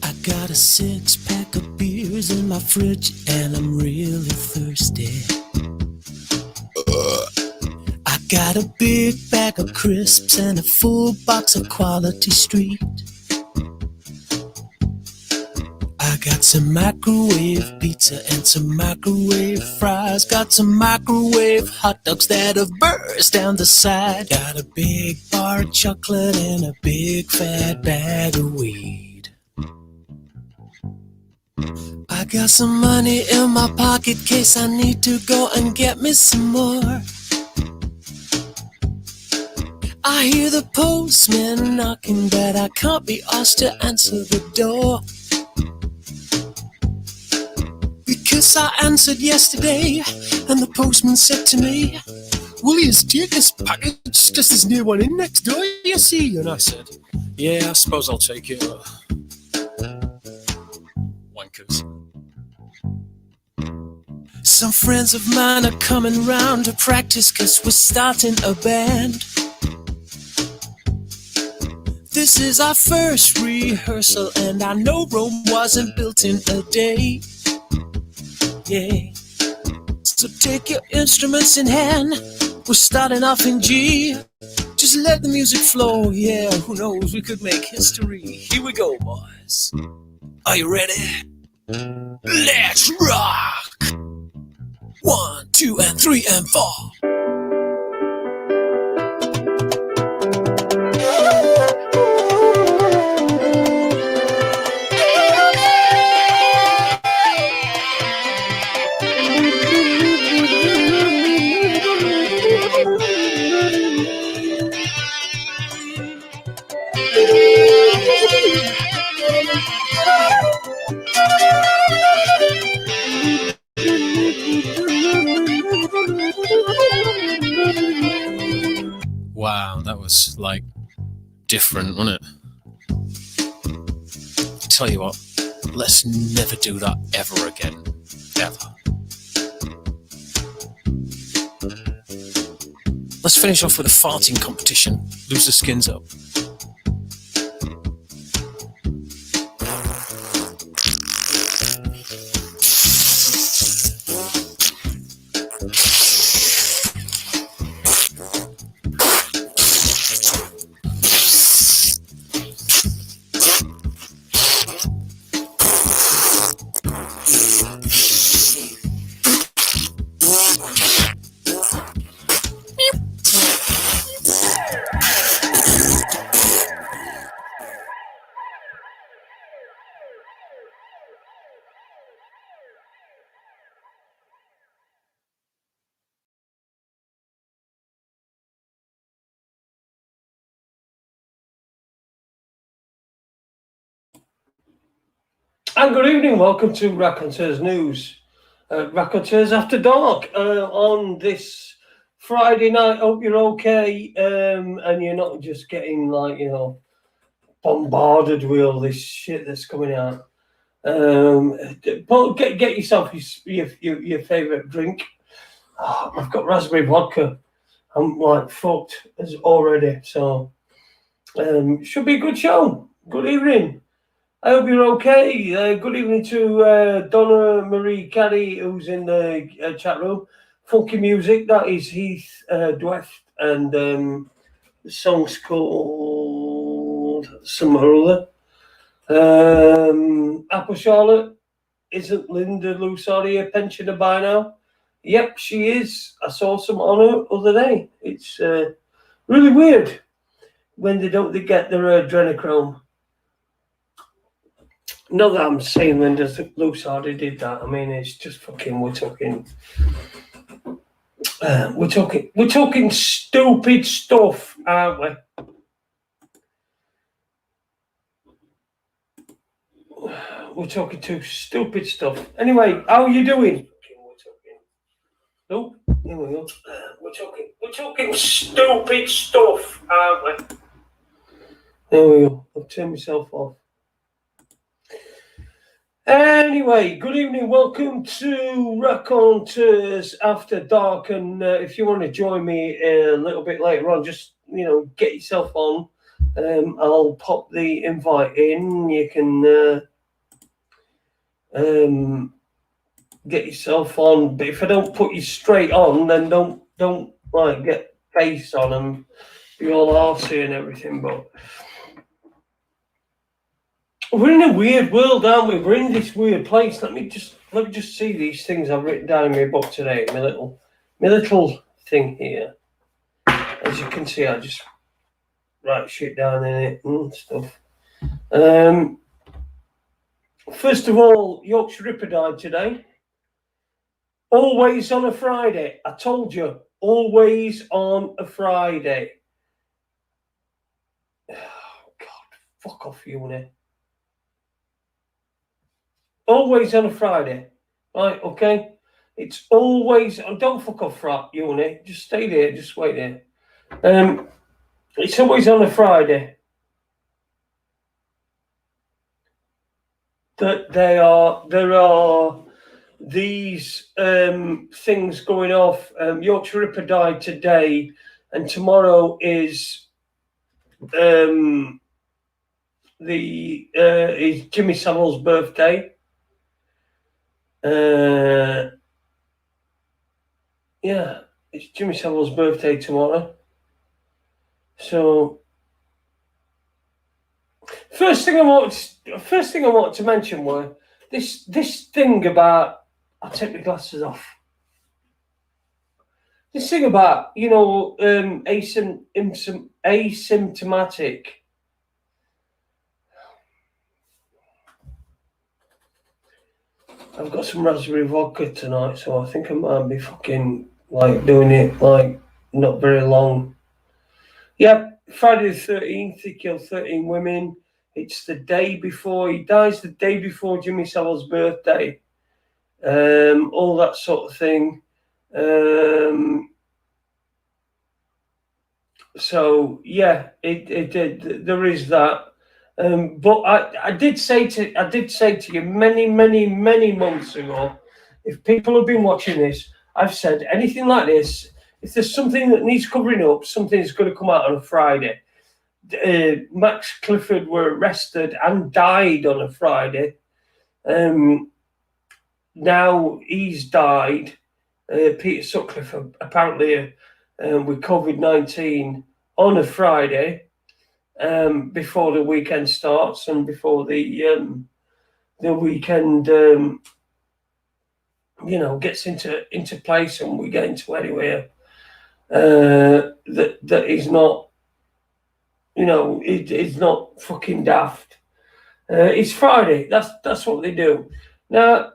I got a 6-pack of beers in my fridge and I'm really thirsty. I got a big bag of crisps and a full box of Quality Street. I got some microwave pizza and some microwave fries. Got some microwave hot dogs that have burst down the side. Got a big bar of chocolate and a big fat bag of weed. I got some money in my pocket in case I need to go and get me some more. I hear the postman knocking, but I can't be asked to answer the door. Because I answered yesterday, and the postman said to me, "Will you take this package? Just this new one in next door, you see?" And I said, "Yeah, I suppose I'll take it." Wankers. Some friends of mine are coming round to practice, 'cause we're starting a band. This is our first rehearsal, and I know Rome wasn't built in a day. Yeah. So take your instruments in hand. We're starting off in G. Just let the music flow. Yeah, who knows, we could make history. Here we go, boys. Are you ready? Let's rock! 1, 2, and 3, and 4. Wow, that was like different, wasn't it? Tell you what, let's never do that ever again. Ever. Let's finish off with a farting competition. Lose the skins up. And good evening, welcome to Raconteurs News, Raconteurs After Dark on this Friday night. Hope you're okay, and you're not just getting bombarded with all this shit that's coming out. Get yourself your favourite drink. Oh, I've got raspberry vodka. I'm like fucked as already, so should be a good show. Good evening. I hope you're okay. Good evening to Donna Marie Caddy, who's in the chat room. Funky music, that is Heath Dweft, and the song's called Summer or Other. Apple Charlotte, isn't Linda Lusardi a pensioner by now? Yep, she is. I saw some on her other day. It's really weird when they get their adrenochrome. Not that I'm saying Linda Lusardi did that. I mean, it's just fucking. We're talking stupid stuff, aren't we? We're talking too stupid stuff. Anyway, how are you doing? Nope. Here we go. We're talking stupid stuff, aren't we? There we go. I've turned myself off. Anyway, good evening. Welcome to Raconteurs After Dark. And if you want to join me a little bit later on, just get yourself on. I'll pop the invite in. You can get yourself on. But if I don't put you straight on, then don't like get face on and be all arsey and everything. But we're in a weird world, aren't we? We're in this weird place. Let me just see these things I've written down in my book today. My little thing here. As you can see, I just write shit down in it and stuff. First of all, Yorkshire Ripper died today. Always on a Friday. I told you, always on a Friday. Oh, God, fuck off, uni. Always on a Friday. Right, okay? It's always, don't fuck off, uni. Just stay there, just wait there. It's always on a Friday that there are these things going off. Yorkshire Ripper died today, and tomorrow is is Jimmy Savile's birthday. Yeah, it's Jimmy Savile's birthday tomorrow. So first thing I want to mention were this thing about, I'll take my glasses off. This thing about, asymptomatic. I've got some raspberry vodka tonight, so I think I might be fucking like doing it like not very long. Yep, Friday the 13th, he killed 13 women. It's the day before, he dies the day before Jimmy Savile's birthday. All that sort of thing. So yeah, there is that. But I did say to you many months ago, if people have been watching this, I've said anything like this, if there's something that needs covering up, something's going to come out on a Friday. Max Clifford were arrested and died on a Friday. Now he's died. Peter Sutcliffe apparently with COVID-19 on a Friday. Before the weekend starts and before the weekend, gets into place and we get into anywhere that is not, it's not fucking daft. It's Friday. That's what they do. Now,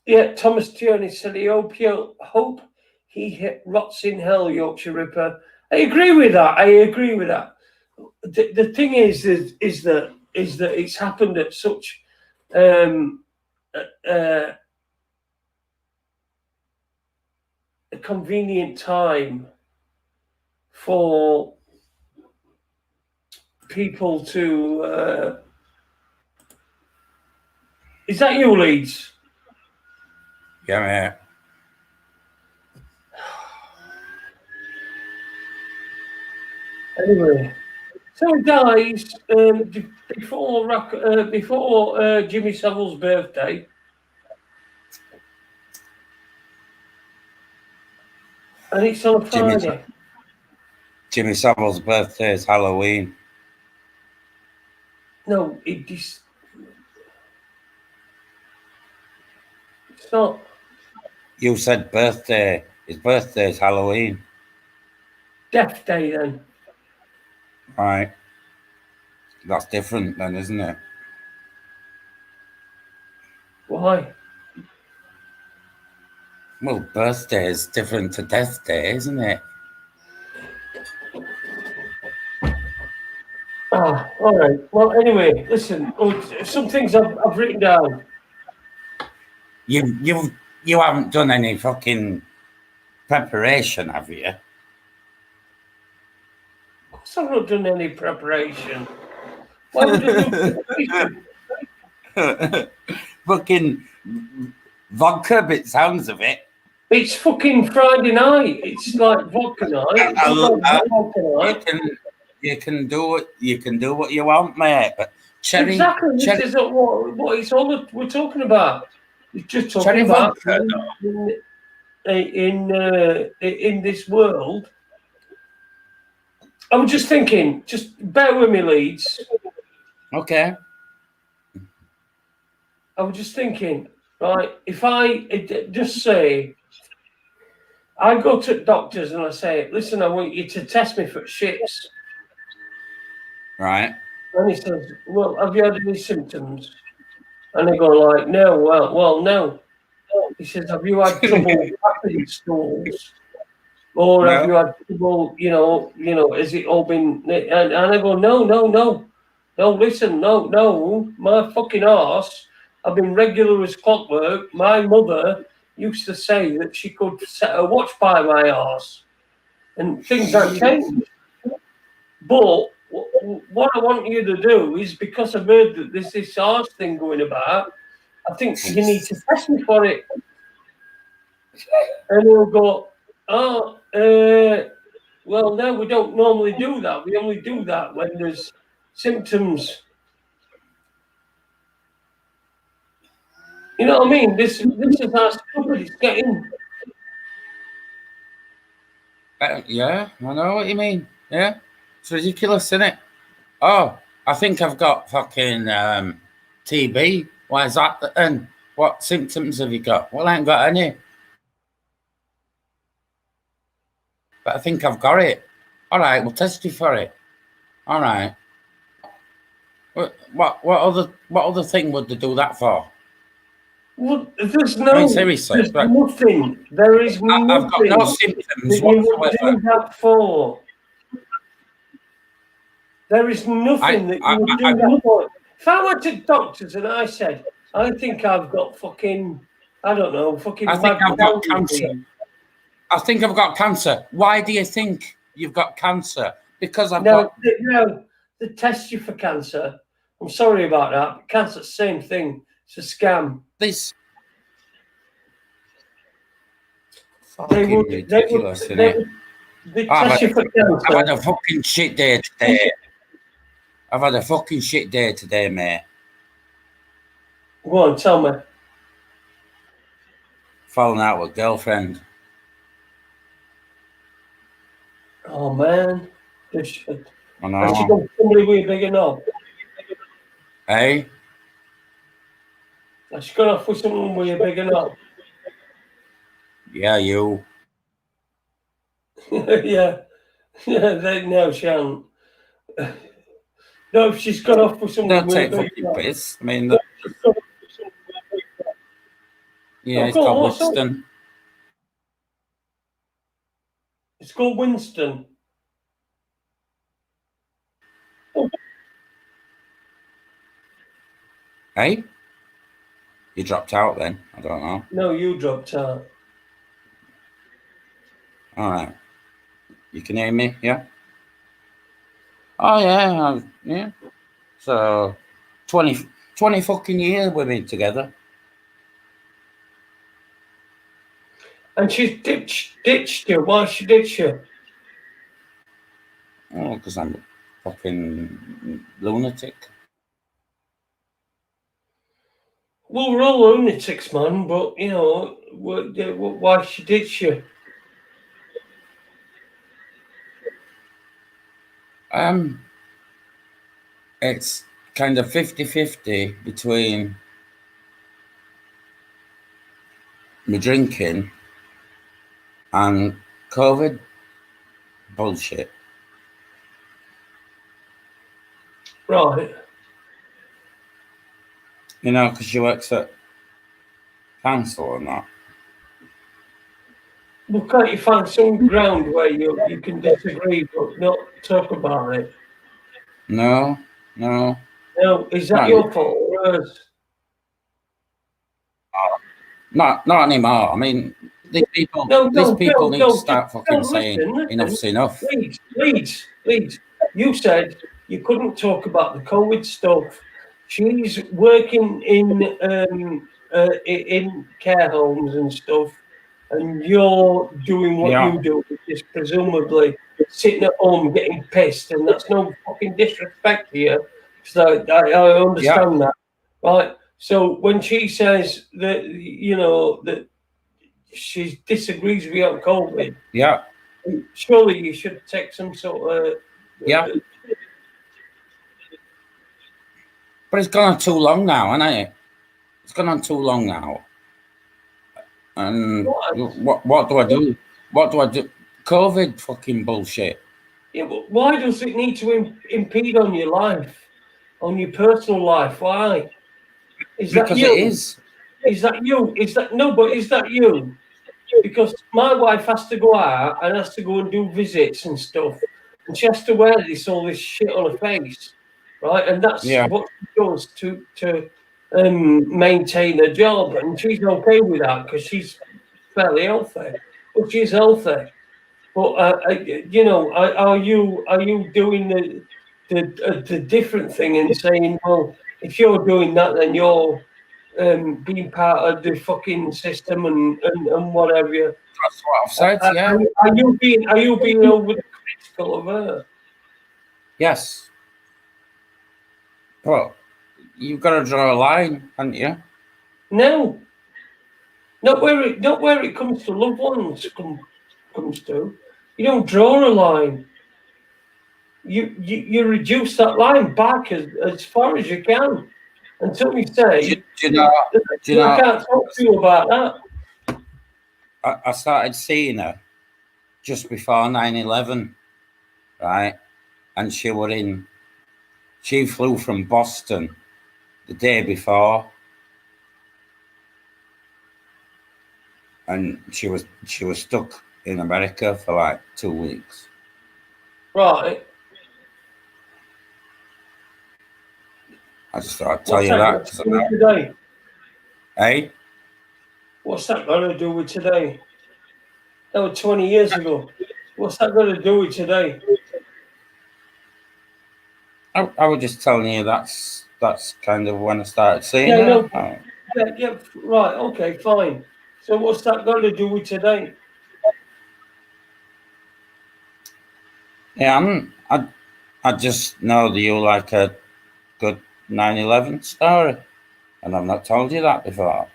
yeah, Thomas Tierney said he hope he rots in hell, Yorkshire Ripper. I agree with that. The thing is that it's happened at such a convenient time for people to. Is that you, Leeds? Yeah, man. Anyway, so he dies before Jimmy Savile's birthday, and it's on a Friday. Jimmy Savile's birthday is Halloween. No, it's not. You said birthday. His birthday is Halloween. Death Day, then. Right. That's different then, isn't it? Why? Well, birthday is different to death day, isn't it? Ah, all right. Well, anyway, listen. Some things I've written down. You haven't done any fucking preparation, have you? Of course, I've not done any preparation. Why would I do preparation? Fucking vodka, bit sounds of it. It's fucking Friday night. It's like vodka night. It's like vodka night. You can do what you want, mate. But Exactly. This is what it's all we're talking about. It's just talking about in this world. I was just thinking. Just bear with me, Leeds. Okay. I was just thinking, right? If I just say, I go to doctors and I say, listen, I want you to test me for shits. Right. And he says, well, have you had any symptoms? And I go like, no. Well, no. He says, have you had trouble passing stools? Or have you had trouble, has it all been... And I go, no. No, listen, no. My fucking arse, I've been regular as clockwork. My mother used to say that she could set a watch by my arse. And things have changed. But what I want you to do is, because I've heard that there's this arse thing going about, I think you need to test me for it. And he'll go, oh, well, no, we don't normally do that. We only do that when there's symptoms. You know what I mean? This is how stupid it's getting. Yeah, I know what you mean. Yeah, it's ridiculous, isn't it? Oh, I think I've got fucking TB. Why is that? And what symptoms have you got? Well, I ain't got any. But I think I've got it. All right, we'll test you for it. All right. What other thing would they do that for? Well, there's no. I mean, seriously, there's nothing. There is nothing. I've got no symptoms that you would do that for. There is nothing that you would do that for. If I went to doctors and I said, I think I've got fucking, I don't know, fucking. I think I've got cancer. I think I've got cancer. Why do you think you've got cancer? Because I've got... No, they test you for cancer. I'm sorry about that. Cancer's the same thing. It's a scam. This... They would, ridiculous, isn't it? They test you for cancer. I've had a fucking shit day today. I've had a fucking shit day today, mate. Go on, tell me. Falling out with girlfriend. Oh, man. I know. Has she got somebody with a bigger knob? Hey? Has she gone off with someone with a bigger knob? Yeah, you. Yeah. No, she hasn't. No, she's gone off with someone with a bigger knob. Piss. I mean, yeah, it's called Winston. It's called Winston. Hey? You dropped out then? I don't know. No, you dropped out. All right. You can hear me, yeah? Oh, yeah. Yeah. So, 20 fucking years we've been together. And she's ditched you. Why she ditched you? Oh, because I'm a fucking lunatic. Well, we're all lunatics, man, but, you know, why she ditched you? It's kind of 50-50 between me drinking and COVID bullshit. Right. You know, because she works at council and that. Well, can't you find some ground where you can disagree but not talk about it? No. No, is that your fault or hers? Not anymore. I mean, these people need to start fucking saying enough's enough. Leeds. You said you couldn't talk about the COVID stuff. She's working in care homes and stuff. and you're doing what Yeah. you do, which is presumably sitting at home getting pissed, and that's no fucking disrespect to you, because I understand that, right? So when she says that, you know, that she disagrees with you on COVID, Yeah. surely you should take some sort of Yeah. But it's gone on too long now, hasn't it? It's gone on too long now. And what do I do? What do I do? COVID fucking bullshit. Yeah, but why does it need to impede on your life, on your personal life? Why? Is that Because you? it is. Is that you? Is that no? But is that you? Because my wife has to go out and has to go and do visits and stuff, and she has to wear all this shit on her face, right? And that's Yeah. what she does to maintain her job, and she's okay with that because she's fairly healthy. But she's healthy. But you know, are you doing the different thing and saying, well, if you're doing that, then you're being part of the fucking system and whatever. That's what I've said, yeah. Are you being over critical of her? Yes. But you've got to draw a line, haven't you? No, not where it comes to loved ones comes to. You don't draw a line. You reduce that line back as far as you can until we say. Do you know? I can't talk to you about that. I started seeing her just before 9/11, right? And she flew from Boston the day before, and she was stuck in America for like 2 weeks. Right. I just thought I'd tell you that. Today? Hey? What's that got to do with today? That was 20 years ago. What's that got to do with today? I was just telling you that's kind of when I started seeing Yeah, her. no. Yeah, right, okay, fine. So what's that got to do with today? Yeah, I just know that you like a good 9/11 story, and I've not told you that before.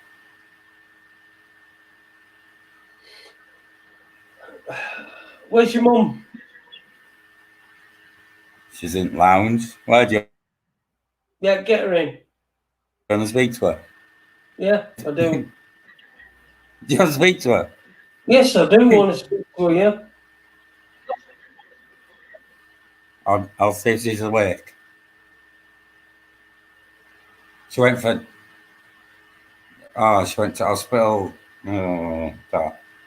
Where's your mum? She's in lounge. Where do you Yeah, get her in. want to speak to her? Yeah, I do. Do you want to speak to her? Yes, I do want to speak to her, yeah. I'll see if she's awake. She went to hospital. Oh,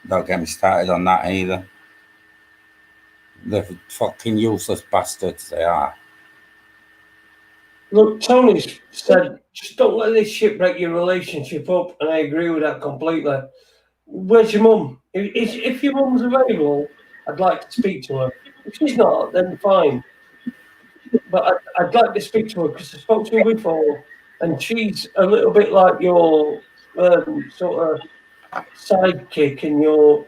don't get me started on that either. They're fucking useless bastards, they are. Look, Tony's said, just don't let this shit break your relationship up, and I agree with that completely. Where's your mum? If your mum's available, I'd like to speak to her. If she's not, then fine. But I'd like to speak to her because I spoke to her before, and she's a little bit like your sort of sidekick and your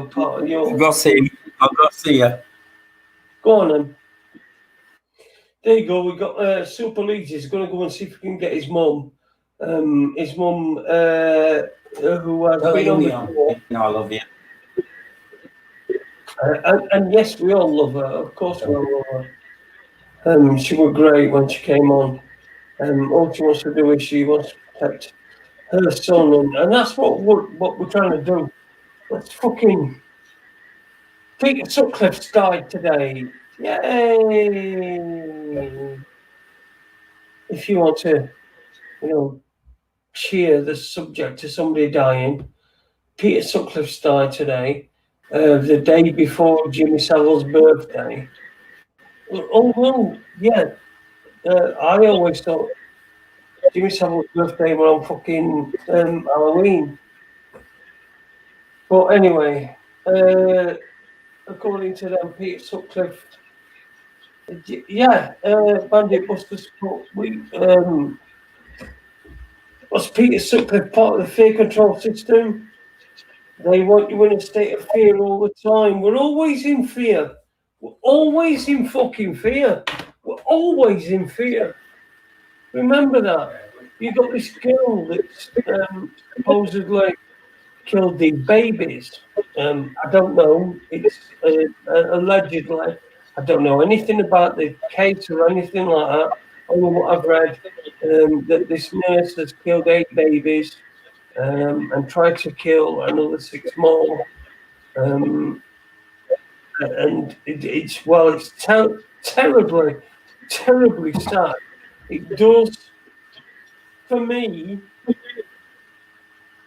part of your. I'll go see her. Go on then. There you go. We got Super Leeds is going to go and see if we can get his mum. His mum, who has been on before. No, I love you. And yes, we all love her. Of course, we all love her. She was great when she came on. All she wants to do is she wants to protect her son, and that's what we're trying to do. Let's fucking. Peter Sutcliffe's died today. Yay! If you want to, cheer the subject to somebody dying, Peter Sutcliffe's died today, the day before Jimmy Savile's birthday. Although, yeah, I always thought Jimmy Savile's birthday was on fucking Halloween. But anyway, according to them, Peter Sutcliffe, Bandit Busters, What's Peter Sutcliffe part of the fear control system? They want you in a state of fear all the time. We're always in fear. We're always in fucking fear. We're always in fear. Remember that. You got this girl that's supposedly killed these babies. I don't know. It's allegedly. I don't know anything about the case or anything like that. Only what I've read, that this nurse has killed 8 babies and tried to kill another 6 more. And it's terribly, terribly sad. It does, for me,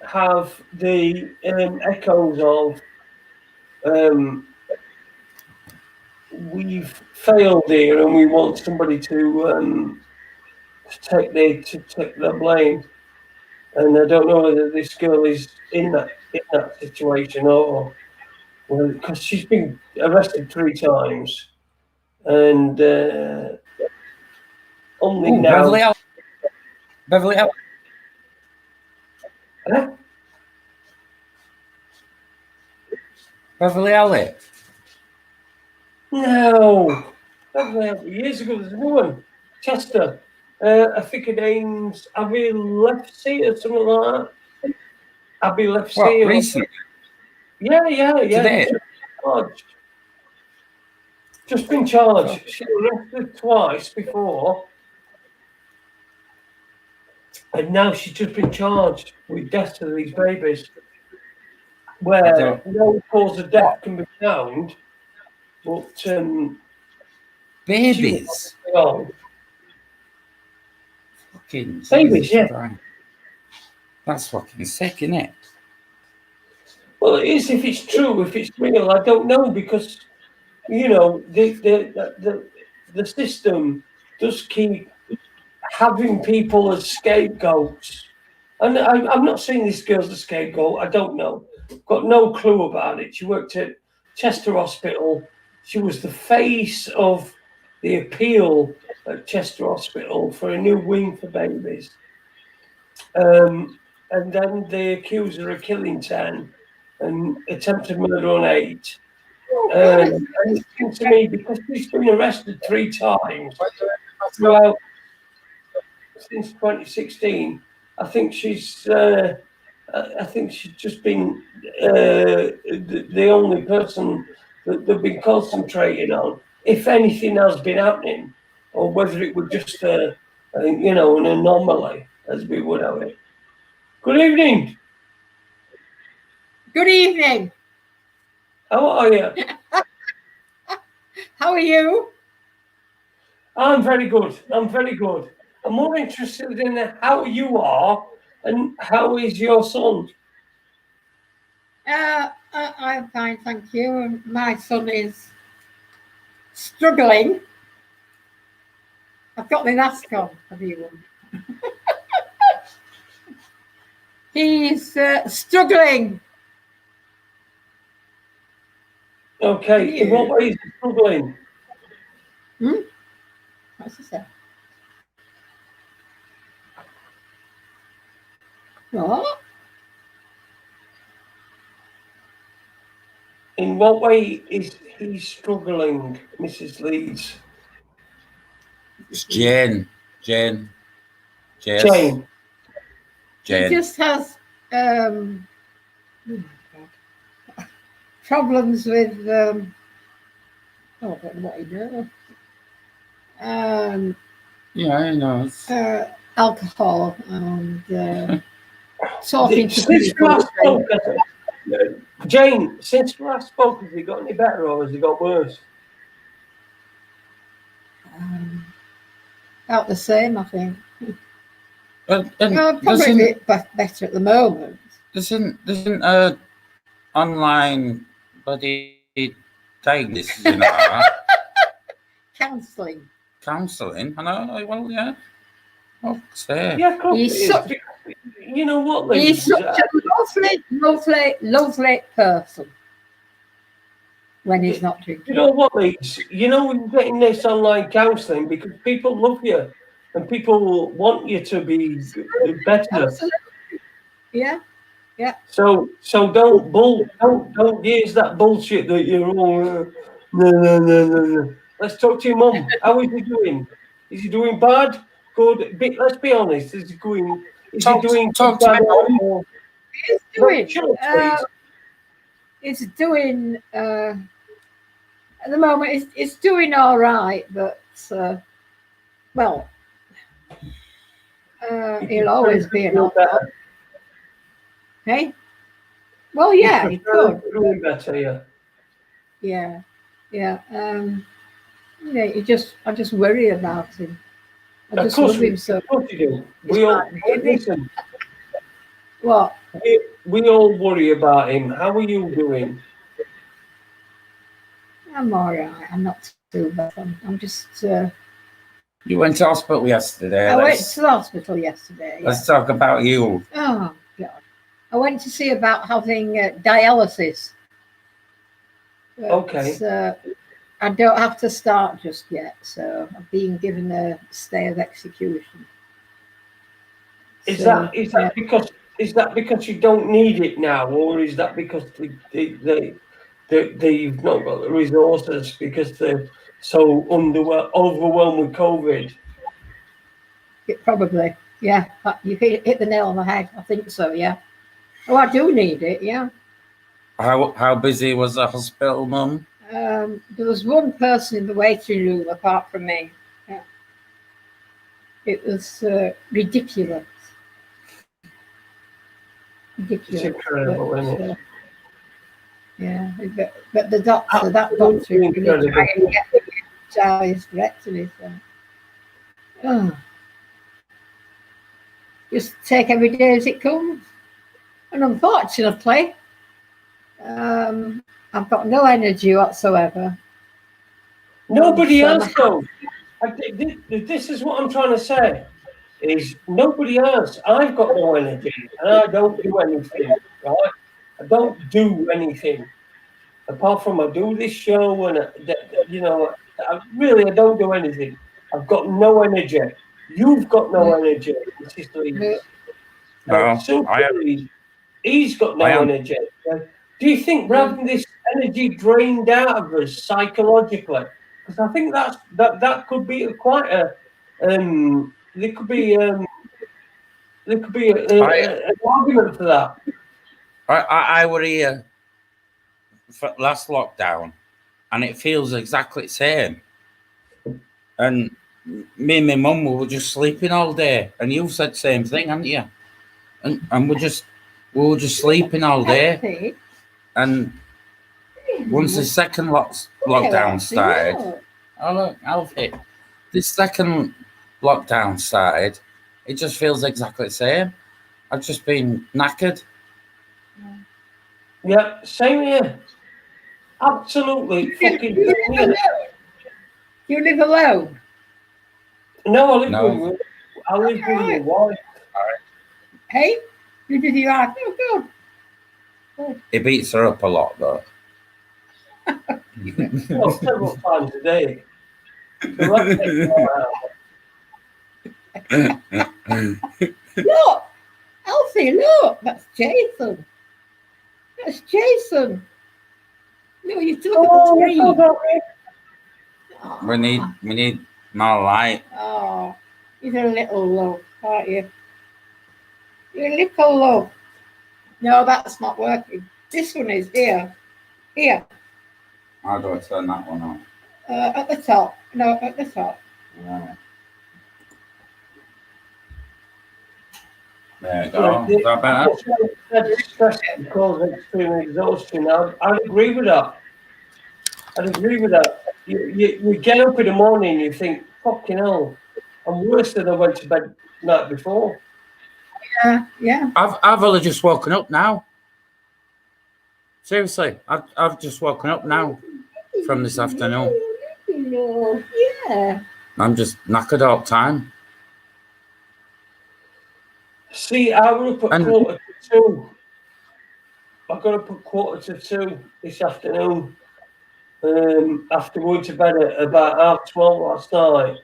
have the echoes of we've failed here and we want somebody to take the blame. And I don't know whether this girl is in that situation or because she's been arrested 3 times and only now. Beverly Elliot. Huh? Beverly Elliot. No. Years ago, there's another one. Chester. I think her name's Abby Lefsey or something like that. Abby Lefsey. What, recently? Yeah. Today? Just been charged. She was arrested twice before. And now she's just been charged with death to these babies. Where no cause of death can be found. But babies? Fucking babies, yeah. Christ. That's fucking sick, isn't it? Well, it is if it's true, if it's real. I don't know because, you know, the system does keep having people as scapegoats. And I'm not saying this girl's a scapegoat. I don't know. Got no clue about it. She worked at Chester Hospital. She was the face of the appeal at Chester Hospital for a new wing for babies. And then they accused her of killing 10 and attempted murder on 8. And it seems to me, because she's been arrested 3 times throughout since 2016, I think she's just been the only person that they've been concentrating on. If anything has been happening, or whether it was just an anomaly, as we would have it. Good evening. Good evening. How are you? How are you? I'm very good. I'm more interested in how you are and how is your son? I'm fine, thank you. My son is struggling. I've got my mask on, have you? He's struggling. Okay, in what way is he struggling? What's he say? What? In what way is he struggling, Mrs. Leeds? It's Jane. He just has problems with I don't know what he does. Yeah, I know. Alcohol and talking to people. Jane, since we last spoke, has he got any better or has he got worse? About the same, I think. And probably a bit better at the moment. Doesn't online buddy diagnosis in that? Counselling. Counselling? I know. Well, yeah. Oh, say. Yeah, of course. You know what, ladies? He's such a lovely person when he's not drinking. You know what, ladies? You know, we're getting this online counselling because people love you. and people want you to be better. Absolutely. Yeah. So don't use that bullshit that you're all no. Let's talk to your mum. How is he doing? Is he doing bad? Good. Let's be honest. Is he doing Talk good, to bad, me, Mum. or He's no? doing. Sure, please. It's doing. At the moment, it's doing all right, but well, he'll always be an old dog. Hey. Well, yeah, he could. Doing better, yeah. Yeah. Yeah. I just worry about him. I Of just course, love him so. of course you do. He's We all my baby. listen. What? We all worry about him. How are you doing? I'm all right. I'm not too bad. I'm just. You went to hospital yesterday. I went to the hospital yesterday. Yeah. Let's talk about you. Oh God! I went to see about having dialysis. But, Okay. I don't have to start just yet, so I'm being given a stay of execution. Is So, that because you don't need it now, or is that because they've not got the resources because they're so overwhelmed with COVID? Probably, yeah. You hit the nail on the head. I think so. Yeah. Oh, I do need it. Yeah. How busy was the hospital, Mum? There was one person in the waiting room apart from me. Yeah. It was ridiculous. It's incredible, isn't it? Yeah, but the doctor, that doctor, really trying to get me to hysterectomy. So. Oh. Just take every day as it comes. And unfortunately, I've got no energy whatsoever. Nobody has though. This is what I'm trying to say. Is nobody has. I've got no energy, and I don't do anything. Right? I don't do anything apart from I do this show, and I don't do anything. I've got no energy. You've got no energy, Sister Eve. No, He's got no energy. Do you think we're having this energy drained out of us psychologically? Because I think that could be quite a there could be an argument for that. I were here for last lockdown, and it feels exactly the same. And me and my mum were just sleeping all day, and you said the same thing, haven't you? And we were just sleeping all day. And once the second lockdown started, oh look, Alfie, the second lockdown started, it just feels exactly the same. I've just been knackered. Yeah, same here. Absolutely fucking. You live alone? No, I live with my wife. Hey, you did your wife? Oh, good. It beats her up a lot, though. Well, several times a day. Look, Elsie, look, that's Jason. That's Jason. No, you took the tree. We need more light. Oh, he's a little low, aren't you? You're a little low. No, that's not working. This one is here. Here. How do I turn that one on? At the top. No, at the top. Yeah. There you go. Is that better? Stress causes extreme exhaustion. I'd agree with that. You get up in the morning and you think, fucking hell, I'm worse than I went to bed the night before. Yeah. I've only just woken up now. Seriously, I've just woken up now from this afternoon. Yeah. I'm just knackered all the time. See, I was up at 1:45. I got up at 1:45 this afternoon. After going to bed at about 12:30 last night.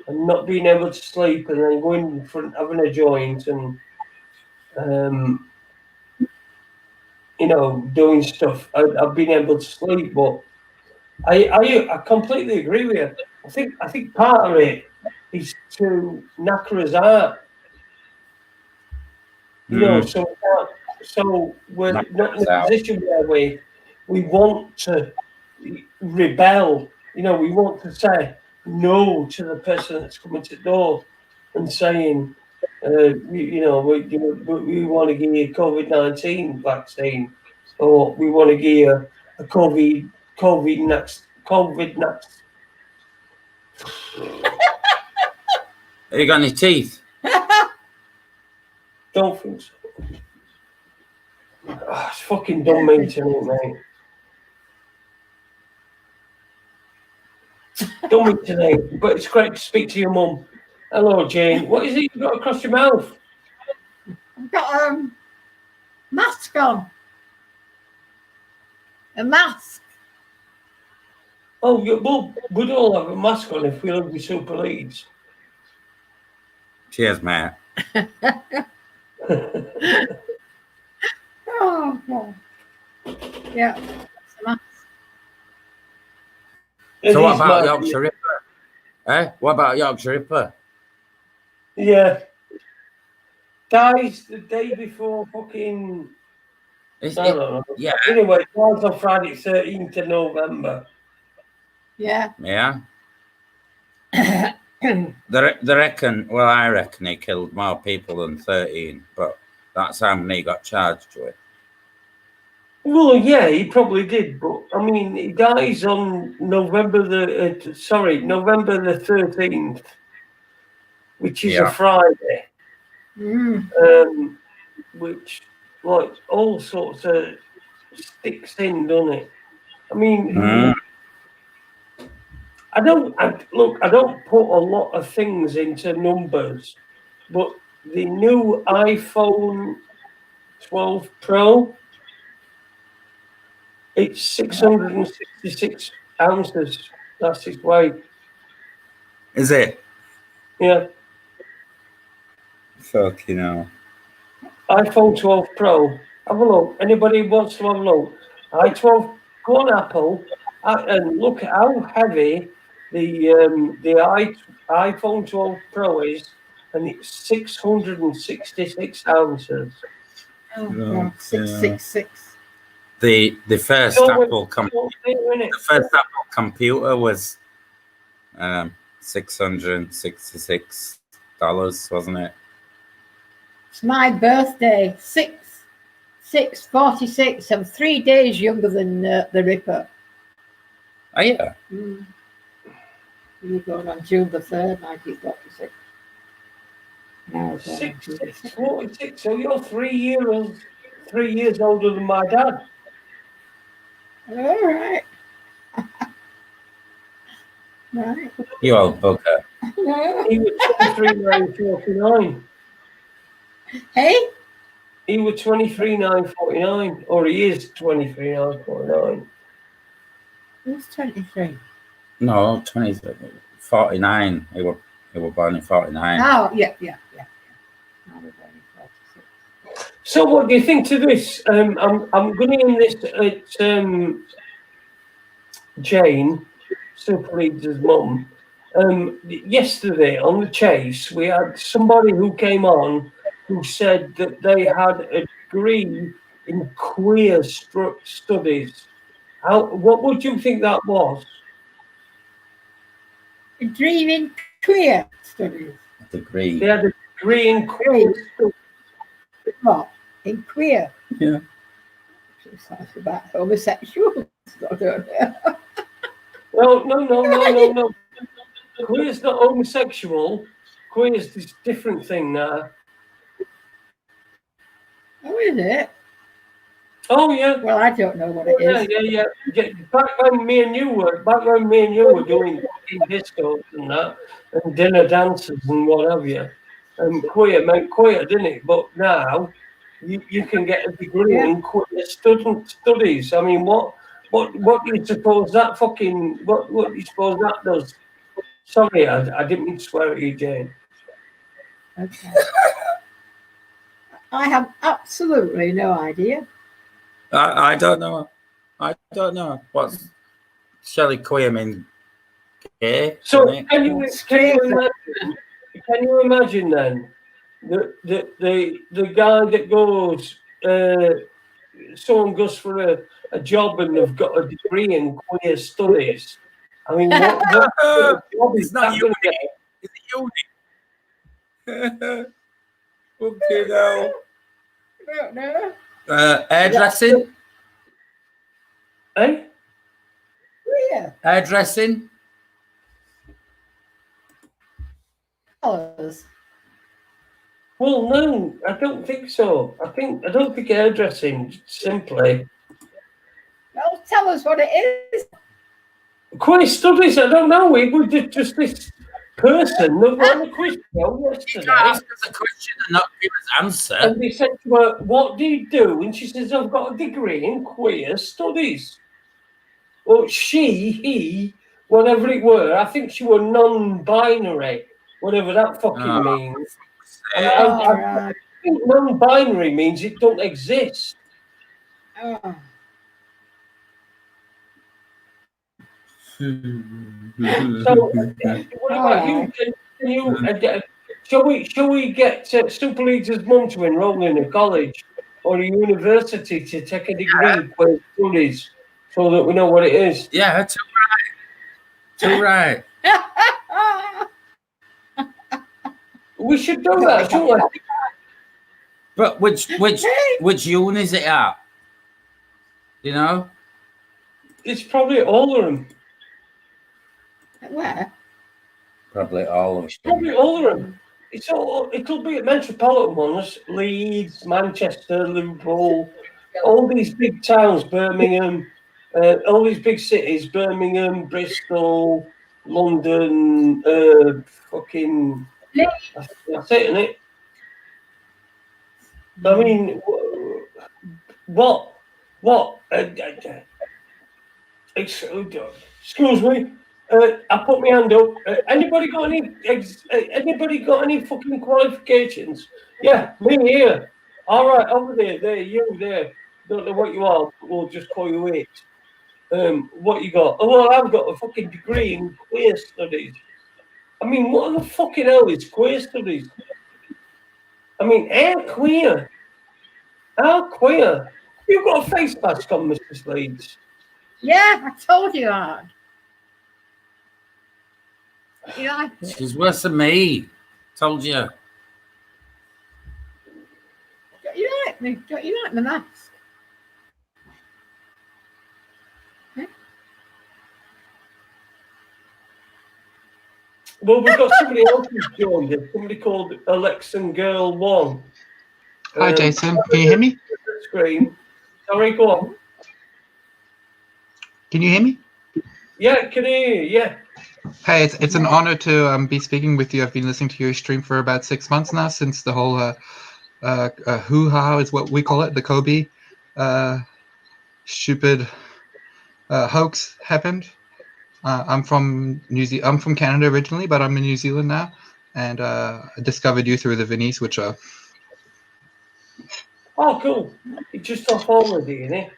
and not being able to sleep, and then going in front, having a joint, and you know, doing stuff. I've been able to sleep, but I completely agree with you. I think part of it is to knacker his heart. You know, so we're not in a position where we want to rebel. You know, we want to say no to the person that's coming to the door and saying, you know, we want to give you a COVID-19 vaccine, or we want to give you a COVID next. Have you got any teeth? Don't think so. Oh, it's fucking dumb me tonight, mate. Done me tonight, but it's great to speak to your mum. Hello, Jane. What is it you've got across your mouth? I've got a mask on. A mask. Oh, we'd all have a mask on if we love you super leads. Cheers, mate. Oh, God. Yeah. It's a mask. So what about Yorkshire Ripper? Eh? What about Yorkshire Ripper? Yeah. Dies the day before fucking... I don't know. Yeah. Anyway, dies on Friday, 13th of November. Yeah. Yeah. They reckon, well, I reckon he killed more people than 13, but that's how many he got charged with. Well, yeah, he probably did, but I mean, he dies on November the 13th, which is a Friday. Which, like, all sorts of sticks in, doesn't it? I mean, I don't put a lot of things into numbers, but the new iPhone 12 Pro, it's 666 ounces. That's its weight. Is it? Yeah. Fucking hell. iPhone 12 Pro. Have a look. Anybody wants to have a look? i12. Go on Apple and look at how heavy the iPhone 12 Pro is, and it's 666 ounces. Oh, God. 666. The first Apple computer was $666, wasn't it? It's my birthday. 6/46. I'm 3 days younger than the Ripper. Oh, yeah. You were born on June the 3rd, 1946. Now 646. So you're 3 years older than my dad. All right. Right. You old bugger. He was 23,949. Hey? He was 23,949, or he is 23,949. Who's 23? No, 49. He were born in 49. Oh, yeah. I was born in 46. So what do you think to this? I'm going to end this at Jane, Super Leeds' mum. Yesterday on the Chase, we had somebody who came on who said that they had a degree in queer studies. What would you think that was? A dream in queer studies. A degree. They had a degree in queer studies. What? In queer? Yeah. Sounds about homosexuals. I don't know. No. Queer's not homosexual. Queer's this different thing now. Oh, is it? Oh yeah. Well, I don't know what it is. Yeah. Back when me and you were doing discos and that, and dinner dances and what have you, and queer meant queer, didn't it? But now you can get a degree in queer studies. I mean, what do you suppose that fucking what do you suppose that does? Sorry, I didn't mean to swear at you, Jane. Okay. I have absolutely no idea. I don't know. I don't know. What's Shelley Queer mean? Gay, So doesn't it? can you imagine then the guy that goes, someone goes for a job and they've got a degree in queer studies. I mean, what sort of job is It's not that going to get? Is it uni? Okay, now. I don't know. Hairdressing? Eh? Yeah. Hairdressing? Colours. Well, no, I don't think so. I don't think hairdressing simply. Well, tell us what it is. Queer studies, I don't know. It was just this person that won the quiz show You yesterday. can't ask us a question and not give us answer. And they said to her, "What do you do?" And she says, "I've got a degree in queer studies." Well, he, whatever it were, I think she were non-binary, whatever that fucking means. I think non-binary means it don't exist. Oh. So, what about you? Can you shall we get Super League's mum to enroll in a college or a university to take a degree in queer studies so that we know what it is? Yeah, too right. We should do that, shouldn't we? But which uni is it at? You know? It's probably all of them. Where? Probably all of them. Probably all of them. It'll be at metropolitan ones: Leeds, Manchester, Liverpool, all these big towns, Birmingham, all these big cities: Birmingham, Bristol, London, fucking. That's it, isn't it? I mean, what? Excuse me. I put my hand up. Anybody got any fucking qualifications? Yeah, me here. All right, over there, you there. Don't know what you are, but we'll just call you it. What you got? Oh, well, I've got a fucking degree in queer studies. I mean, what the fucking hell is queer studies? I mean, how queer? How queer? You've got a face mask on, Mr. Leeds. Yeah, I told you that. You like it? She's worse than me. Told you. Don't you like me? Don't you like the mask? Well, we've got somebody else who's joined us. Somebody called Alexan Girl 1. Hi, Jason. Can you hear me? Screen. Sorry, go on. Can you hear me? Yeah, can you hear you? Yeah. Hey, it's an honor to be speaking with you. I've been listening to your stream for about 6 months now, since the whole hoo-ha is what we call it, the Kobe stupid hoax happened. I'm from Canada originally, but I'm in New Zealand now, and I discovered you through the Vinnies, which are. Oh, cool. He's just off holiday, isn't he?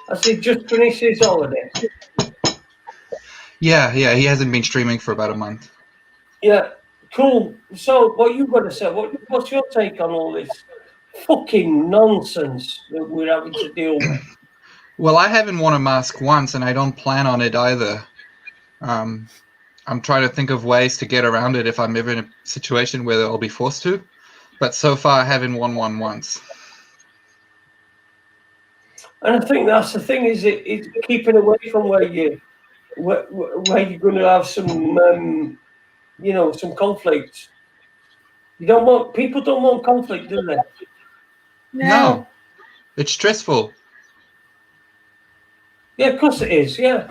I said just finished his holiday. Yeah, he hasn't been streaming for about a month. Yeah, cool. So, what you got to say? What's your take on all this fucking nonsense that we're having to deal with? Well, I haven't worn a mask once, and I don't plan on it either. I'm trying to think of ways to get around it if I'm ever in a situation where I'll be forced to. But so far, I haven't worn one once. And I think that's the thing, is it's keeping away from where you're going to have some, some conflict. People don't want conflict, do they? No. It's stressful. Yeah, of course it is, yeah.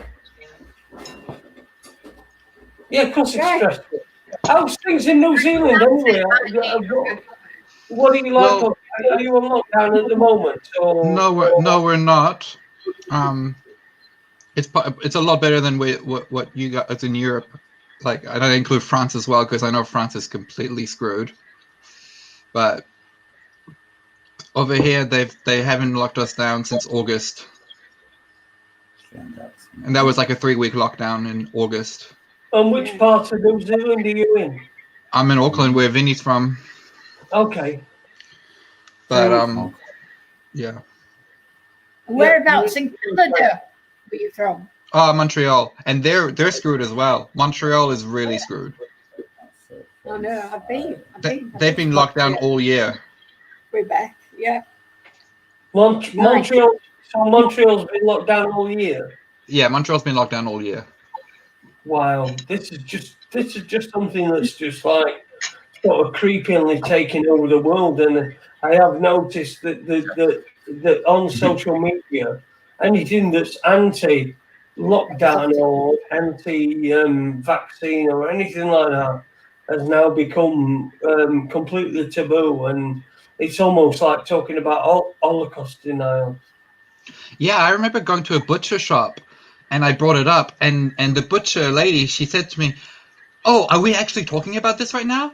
Yeah, of course it's stressful. How's things in New Zealand anyway? What are you like? Well, are you on lockdown at the moment? Or, no, we're not. It's a lot better than what you got in Europe. Like, I don't include France as well because I know France is completely screwed. But over here, they haven't locked us down since August, and that was like a 3-week lockdown in August. And which part of New Zealand are you in? I'm in Auckland, where Vinny's from. Okay. But So- yeah. Whereabouts in Canada were you from? Oh, Montreal, and they're screwed as well. Montreal is really screwed. I know, I've been. They've been locked down all year. Quebec, yeah. Montreal. So Montreal's been locked down all year. Yeah, Montreal's been locked down all year. Wow, this is just something that's just like sort of creepily taking over the world. And I have noticed that on social media, anything that's anti-lockdown or anti-vaccine or anything like that has now become completely taboo, and it's almost like talking about Holocaust denial. Yeah, I remember going to a butcher shop, and I brought it up, and the butcher lady, she said to me, "Oh, are we actually talking about this right now?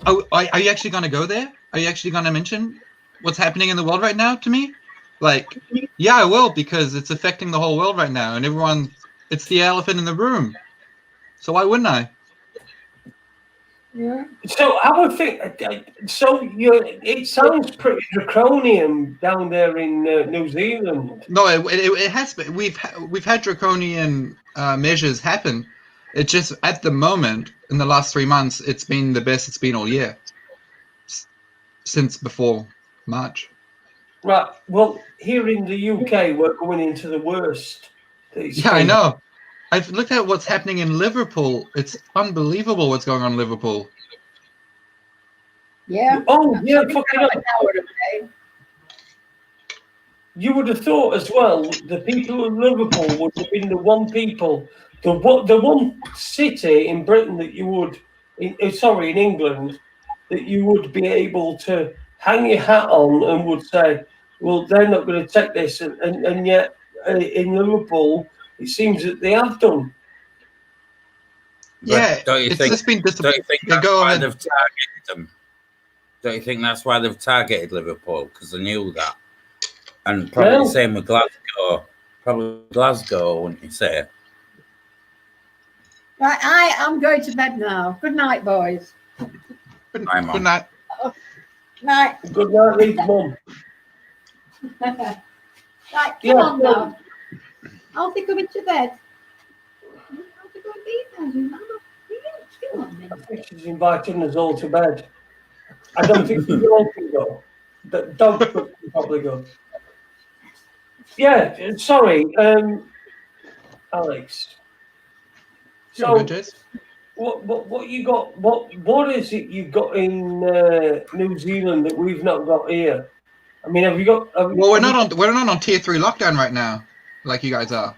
Oh, are you actually going to go there? Are you actually going to mention what's happening in the world right now to me?" Like, yeah, I will, because it's affecting the whole world right now, and everyone, it's the elephant in the room. So why wouldn't I? Yeah. So I would think. So it sounds pretty draconian down there in New Zealand. No, it has been. We've had draconian measures happen. It just, at the moment, in the last 3 months, it's been the best it's been all year since before March. Right. Well, here in the UK, we're going into the worst. Yeah, I know. I've looked at what's happening in Liverpool. It's unbelievable what's going on in Liverpool. Yeah. Oh, yeah. About Fucking an hour a day. You would have thought as well, the people of Liverpool would have been the one city in Britain that you would, in England, that you would be able to hang your hat on and would say, well, they're not going to take this. And yet in Liverpool, it seems that they have done. Yeah, don't you it's think? just been Don't you think Yeah, that's go why ahead. they've targeted them? Don't you think that's why they've targeted Liverpool? Because they knew that, and probably Well- the same with Glasgow. Probably Glasgow, wouldn't you say? Right, I am going to bed now. Good night, boys. Good Hi, Mum. night. Night. Good night, Lee's mum. Right, come Yeah, on well- now. I'll be coming to bed. I'll be going to bed now. Come on, then. I think she's inviting us all to bed. I don't think we all can go. The dog can probably go. Yeah, sorry, Alex. You're So, good, Jace. what you got? What is it you got in New Zealand that we've not got here? I mean, have you got? Well, we're not on tier 3 lockdown right now, like you guys are.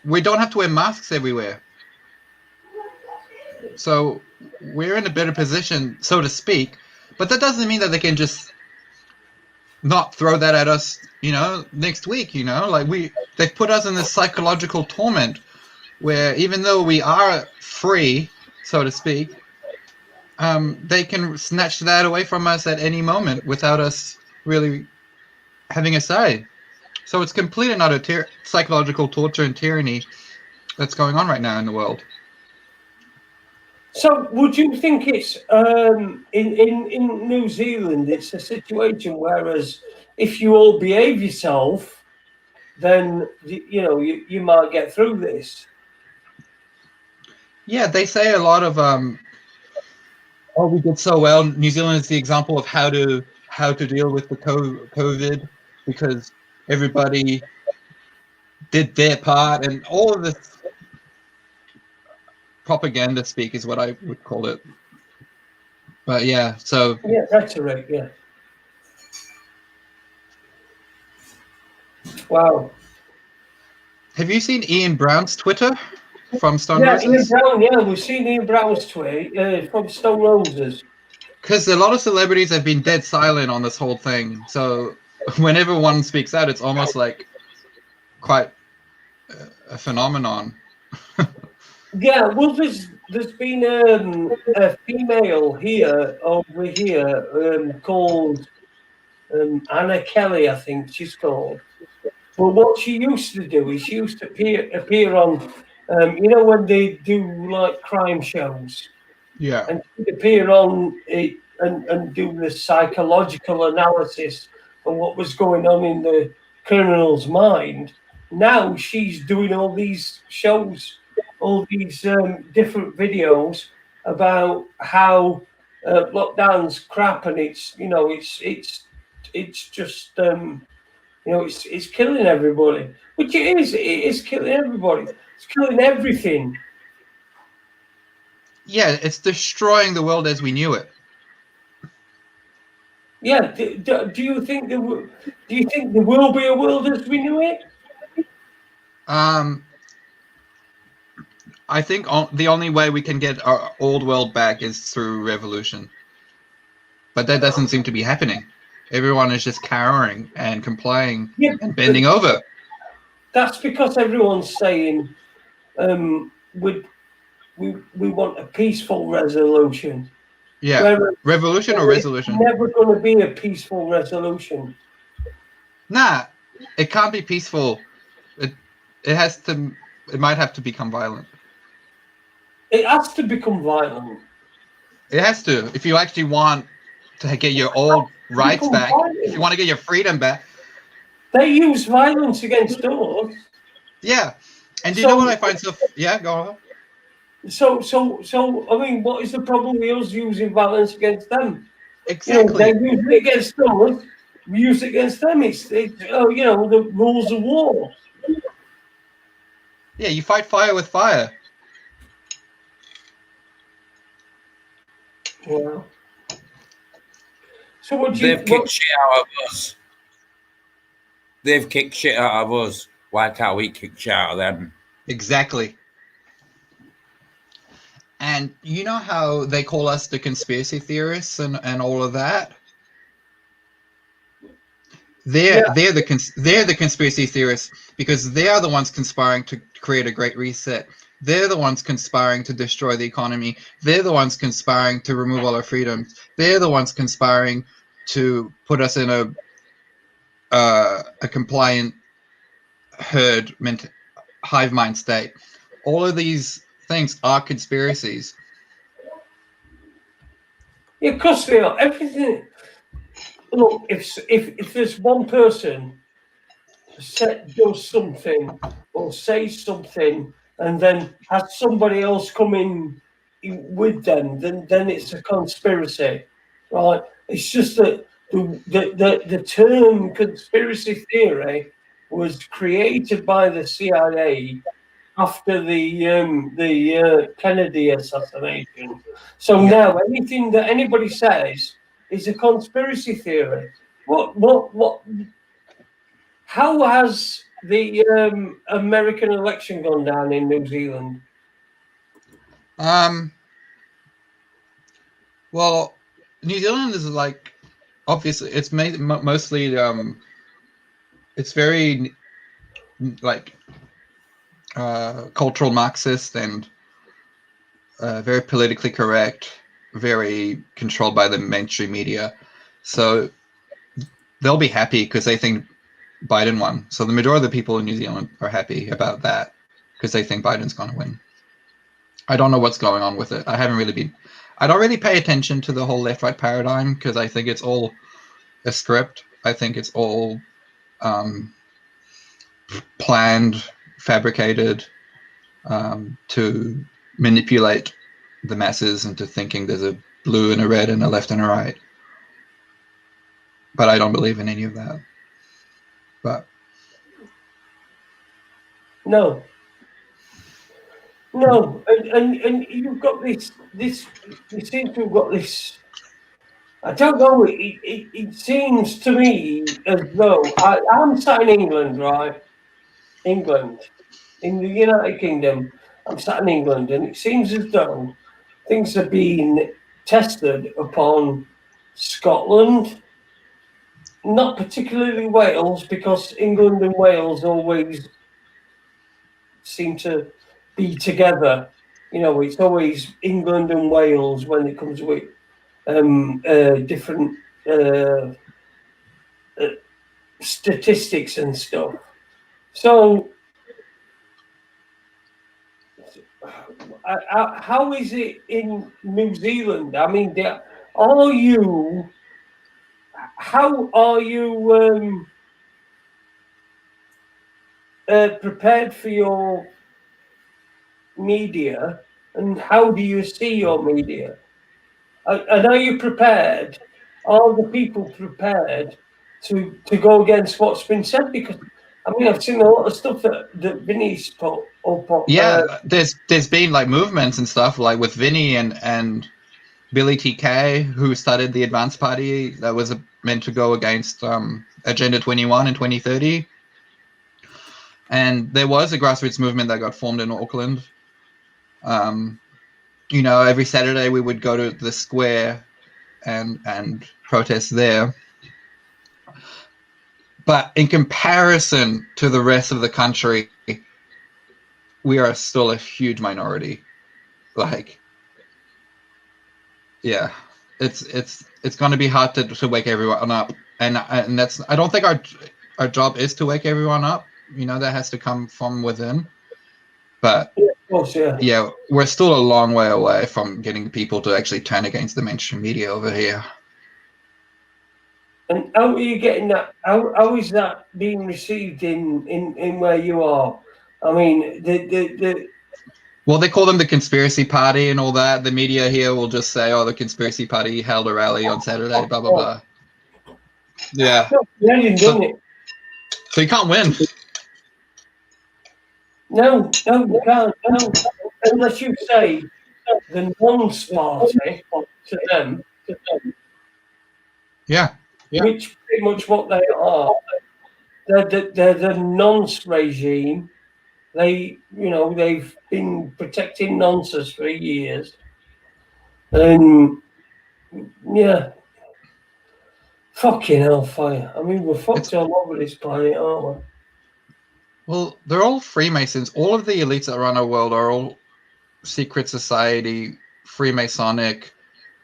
We don't have to wear masks everywhere, so we're in a better position, so to speak. But that doesn't mean that they can just not throw that at us, next week. Like they've put us in this psychological torment where even though we are free, so to speak, they can snatch that away from us at any moment without us really having a say. So it's complete and utter psychological torture and tyranny that's going on right now in the world. So, would you think it's in New Zealand? It's a situation whereas if you all behave yourself, then you might get through this. Yeah, they say a lot of oh, we did so well. New Zealand is the example of how to deal with the COVID because everybody did their part, and all of this propaganda speak is what I would call it. But yeah, so Yeah, rhetoric. Yeah. Wow. have you seen Ian Brown's Twitter from Stone Yeah, Ian Roses? Brown. Yeah, we've seen Ian Brown's tweet from Stone Roses. Because a lot of celebrities have been dead silent on this whole thing. So whenever one speaks out, it's almost like quite a phenomenon. Yeah, well, there's been a female over here called Anna Kelly, I think she's called. Well, what she used to do is she used to appear on, when they do like crime shows, Yeah. and she'd appear on it and do the psychological analysis of what was going on in the criminal's mind. Now she's doing all these shows, all these different videos about how lockdown's crap, and it's just it's killing everybody, which it is. It is killing everybody. It's killing everything. Yeah, it's destroying the world as we knew it. Yeah. Do you think there will? Do you think there will be a world as we knew it? I think the only way we can get our old world back is through revolution. But that doesn't seem to be happening. Everyone is just cowering and complying and bending over. That's because everyone's saying we want a peaceful resolution. Yeah, revolution or resolution? It's never going to be a peaceful resolution. Nah, it can't be peaceful. It has to. It might have to become violent. It has to become violent. It has to. If you actually want to get your old rights back, if you want to get your freedom back. They use violence against us. Yeah, and do you know what I find so? Yeah, go on. So, I mean, what is the problem with us using violence against them? Exactly. They use it against us. We use it against them. It's the rules of war. Yeah, you fight fire with fire. Yeah. So what do you? They've kicked shit out of us. They've kicked shit out of us. Why can't we kick shit out of them? Exactly. And you know how they call us the conspiracy theorists and all of that? They're the conspiracy theorists because they are the ones conspiring to create a great reset. They're the ones conspiring to destroy the economy. They're the ones conspiring to remove all our freedoms. They're the ones conspiring to put us in a compliant herd hive mind state. All of these things are conspiracies. Yeah, of course they are. Everything. Look, if there's one person does something or says something and then has somebody else come in with them, then it's a conspiracy, right? It's just that the term conspiracy theory was created by the CIA after the Kennedy assassination. So now anything that anybody says is a conspiracy theory. What? How has the American election gone down in New Zealand? Well, New Zealand is like, obviously, it's mostly, it's very, like, cultural Marxist and very politically correct, very controlled by the mainstream media. So they'll be happy because they think Biden won. So the majority of the people in New Zealand are happy about that because they think Biden's going to win. I don't know what's going on with it. I don't really pay attention to the whole left-right paradigm because I think it's all a script. I think it's all planned, fabricated to manipulate the masses into thinking there's a blue and a red and a left and a right. But I don't believe in any of that. But No, and you've got this. You seem to have got this. I don't know. It seems to me as though I'm sat in England, right? England, in the United Kingdom. I'm sat in England, and it seems as though things are being tested upon Scotland, not particularly Wales, because England and Wales always seem to be together. You know, it's always England and Wales when it comes with different statistics and stuff. So, how is it in New Zealand? I mean, how are you prepared for your media, and how do you see your media? And are you prepared? Are the people prepared to go against what's been said? Because I mean, I've seen a lot of stuff that Vinny's put up. Yeah, there's been like movements and stuff like with Vinny and Billy TK, who started the Advance Party that was meant to go against Agenda 21 in 2030. And there was a grassroots movement that got formed in Auckland. You know, every Saturday we would go to the square and protest there. But in comparison to the rest of the country, we are still a huge minority. Like, yeah, it's going to be hard to wake everyone up, and that's, I don't think our job is to wake everyone up. You know, that has to come from within. But Yeah, of course, yeah. Yeah, we're still a long way away from getting people to actually turn against the mainstream media over here. And how are you getting that? How is that being received in where you are? I mean, Well, they call them the conspiracy party and all that. The media here will just say, "Oh, the conspiracy party held a rally on Saturday." Blah blah blah. Yeah. Yeah, you done it. So you can't win. No, you can't. No, unless you say the non-party to them, Yeah. which pretty much what they are. They're the nonce regime. They've been protecting nonsense for years, and yeah, fucking hellfire. I mean, we're fucked all over this planet, aren't we? Well, they're all Freemasons. All of the elites that run our world are all secret society, Freemasonic,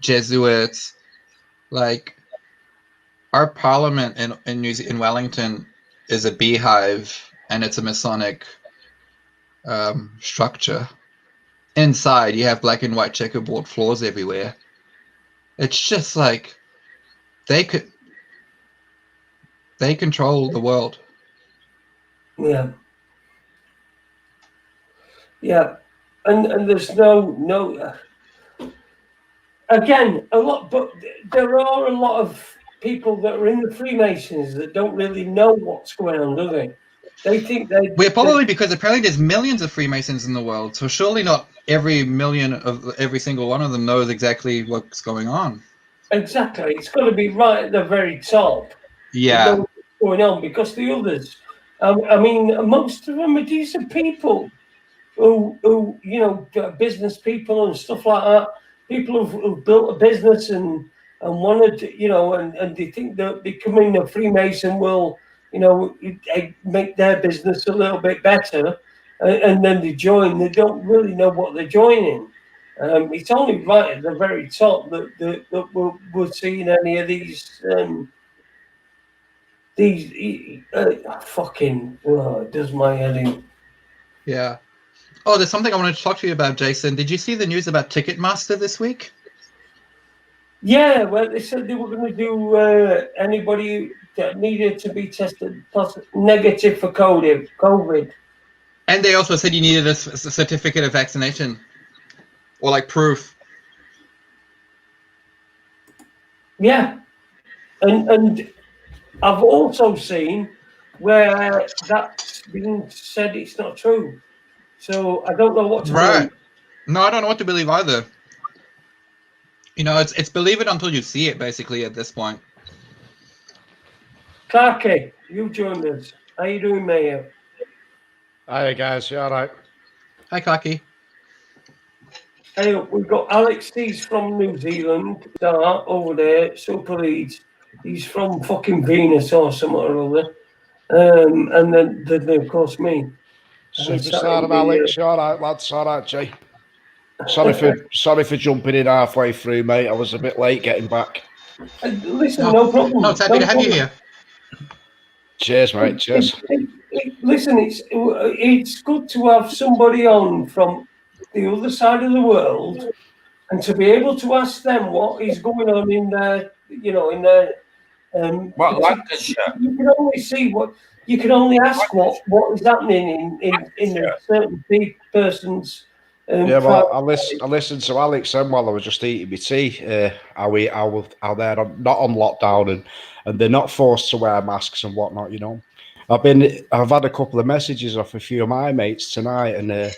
Jesuits. Like, our parliament in Wellington is a beehive, and it's a Masonic structure. Inside, you have black and white checkerboard floors everywhere. It's just like they control the world. Yeah. Yeah. And there's no again, a lot, but there are a lot of people that are in the Freemasons that don't really know what's going on, do they? They think We're probably because apparently there's millions of Freemasons in the world, so surely not every million of every single one of them knows exactly what's going on. Exactly. It's got to be right at the very top. Yeah. Know what's going on, because the others, I mean, most of them are decent people who business people and stuff like that. People who've built a business and wanted to, and they think that becoming a Freemason will, make their business a little bit better, and then they join. They don't really know what they're joining. It's only right at the very top that we're seeing any of these fucking. Oh, it does my head in. Yeah. Oh, there's something I wanted to talk to you about, Jason. Did you see the news about Ticketmaster this week? Yeah, well, they said they were going to do anybody that needed to be tested negative for COVID. And they also said you needed a certificate of vaccination, or like proof. Yeah, and I've also seen where that's been said it's not true. So I don't know what to believe. No, I don't know what to believe either. You know, it's believe it until you see it, basically, at this point. Clarky, you joined us. How you doing, Mayor? Hi guys, you all right? Hi, Clarky. Hey, we've got Alex. He's from New Zealand. Over there, Super Leeds. He's from fucking Venus or something or other. And then of course me. Superstar of Alex, you all right, lads? All right, Jay. Sorry for jumping in halfway through, mate. I was a bit late getting back. Listen, no problem. No, it's happy to have you problem. here. Cheers, mate. Cheers. Listen, it's good to have somebody on from the other side of the world, and to be able to ask them what is going on in their, in their. What, Lancashire? You can only see what you can only ask what is happening in a certain person's. Yeah, well, I listened to Alex then while I was just eating my tea. How they're not on lockdown and they're not forced to wear masks and whatnot. I've had a couple of messages off a few of my mates tonight, and a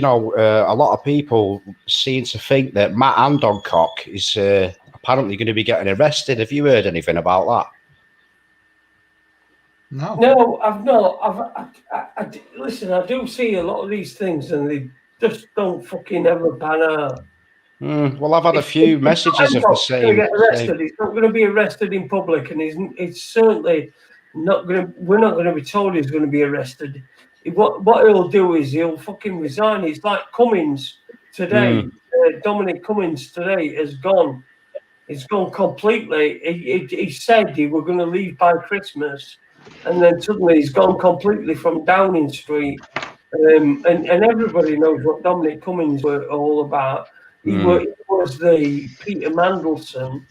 lot of people seem to think that Matt Andoncock is apparently going to be getting arrested. Have you heard anything about that? No, I've not. Listen, I do see a lot of these things, and they just don't fucking ever pan out. Well, I've had a few messages of the same. Get arrested. He's not going to be arrested in public, and it's certainly not going to. We're not going to be told he's going to be arrested. What he'll do is he'll fucking resign. It's like Cummins today. Dominic Cummins today has gone. It's gone completely. He said he were going to leave by Christmas, and then suddenly he's gone completely from Downing Street. And everybody knows what Dominic Cummins were all about. He was the Peter Mandelson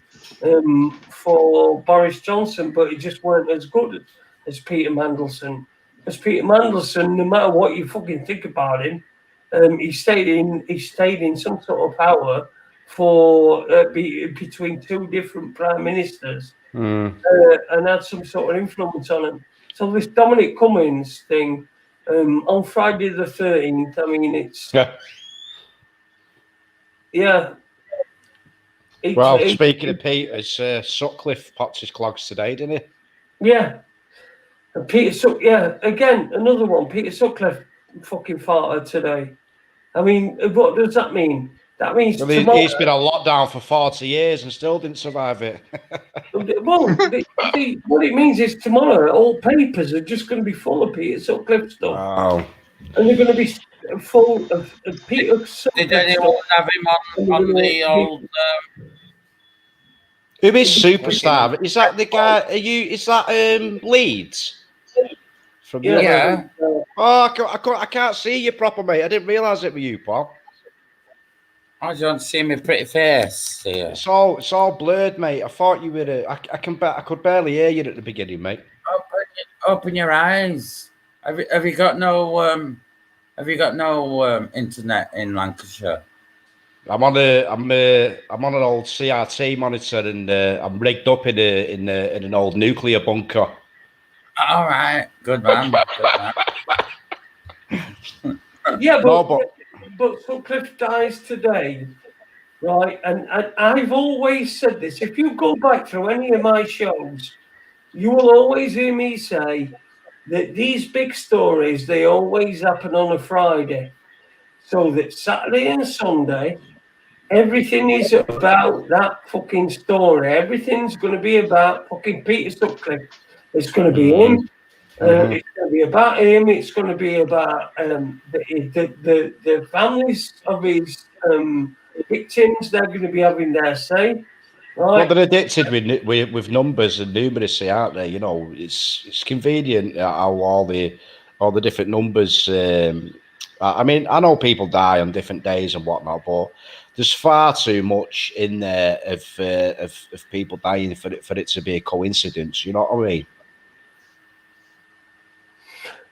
for Boris Johnson, but he just weren't as good as Peter Mandelson. Because Peter Mandelson, no matter what you fucking think about him, he stayed in some sort of power for between two different prime ministers and had some sort of influence on him. So this Dominic Cummins thing on Friday the 13th, I mean, it's Well, speaking of Peters, Sutcliffe popped his clogs today, didn't he? Yeah. And again, another one. Peter Sutcliffe fucking farted today. I mean, what does that mean? That means tomorrow, he's been on lockdown for 40 years and still didn't survive it. Well, what it means is tomorrow all papers are just going to be full of Peter Sutcliffe stuff. Wow. And they're going to be full of Peter Sutcliffe. Did anyone have him on the old... Who is Superstar? Is that the guy? Is that Leeds? Yeah. Oh, I can't see you proper, mate. I didn't realise it was you, Paul. I don't see my pretty face here. It's all blurred, mate. I thought you were. I could barely hear you at the beginning, mate. Open your eyes. Have you got no internet in Lancashire? I'm on an old CRT monitor, and I'm rigged up in an old nuclear bunker. All right, good man. Yeah, but Sutcliffe dies today, right? And I've always said this. If you go back through any of my shows, you will always hear me say that these big stories, they always happen on a Friday. So that Saturday and Sunday, everything is about that fucking story. Everything's going to be about fucking Peter Sutcliffe. It's going to be him. It's going to be about him. It's going to be about the families of his victims. They're going to be having their say. Right? Well, they're addicted with numbers and numeracy, aren't they? It's convenient how all the different numbers. I mean, I know people die on different days and whatnot, but there's far too much in there of people dying for it to be a coincidence. You know what I mean?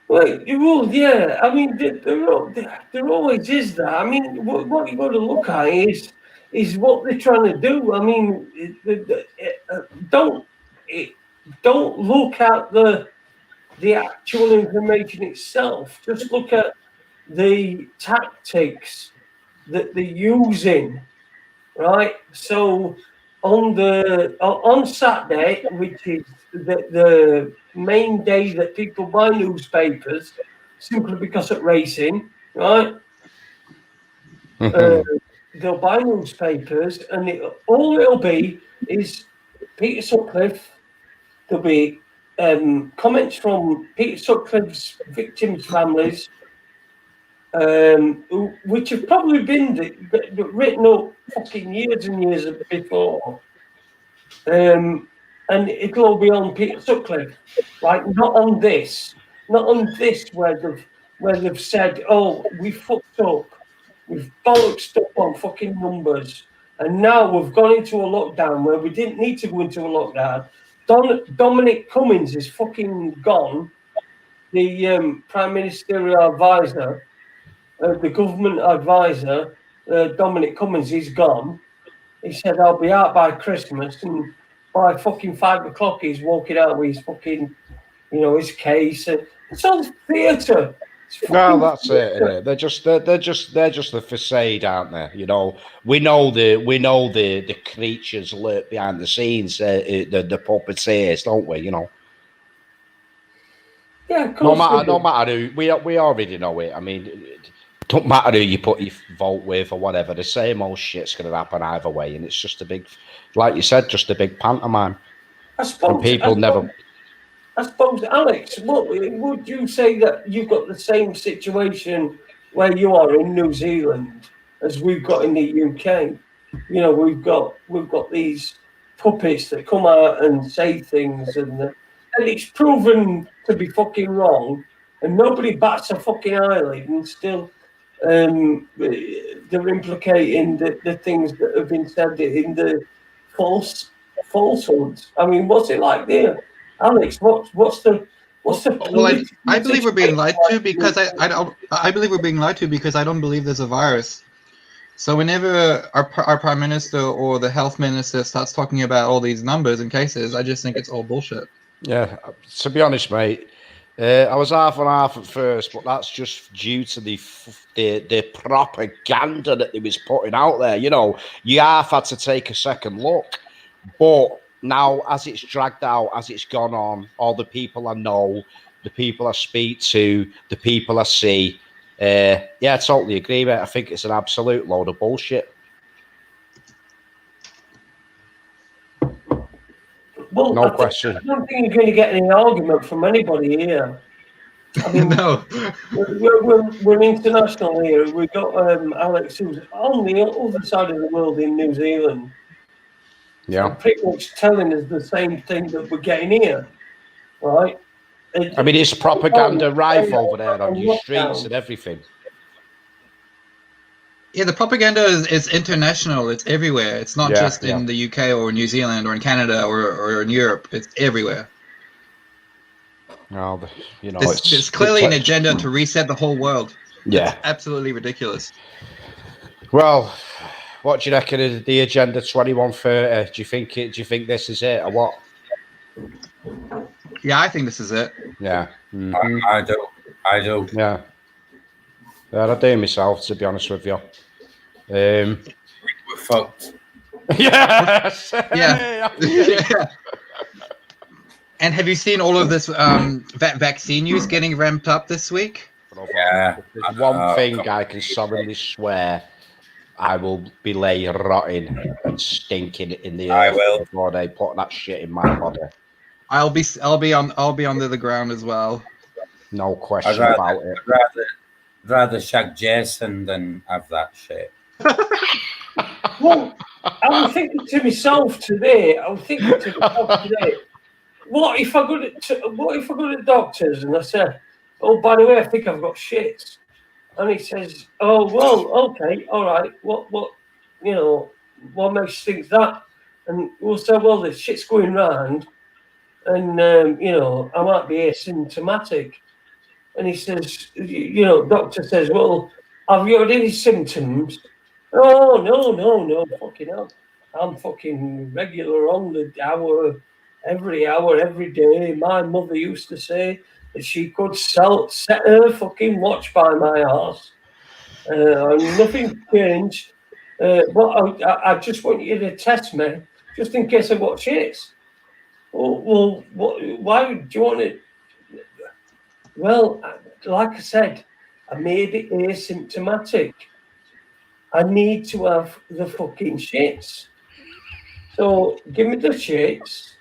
Well, yeah. I mean, there always is that. I mean, what you got to look at is what they're trying to do. I mean, don't look at the actual information itself. Just look at the tactics that they're using, right? So on Saturday, which is the main day that people buy newspapers, simply because of racing, right? They'll buy newspapers, and all it'll be is Peter Sutcliffe. There'll be comments from Peter Sutcliffe's victims' families which have probably been written up fucking years and years before. And it'll all be on Peter Sutcliffe, like not on this where they've said, oh, we fucked up, we've bollocksed up on fucking numbers, and now we've gone into a lockdown where we didn't need to go into a lockdown. Dominic Cummings is fucking gone. The Prime Ministerial Advisor, the government advisor, Dominic Cummings, is gone. He said, I'll be out by Christmas, and by fucking 5 o'clock, he's walking out with his fucking, his case. It's all theatre. No, that's it. Innit? They're just the facade, aren't they? We know the creatures lurk behind the scenes, the puppeteers, don't we? Yeah, of course. No matter who, we already know it. I mean, it don't matter who you put your vote with or whatever. The same old shit's going to happen either way, and it's just a big, like you said, just a big pantomime. I suppose Alex, would you say that you've got the same situation where you are in New Zealand as we've got in the UK? We've got these puppets that come out and say things, and it's proven to be fucking wrong, and nobody bats a fucking eyelid, and still they're implicating the things that have been said in the falsehoods. I mean, what's it like there, Alex? What's the Well, I believe we're being lied to because I believe we're being lied to because I don't believe there's a virus. So whenever our prime minister or the health minister starts talking about all these numbers and cases, I just think it's all bullshit. Yeah, to be honest, mate, I was half and half at first, but that's just due to the propaganda that they was putting out there. You half had to take a second look, but now as it's dragged out, as it's gone on, all the people I know, the people I speak to, the people I see, yeah, I totally agree, mate. I think it's an absolute load of bullshit. Well, no question. I don't think you're going to get any argument from anybody here. I mean, No. We're international here. We've got Alex, who's on the other side of the world in New Zealand. Yeah. Pretty much telling us the same thing that we're getting here, right? I mean, it's propaganda rife over there on your streets and everything. Yeah, the propaganda is international. It's everywhere. It's not just in the UK or New Zealand or in Canada or in Europe. It's everywhere. No, it's clearly an agenda to reset the whole world. Yeah, it's absolutely ridiculous. Well, what do you reckon of the Agenda 2130? Do you think this is it or what? Yeah, I think this is it. Yeah, I do. Yeah, I do myself, to be honest with you. We're fucked. Yes. Yeah. And have you seen all of this vaccine news getting ramped up this week? Yeah. There's one thing I can solemnly swear I will be lay rotting and stinking in the earth before they put that shit in my body. I'll be under the ground as well. No question about it. I'd rather shag Jason than have that shit. Well, I was thinking to myself today. What if I go to doctors and I say, "Oh, by the way, I think I've got shits," and he says, "Oh, well, okay, all right. What makes you think that?" And we'll say, "Well, the shit's going round, and I might be asymptomatic." And he says, doctor says, "Well, have you had any symptoms?" "Oh, no, fucking hell. I'm fucking regular on the hour, every day. My mother used to say that she could set her fucking watch by my arse. Nothing changed. But I just want you to test me, just in case I've got shits." Well, why do you want it? Well, like I said, I made it asymptomatic. I need to have the fucking shits. So give me the shits,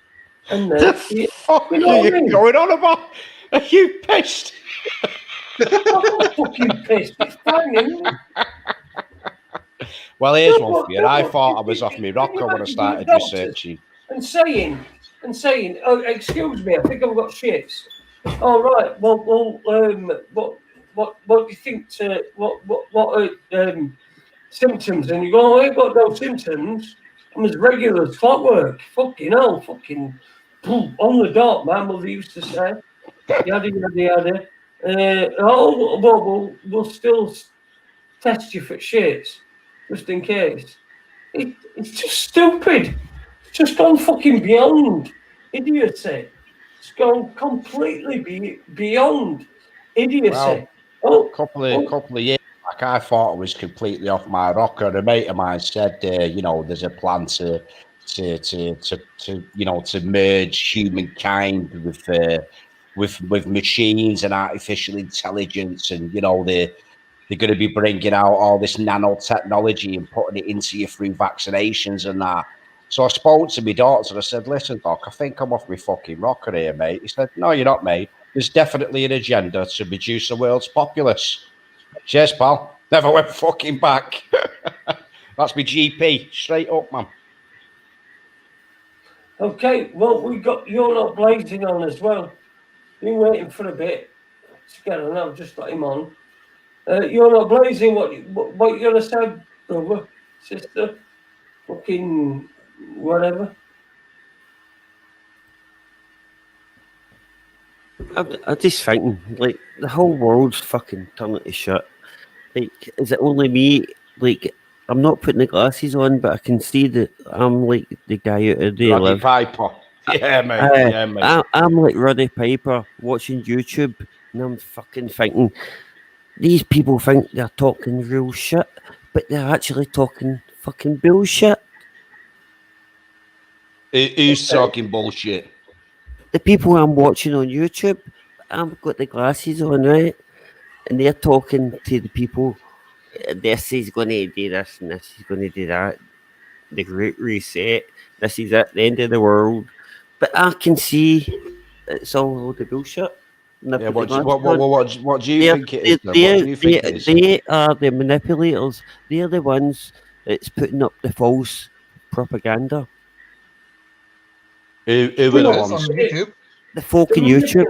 and then the fuck are you going on about? Are you pissed? I'm fucking pissed. It's fine, isn't it? Well, here's No, one for you. no, I but thought I can was off my you rocker when I imagine being a started doctor researching. and saying, oh, excuse me, I think I've got shits. All right. Well, what do you think? What are symptoms? And you go, I ain't got no symptoms. I'm as regular as clockwork. Fucking hell, fucking boom, on the dot. My mother used to say, yada yada yada. We'll still test you for shits, just in case. It's just stupid. It's just gone fucking beyond idiocy. It's gone completely beyond idiocy. Well, couple of years back, I thought I was completely off my rocker. A mate of mine said, there's a plan to merge humankind with machines and artificial intelligence, and they're going to be bringing out all this nanotechnology and putting it into you through vaccinations and that. So I spoke to my daughter and I said, listen, Doc, I think I'm off my fucking rocker here, mate. He said, no, you're not, mate. There's definitely an agenda to reduce the world's populace. Cheers, pal. Never went fucking back. That's my GP. Straight up, man. Okay, well, we got You're Not Blazing on as well. Been waiting for a bit. Scared on, I've just got him on. You're Not Blazing. What you gonna say, brother, sister, fucking whatever? I just thinking, like, the whole world's fucking turning to shit. Like, is it only me? Like, I'm not putting the glasses on, but I can see that I'm like the guy out of the Roddy Piper. Yeah, mate. I'm like Roddy Piper watching YouTube, and I'm fucking thinking, these people think they're talking real shit, but they're actually talking fucking bullshit. Who's talking bullshit? The people I'm watching on YouTube, I've got the glasses on, right? And they're talking to the people, this is going to do this and this is going to do that. The Great Reset, this is it, the end of the world. But I can see it's all the bullshit. Yeah, what do you think it is? They are the manipulators. They're the ones that's putting up the false propaganda. Who are the ones on YouTube? The folk on YouTube.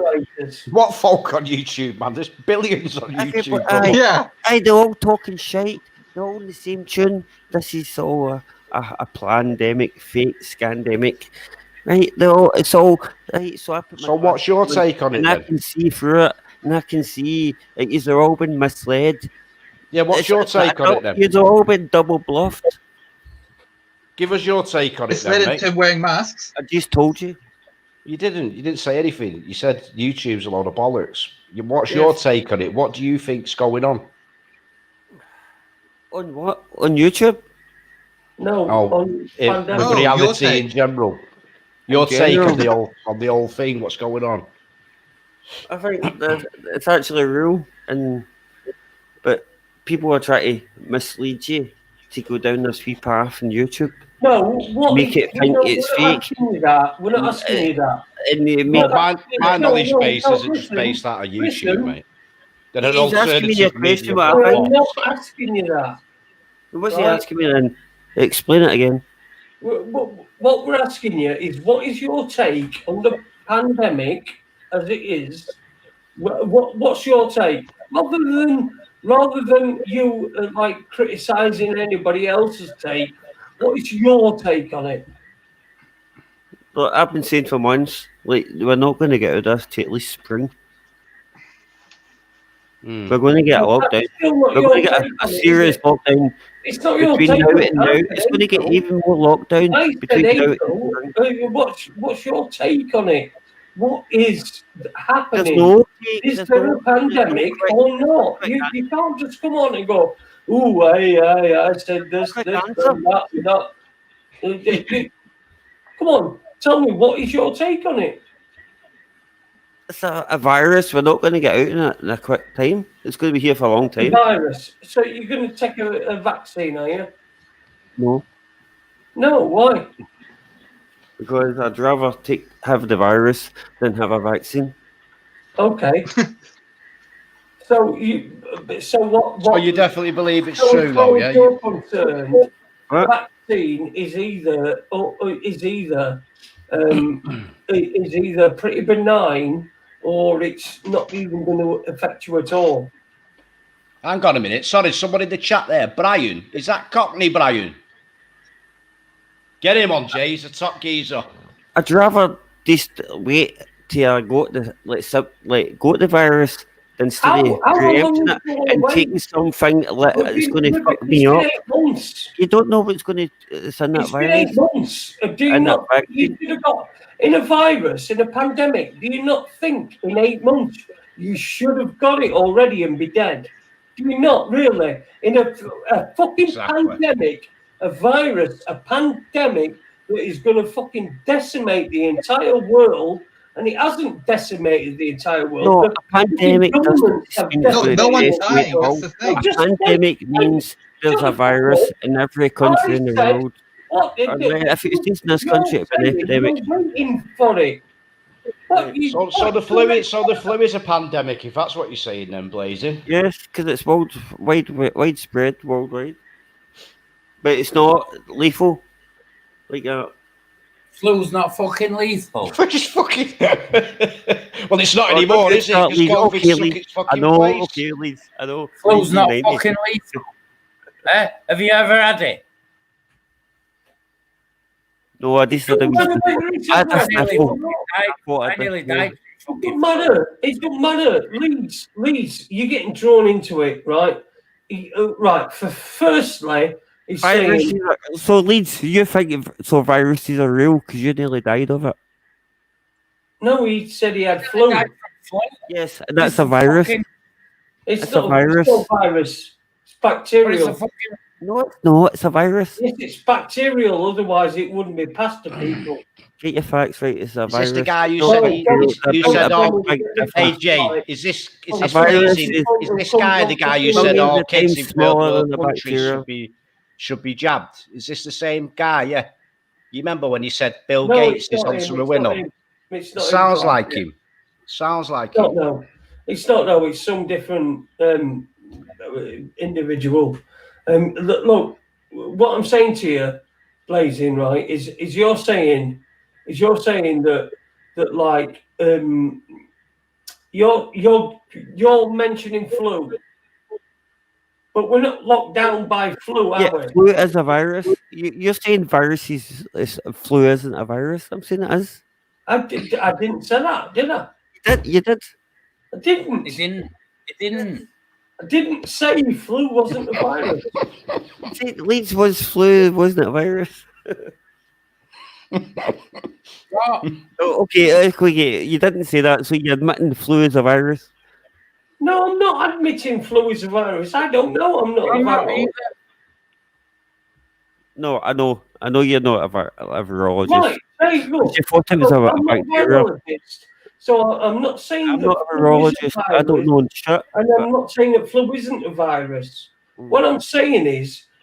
What folk on YouTube, man? There's billions on YouTube. Yeah. They're all talking shite. They're all in the same tune. This is all a pandemic, fake scandemic. Right? It's all right. So what's your take on it? And then? I can see through it, and I can see they're all been misled. Yeah, what's your take on it then? You've all been double bluffed. Give us your take on it then, mate. To wearing masks. I just told you. You didn't say anything. You said YouTube's a load of bollocks. What's your take on it? What do you think's going on? On what? On YouTube? No, on reality in general. Your take on the whole thing. What's going on? I think it's actually real, but people are trying to mislead you to go down this wee path on YouTube. No, make it think it's fake. We're not asking you that. And they make my knowledge base isn't just based out of YouTube, mate. He's asking me a question. We're not asking you that. What's he asking me then? Explain it again. What we're asking you is, what is your take on the pandemic as it is? What's your take? Rather than you like criticising anybody else's take, what is your take on it? Look, I've been saying for months, like, we're not going to get out of this till at least spring. We're going to get a lockdown. We're going to get a serious lockdown. It's not your between take now and now. It's going to get even more lockdown between now and what's your take on it? What is happening? There's no take. Is there a pandemic or not? You can't just come on and go, "Ooh, I said this, that." Come on, tell me, what is your take on it? It's a virus. We're not going to get out in a quick time. It's going to be here for a long time. A virus. So you're going to take a vaccine, are you? No. No, why? Because I'd rather have the virus than have a vaccine. Okay. So you, so what? So you definitely believe it's so true, as though, far yeah? as you're concerned, What? vaccine is either is either pretty benign or it's not even going to affect you at all. Hang on a minute. Sorry, somebody in the chat there. Brian. Is that Cockney Brian? Get him on, Jay. He's a top geezer. I'd rather just wait till I got go to the virus instead of How long preempting is it it and away? taking something like But it's going to fuck it's me been up. 8 months. You don't know what's going to it's in that It's been virus. 8 months. Do you And that not? You vaccine. should have got in a virus, in a pandemic. Do you not think in 8 months you should have got it already and be dead? Do you not really? In a fucking Exactly. pandemic, a virus, a pandemic that is going to fucking decimate the entire world, and it hasn't decimated the entire world. No, The a pandemic doesn't governments have mean No one's decimated the dying. world. That's the thing. A Just pandemic wait. means there's a virus in every country in the said- world. What? And if it's just in this You're country, it'd be an saying epidemic. You're waiting for it. What you- So the flu is a pandemic, if that's what you're saying then, Blazy. Yes, because it's widespread worldwide, but it's not lethal. Like Flu's not fucking lethal. Which is fucking... well, it's not Oh, anymore, it's is it? not Because lethal. COVID Okay, stuck Leeds. its I fucking know. place. Okay, Leeds. I know. Flu's not 1990s. fucking lethal. Have you ever had it? No, I just thought it was. I had a I nearly sniffle. I nearly died. It don't matter. It don't matter. Leeds, you're getting drawn into it, right? Right. Firstly, he's Viruses saying are, so Leeds, you think so viruses are real because you nearly died of it? no. He said he had flu. Yes, and that's a virus. It's It's not a virus. It's not a virus. It's bacterial. No, it's not. It's a virus. Yes, it's bacterial. Otherwise, it wouldn't be passed to people. Get your facts right. It's a Is virus. this the guy you No, said? it's You a said, big "Oh, difference. hey Jay, is this A virus freezing? is- Is this guy the guy you Millions said, of "Oh, kids times in third smaller world than a countries bacteria. should be jabbed"? Is this the same guy? Yeah. You remember when you said Bill No, Gates it's is not on him, some it's winner? not him. It's not him, Sounds right, like yeah. him. Sounds like It's not, him. no. It's not, no. It's some different individual. Look, what I'm saying to you, Blazing, right, is you're saying that like you're mentioning flu, but we're not locked down by flu, are Yeah, we? flu is a virus. You're saying viruses, flu isn't a virus. I'm saying it is. I didn't say that, did I? You did. I didn't. It didn't. I didn't say flu wasn't a virus. See, Leeds was flu, wasn't it a virus? What? Oh, okay, you didn't say that, so you're admitting flu is a virus. No, I'm not admitting flu is a virus. I don't know. I'm not a I'm not virus. either. No, I know you're not a virologist. Right. Hey, look. You thought it was look, a I'm not a bacteria. virologist, so I'm not saying I'm that not a flu is virologist. a I don't virus, know shit. and I'm not saying that flu isn't a virus. What I'm saying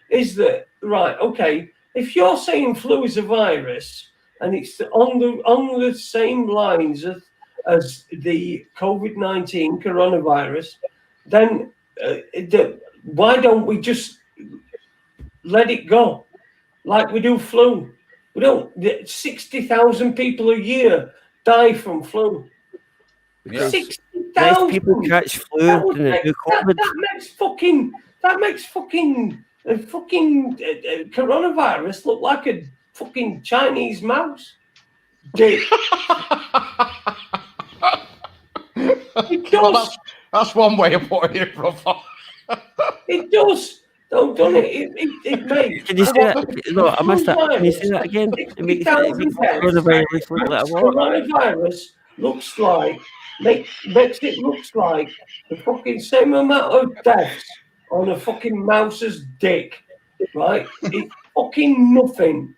is that right? Okay, if you're saying flu is a virus and it's on the same lines as the COVID-19 coronavirus, then why don't we just let it go like we do flu? We don't. 60,000 people a year die from flu. Yeah. 60,000 Less people catch flu That would than they make- do that- COVID. that makes fucking coronavirus look like a fucking Chinese mouse. Dick. It Well, does. that's one way of putting it, brother. It does. Don't done it. It makes. Can you say that? No, I missed that. Can you say that again? It makes coronavirus look like what? Coronavirus looks like makes it looks like the fucking same amount of deaths on a fucking mouse's dick, right? It's fucking nothing.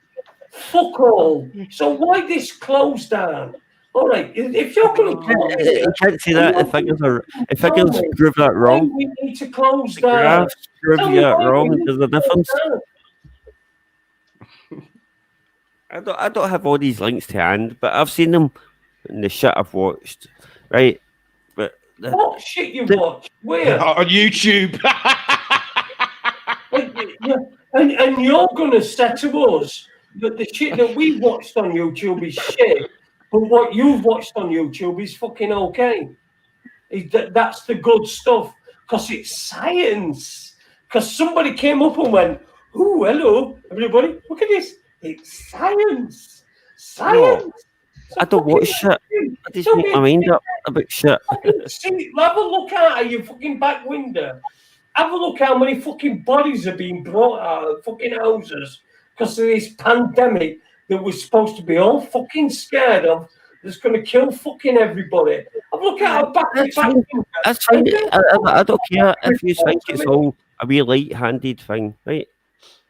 Fuck all. So why this close down? All right, if you're going to close You can't say that. If figures prove that wrong. we need to close The down. graphs prove Tell you me that why wrong. we need There's to a difference. close down. I don't have all these links to hand, but I've seen them in the shit I've watched, right? But What shit you watch? Where? On YouTube. And you're gonna say to us that the shit that we watched on YouTube is shit, but what you've watched on YouTube is fucking okay. That's the good stuff because it's science. Because somebody came up and went, "Oh, hello, everybody! Look at this. It's science. Science." No, I don't watch shit. I just make my mind up about shit. See, have a look out your fucking back window. Have a look how many fucking bodies are being brought out of fucking houses because of this pandemic that we're supposed to be all fucking scared of. That's going to kill fucking everybody. Have a look at how back window. That's fine. I don't care if you think it's all a wee light-handed thing, right?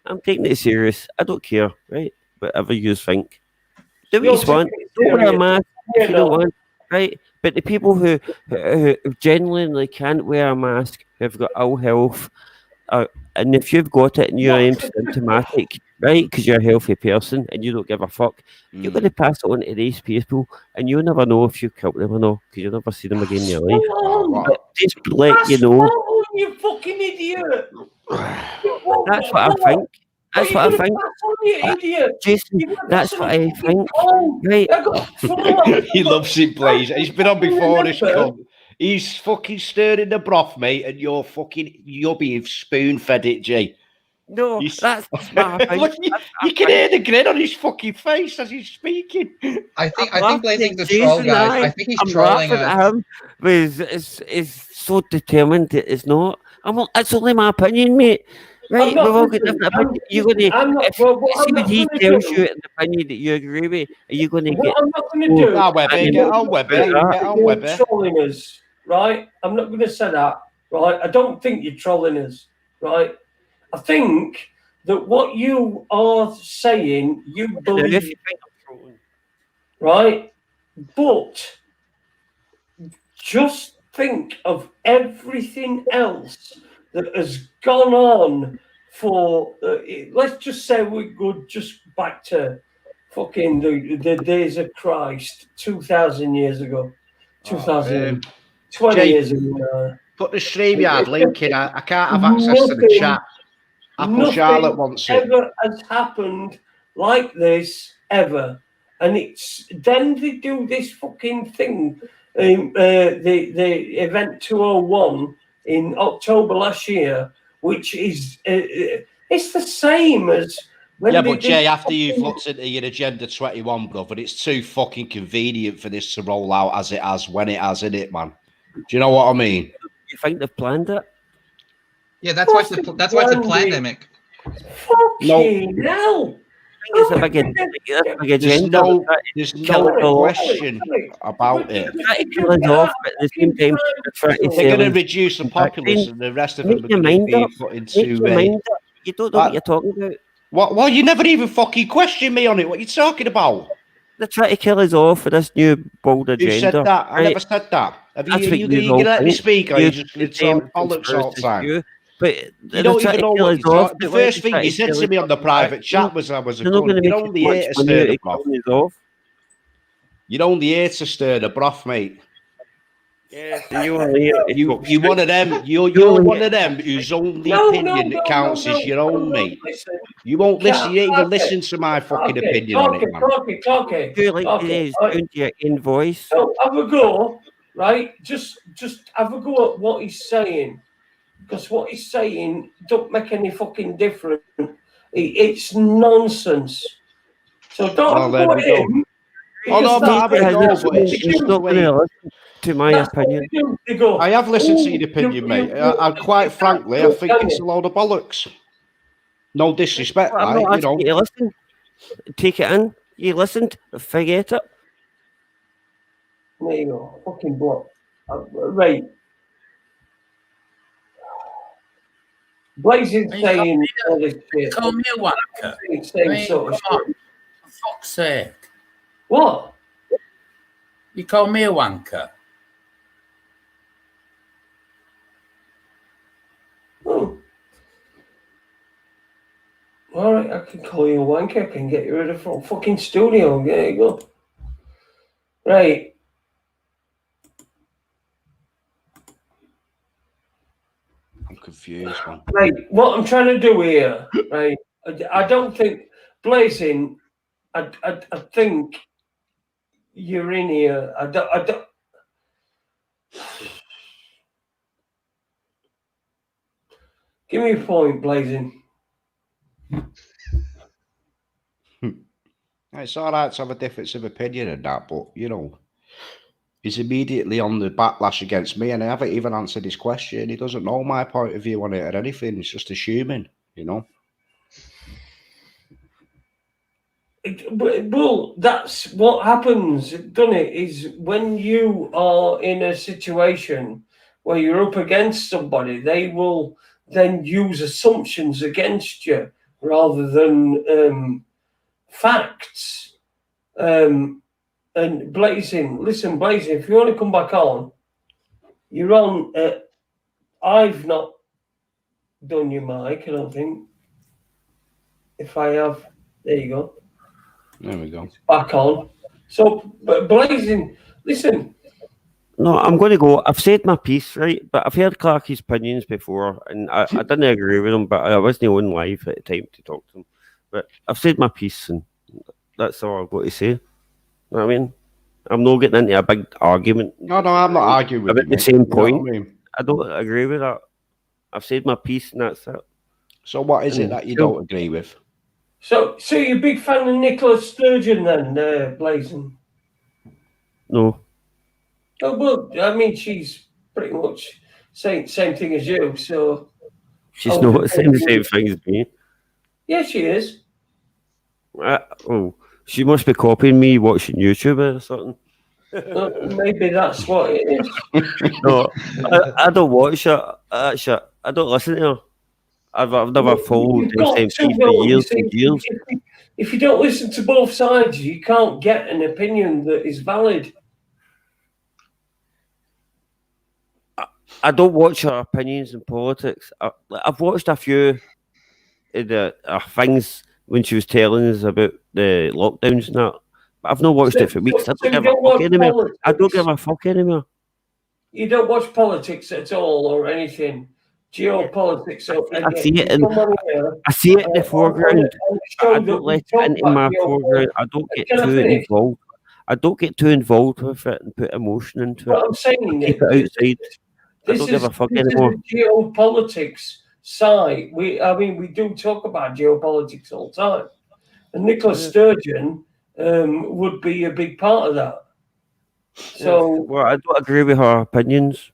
I'm taking it serious. I don't care, right? Whatever you think. Do what you want. Don't wear a mask if you don't want, right? But the people who genuinely can't wear a mask, who've got ill health, and if you've got it and you're asymptomatic, right, because you're a healthy person and you don't give a fuck, you're going to pass it on to these people, and you'll never know if you killed them or not, because you'll never see them again in your life. But just let you know. You fucking idiot. That's what I think. That's what I think. Jason, that's what I think. Right. He loves it, Blaze. He's been on before, this cunt. He's fucking stirring the broth, mate, and you're being spoon-fed it, Jay. No, that's what I think. Look, you can hear the grin on his fucking face as he's speaking. I think Blazing's a troll, guys. I think he's trolling us. Is so determined that it's not. It's only my opinion, mate. Right, we've all got different opinions. You're going to, if he tells you an opinion that you agree with, are you going to get... I'm not going to do... Get on Webby. Trolling us, right? I'm not going to say that, right? I don't think you're trolling us, right? I think that what you are saying, you believe, right? But just think of everything else that has gone on for, let's just say we go just back to fucking the days of Christ, 2,000 years ago, 2020 years ago. Put the StreamYard link in. I can't have access to the chat. Apple Charlotte wants it. Nothing ever has happened like this, ever. And it's then they do this fucking thing, the event 201, in October last year, which is it's the same as when but Jay, after you've looked into your Agenda 21, brother, it's too fucking convenient for this to roll out as it has when it has, in it, man. Do you know what I mean? You think they've planned it? Yeah, that's why it's a pandemic. Fucking hell! It's a big agenda. There's no question about it. They're going to reduce the populace and the rest of them are going to be put into... You don't know what you're talking about. Well, you never even fucking questioned me on it. What are you talking about? They're trying to kill us off for this new bold agenda. You said that? I never said that. Are you going to let me speak, or are you just going to talk bollocks all the time? But you don't even know what you're talking. The first thing you said to me on the private chat was I was a gun. You're only here to stir the broth. You're only here to stir the broth, mate. Yeah, you're one of them. You're one of them whose only opinion that counts is your own, mate. You won't listen. You ain't even listen to my fucking opinion on it, man. You like your invoice. So have a go, right? Just have a go at what he's saying. Because what he's saying don't make any fucking difference. It's nonsense. So don't go at him. Oh no, but it's not going to listen to my opinion. I have listened to your opinion, mate. I quite frankly, I think it's a load of bollocks. No disrespect, I'm not asking you to listen. Take it in. You listened. Forget it. There you go. Fucking block. Right. Blazing saying all this shit. Call me a wanker. Saying sort of shit. For fuck's sake. What? You call me a wanker? Oh. All right, I can call you a wanker. I can get you rid of the fucking studio. There you go. Right. confused, man. Right, what I'm trying to do here, right? I don't think Blazing. I think you're in here. I don't. Give me a point, Blazing. It's all right to have a difference of opinion and that, but you know, he's immediately on the backlash against me, and I haven't even answered his question. He doesn't know my point of view on it or anything. He's just assuming, you know. Well, that's what happens, doesn't it? Is when you are in a situation where you're up against somebody, they will then use assumptions against you rather than facts. And Blazing, listen, Blazing, if you want to come back on, you're on. I've not done your mic, I don't think. If I have, there you go. There we go. Back on. So, but Blazing, listen. No, I'm going to go. I've said my piece, right? But I've heard Clarky's opinions before, and I didn't agree with him, but I wasn't on live at the time to talk to him. But I've said my piece, and that's all I've got to say. You know what I mean? I'm not getting into a big argument. No, I'm not arguing with about you, the mate. same You know point. what I mean? I don't agree with that. I've said my piece, and that's it. So what is it that you don't agree with? So you're a big fan of Nicola Sturgeon then, Blazing? No. Oh, well, I mean, she's pretty much same thing as you, so... She's not saying the same thing as me. Yeah, she is. She must be copying me watching YouTube or something. Maybe that's what it is. No, I don't watch her. Actually, I don't listen to her. I've never followed SMP for years and years. If you don't listen to both sides, you can't get an opinion that is valid. I don't watch her opinions in politics. I've watched a few of the things when she was telling us about the lockdowns and that. But I've not watched it for weeks. I don't give a fuck anymore. I don't give a fuck anymore. You don't watch politics at all or anything. Geopolitics. I see it in the foreground. I don't let it into my foreground. I don't get too involved. I don't get too involved with it and put emotion into it. What I'm saying, keep it outside. I don't give a fuck anymore. This is the geopolitics side. We do talk about geopolitics all the time. And Nicola Sturgeon would be a big part of that. So, well, I don't agree with her opinions.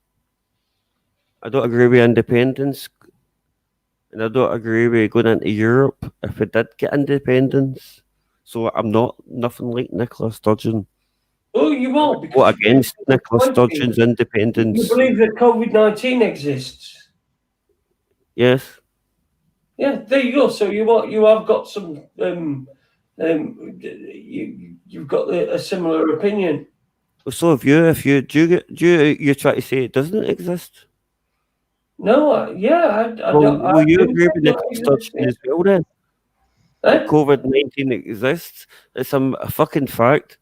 I don't agree with independence, and I don't agree with going into Europe if we did get independence. So I'm not nothing like Nicola Sturgeon. Oh, you won't. Go against Nicola Sturgeon's independence. You believe that COVID-19 exists? Yes. Yeah, there you go. So you have got some. You've got a similar opinion. So if you try to say it doesn't exist? No, I don't. Will you agree with Nicola Sturgeon as well then? COVID-19 exists. It's a fucking fact.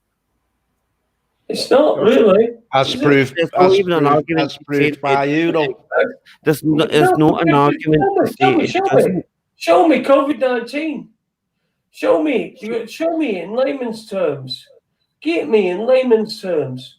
It's not really. As proved by you, though. There's not an argument to say it doesn't. Show me COVID-19. Show me in layman's terms. Get me in layman's terms.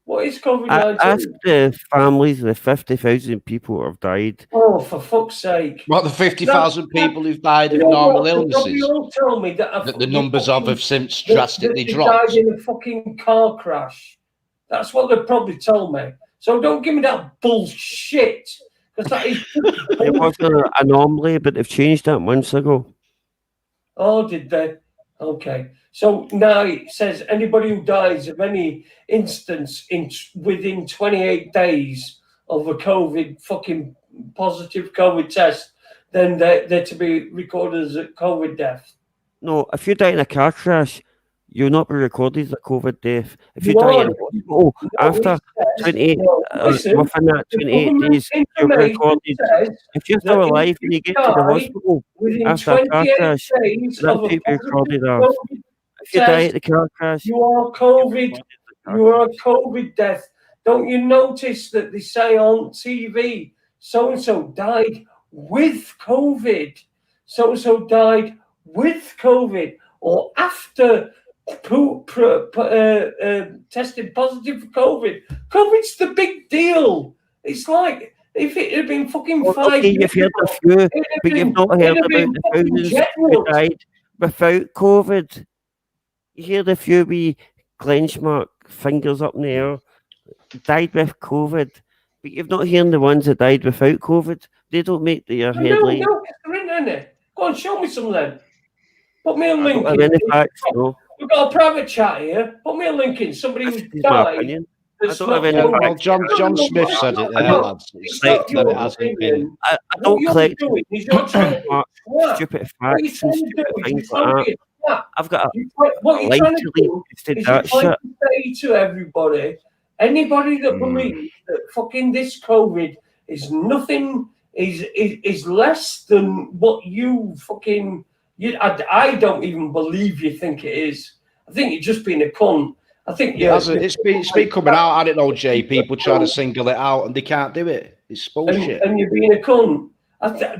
What is COVID-19? Ask the families of the 50,000 people who have died. Oh, for fuck's sake. What, the 50,000 people who've died of normal illnesses? You all tell me that the numbers of have since drastically dropped. Died in a fucking car crash. That's what they'll probably tell me. So don't give me that bullshit. Because that is... It was an anomaly, but they've changed that months ago. Oh, did they? Okay. So now it says anybody who dies of any instance within 28 days of a fucking positive COVID test, then they're to be recorded as a COVID death. No, if you die in a car crash, you'll not be recorded as a COVID death. If you die in a hospital after 28 days, you'll be recorded. If you're still alive and you get to the hospital after a car crash, that should be recorded as. If you die at the car crash, you are COVID. You are a COVID death. Don't you notice that they say on TV so and so died with COVID. So and so died with COVID, or after tested positive for COVID. COVID's the big deal. It's like if it had been fucking Well, 5 okay, years you've heard a ago, few, it'd have but you've been- not heard it'd have about been the fucking thousands jet who wars. died without COVID. You hear the few wee clench mark fingers up in the air died with COVID, but you've not heard the ones that died without COVID. They don't make your headline. No, they're in, isn't it? Go on, show me some then. Put me a I link don't have in. any facts, no. We've got a private chat here. Put me a link in. Somebody This who's is my died. opinion. that's I don't not have any your- Well, John Smith said it there, No, lads. It's That not your it hasn't been. opinion. I What don't you're collect doing is you're trying to twat. stupid What you're facts trying and to do stupid is things you're like trying that. to be a twat. I've got What a you're life trying to to lead do instead is of you're that trying shit. to say to everybody, anybody that believes that fucking this COVID is nothing, is less than what you fucking, I don't even believe you think it is. I think you're just being a cunt. I think It's been coming out, I don't know, Jay. People try to single it out and they can't do it. It's bullshit. and you're being a cunt.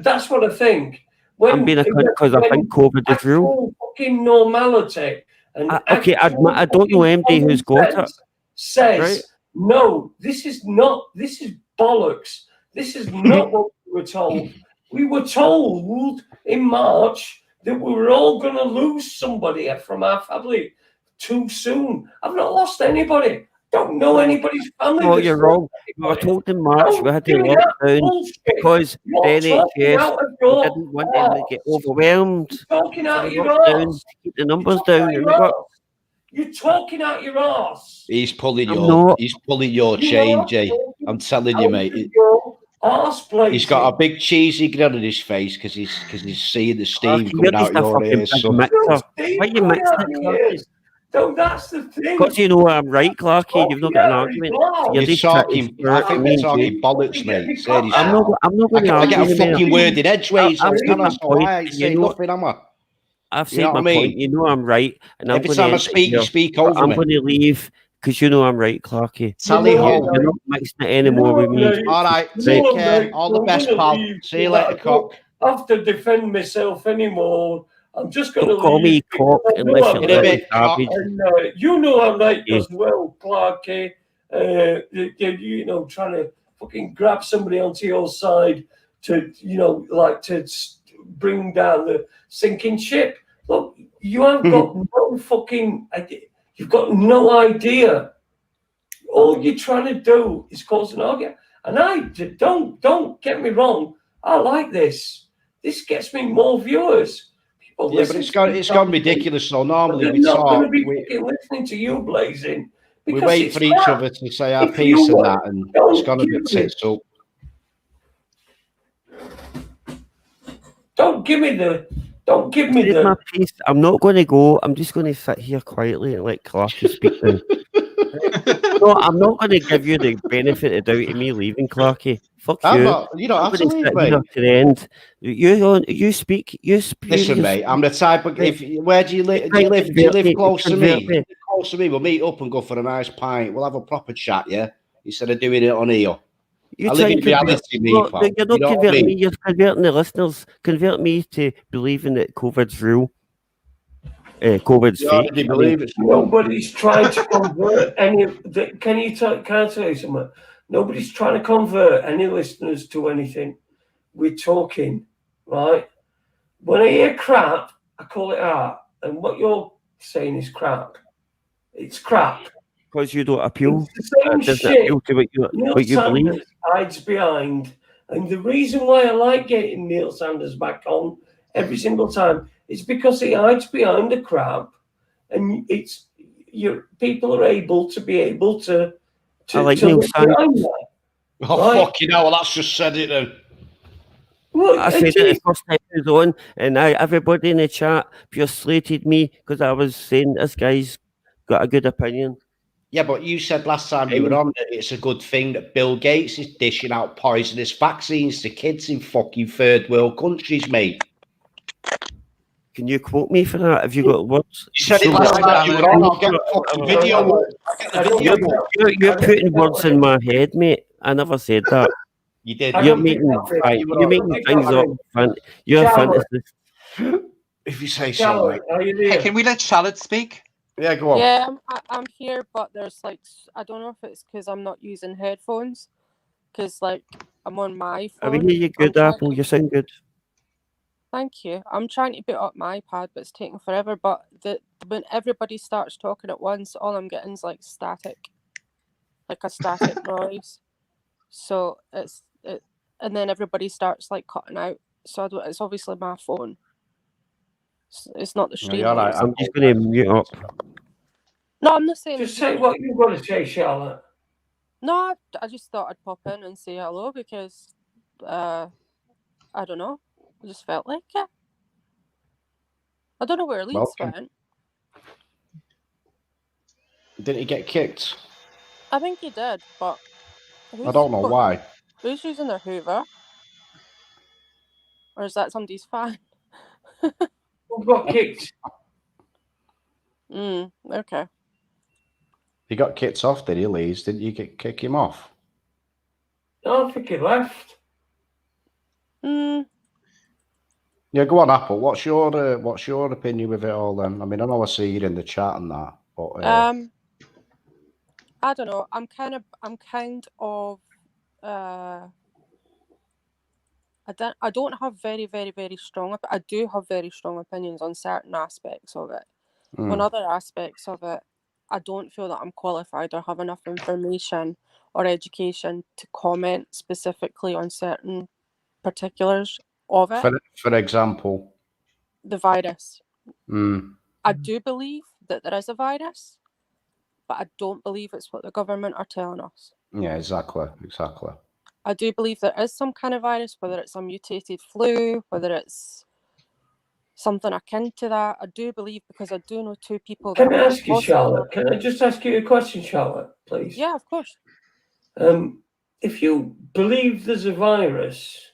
That's what I think. I'm being a cunt because I think COVID is real. actual fucking normality. And Okay, I don't know MD who's got it. Says right? no. This is bollocks. This is not what we were told. We were told in March that we were all going to lose somebody from our family too soon. I've not lost anybody. Don't know anybody's family. No, that's you're lost wrong. We were anybody. told in March we had to Don't give me lock that down bullshit. because You're the talking NHS out of your didn't want them to get overwhelmed. You're talking So out they your locked down arse. to keep the numbers You're talking down. out And your it worked. arse. You're talking out your arse. He's pulling I'm your not. chain, Jay. I'm telling you, mate. Arse He's got a big cheesy grin on his face because he's seeing the steam You're coming out just a your fucking ears. big So. mixer. Why you mixing it, Clarky? So that's the thing. Because you know I'm right, Clarky. You've not got an argument. So you're He's just trying to talking. stir I it think for me they're and talking Jay. bollocks, mate. Said he's I'm not I going to get a argue with fucking you. word in edgeways. I've said my So point. I ain't You saying know, nothing, am I? I've You know said my what I mean? point. You know I'm right, and I'm Every going time I to speak, you speak over I'm me. going to leave because you know I'm right, Clarky. Tally ho. You're not mixing it anymore with me. All right, You take know, care. mate, All the I'm best, gonna pal. leave See you so later, that I don't cock. have to defend myself anymore. I'm just going to Don't call me leave. cock because I know unless I'm you're In a right. bit, cock. garbage. And you know I'm right Yeah. as well, Clarky. You know, trying to fucking grab somebody onto your side to, you know, like to bring down the sinking ship. Look, you have got no fucking idea. You've got no idea. All you're trying to do is cause an argument. And don't get me wrong. I like this. This gets me more viewers. People Yeah, but listen it's to gone me. ridiculous. So But normally they're we not going to talk, be we fucking listening to you, Blazing. we because wait it's for each crap. other to say our If piece you and that, and don't it's gone a give bit me- tits up. Don't give me the. Here's my piece. I'm not going to go. I'm just going to sit here quietly and let Clarky speak now. No, I'm not going to give you the benefit of doubt of me leaving, Clarky. Fuck I'm you. not, you don't I'm have to going to leave, sit mate. here to the end. You speak. Listen, mate, I'm the type of. Where do you live? Do you live close to me? Close to me. We'll meet up and go for a nice pint. We'll have a proper chat, yeah. Instead of doing it on here. I live in reality, me, No, pal. you're not You know what I converting mean? me. You're converting the listeners. Convert me to believing that COVID's real. COVID's You fake. already believe it. Nobody's trying to convert any. Can I tell you something? Nobody's trying to convert any listeners to anything. We're talking, right? When I hear crap, I call it art. And what you're saying is crap. It's crap. Because you don't appeal. It's the same Doesn't shit. appeal to Neil what you believe. Sanders hides behind. And the reason why I like getting Neil Sanders back on every single time is because he hides behind the crap. And people are able to I like Neil look behind Sanders. that. Oh, Right. fucking hell, that's just said it then. Well, I said it the first time he was on, and now everybody in the chat pure slated me because I was saying this guy's got a good opinion. Yeah, but you said last time you were on that it's a good thing that Bill Gates is dishing out poisonous vaccines to kids in fucking third world countries, mate. Can you quote me for that? Have you got words? You said it last time you were on. I'll get a fucking video. You're putting words in my head, mate. I never said that. You did. I You're don't think making that's it. right, You you're were making think things that's up. You're a Charlotte. fantasist. If you say so, Charlotte, mate. are you Hey, there? can we let Charlotte speak? Yeah, go on. Yeah, I'm here, but there's like I don't know if it's because I'm not using headphones, because like I'm on my I phone. mean, you're I'm good, trying Apple. to- You sound good. Thank you. I'm trying to boot up my iPad, but it's taking forever. But when everybody starts talking at once, all I'm getting is like static, like a static noise. So and then everybody starts like cutting out. So I don't, it's obviously my phone. It's not the No, stream. you're right. I'm just going to mute up. No, I'm not saying. Just say what you've got to say, Charlotte. No, I just thought I'd pop in and say hello because, I don't know. I just felt like it. I don't know where Leeds Welcome. went. Didn't he get kicked? I think he did, but I don't know why. Who's using their Hoover? Or is that somebody's fan? Who got kicked? Okay. He got kicked off, did he, Leeds? Didn't you kick him off? No, I think he left. Yeah, go on, Apple. What's your opinion with it all then? I mean, I know I see you in the chat and that, but I don't know. I'm kind of I don't have very, very, very strong. I do have very strong opinions on certain aspects of it. On other aspects of it, I don't feel that I'm qualified or have enough information or education to comment specifically on certain particulars of it. For example, the virus. I do believe that there is a virus, but I don't believe it's what the government are telling us. Yeah, exactly. I do believe there is some kind of virus, whether it's a mutated flu, whether it's something akin to that. I do believe, because I do know two people. Can I ask you, Charlotte? Can I just ask you a question, Charlotte, please? Yeah, of course. If you believe there's a virus,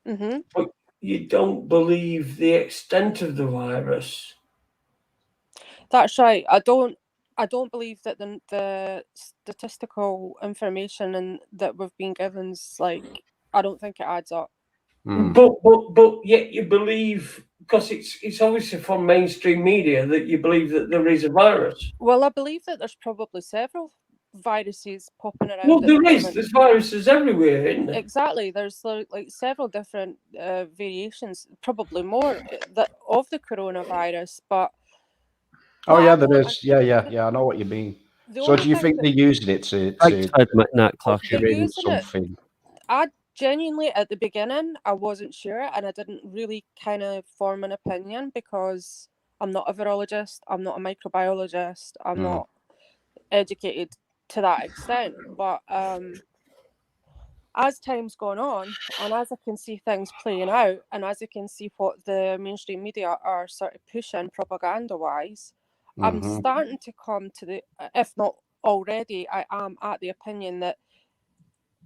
but you don't believe the extent of the virus. That's right. I don't believe that the statistical information and that we've been given is like, I don't think it adds up. But yet you believe, because it's obviously from mainstream media, that you believe that there is a virus. Well, I believe that there's probably several viruses popping around. Well, there's viruses everywhere, isn't there? Exactly. There's like several different variations, probably more of the coronavirus. But there is. Yeah. I know what you mean. So, do you think they're using it to admit that, Clark? Something? I genuinely, at the beginning, I wasn't sure, and I didn't really kind of form an opinion because I'm not a virologist, I'm not a microbiologist, I'm not educated to that extent. But as time's gone on, and as I can see things playing out, and as I can see what the mainstream media are sort of pushing propaganda-wise, I'm starting to come to the, if not already, I am at the opinion that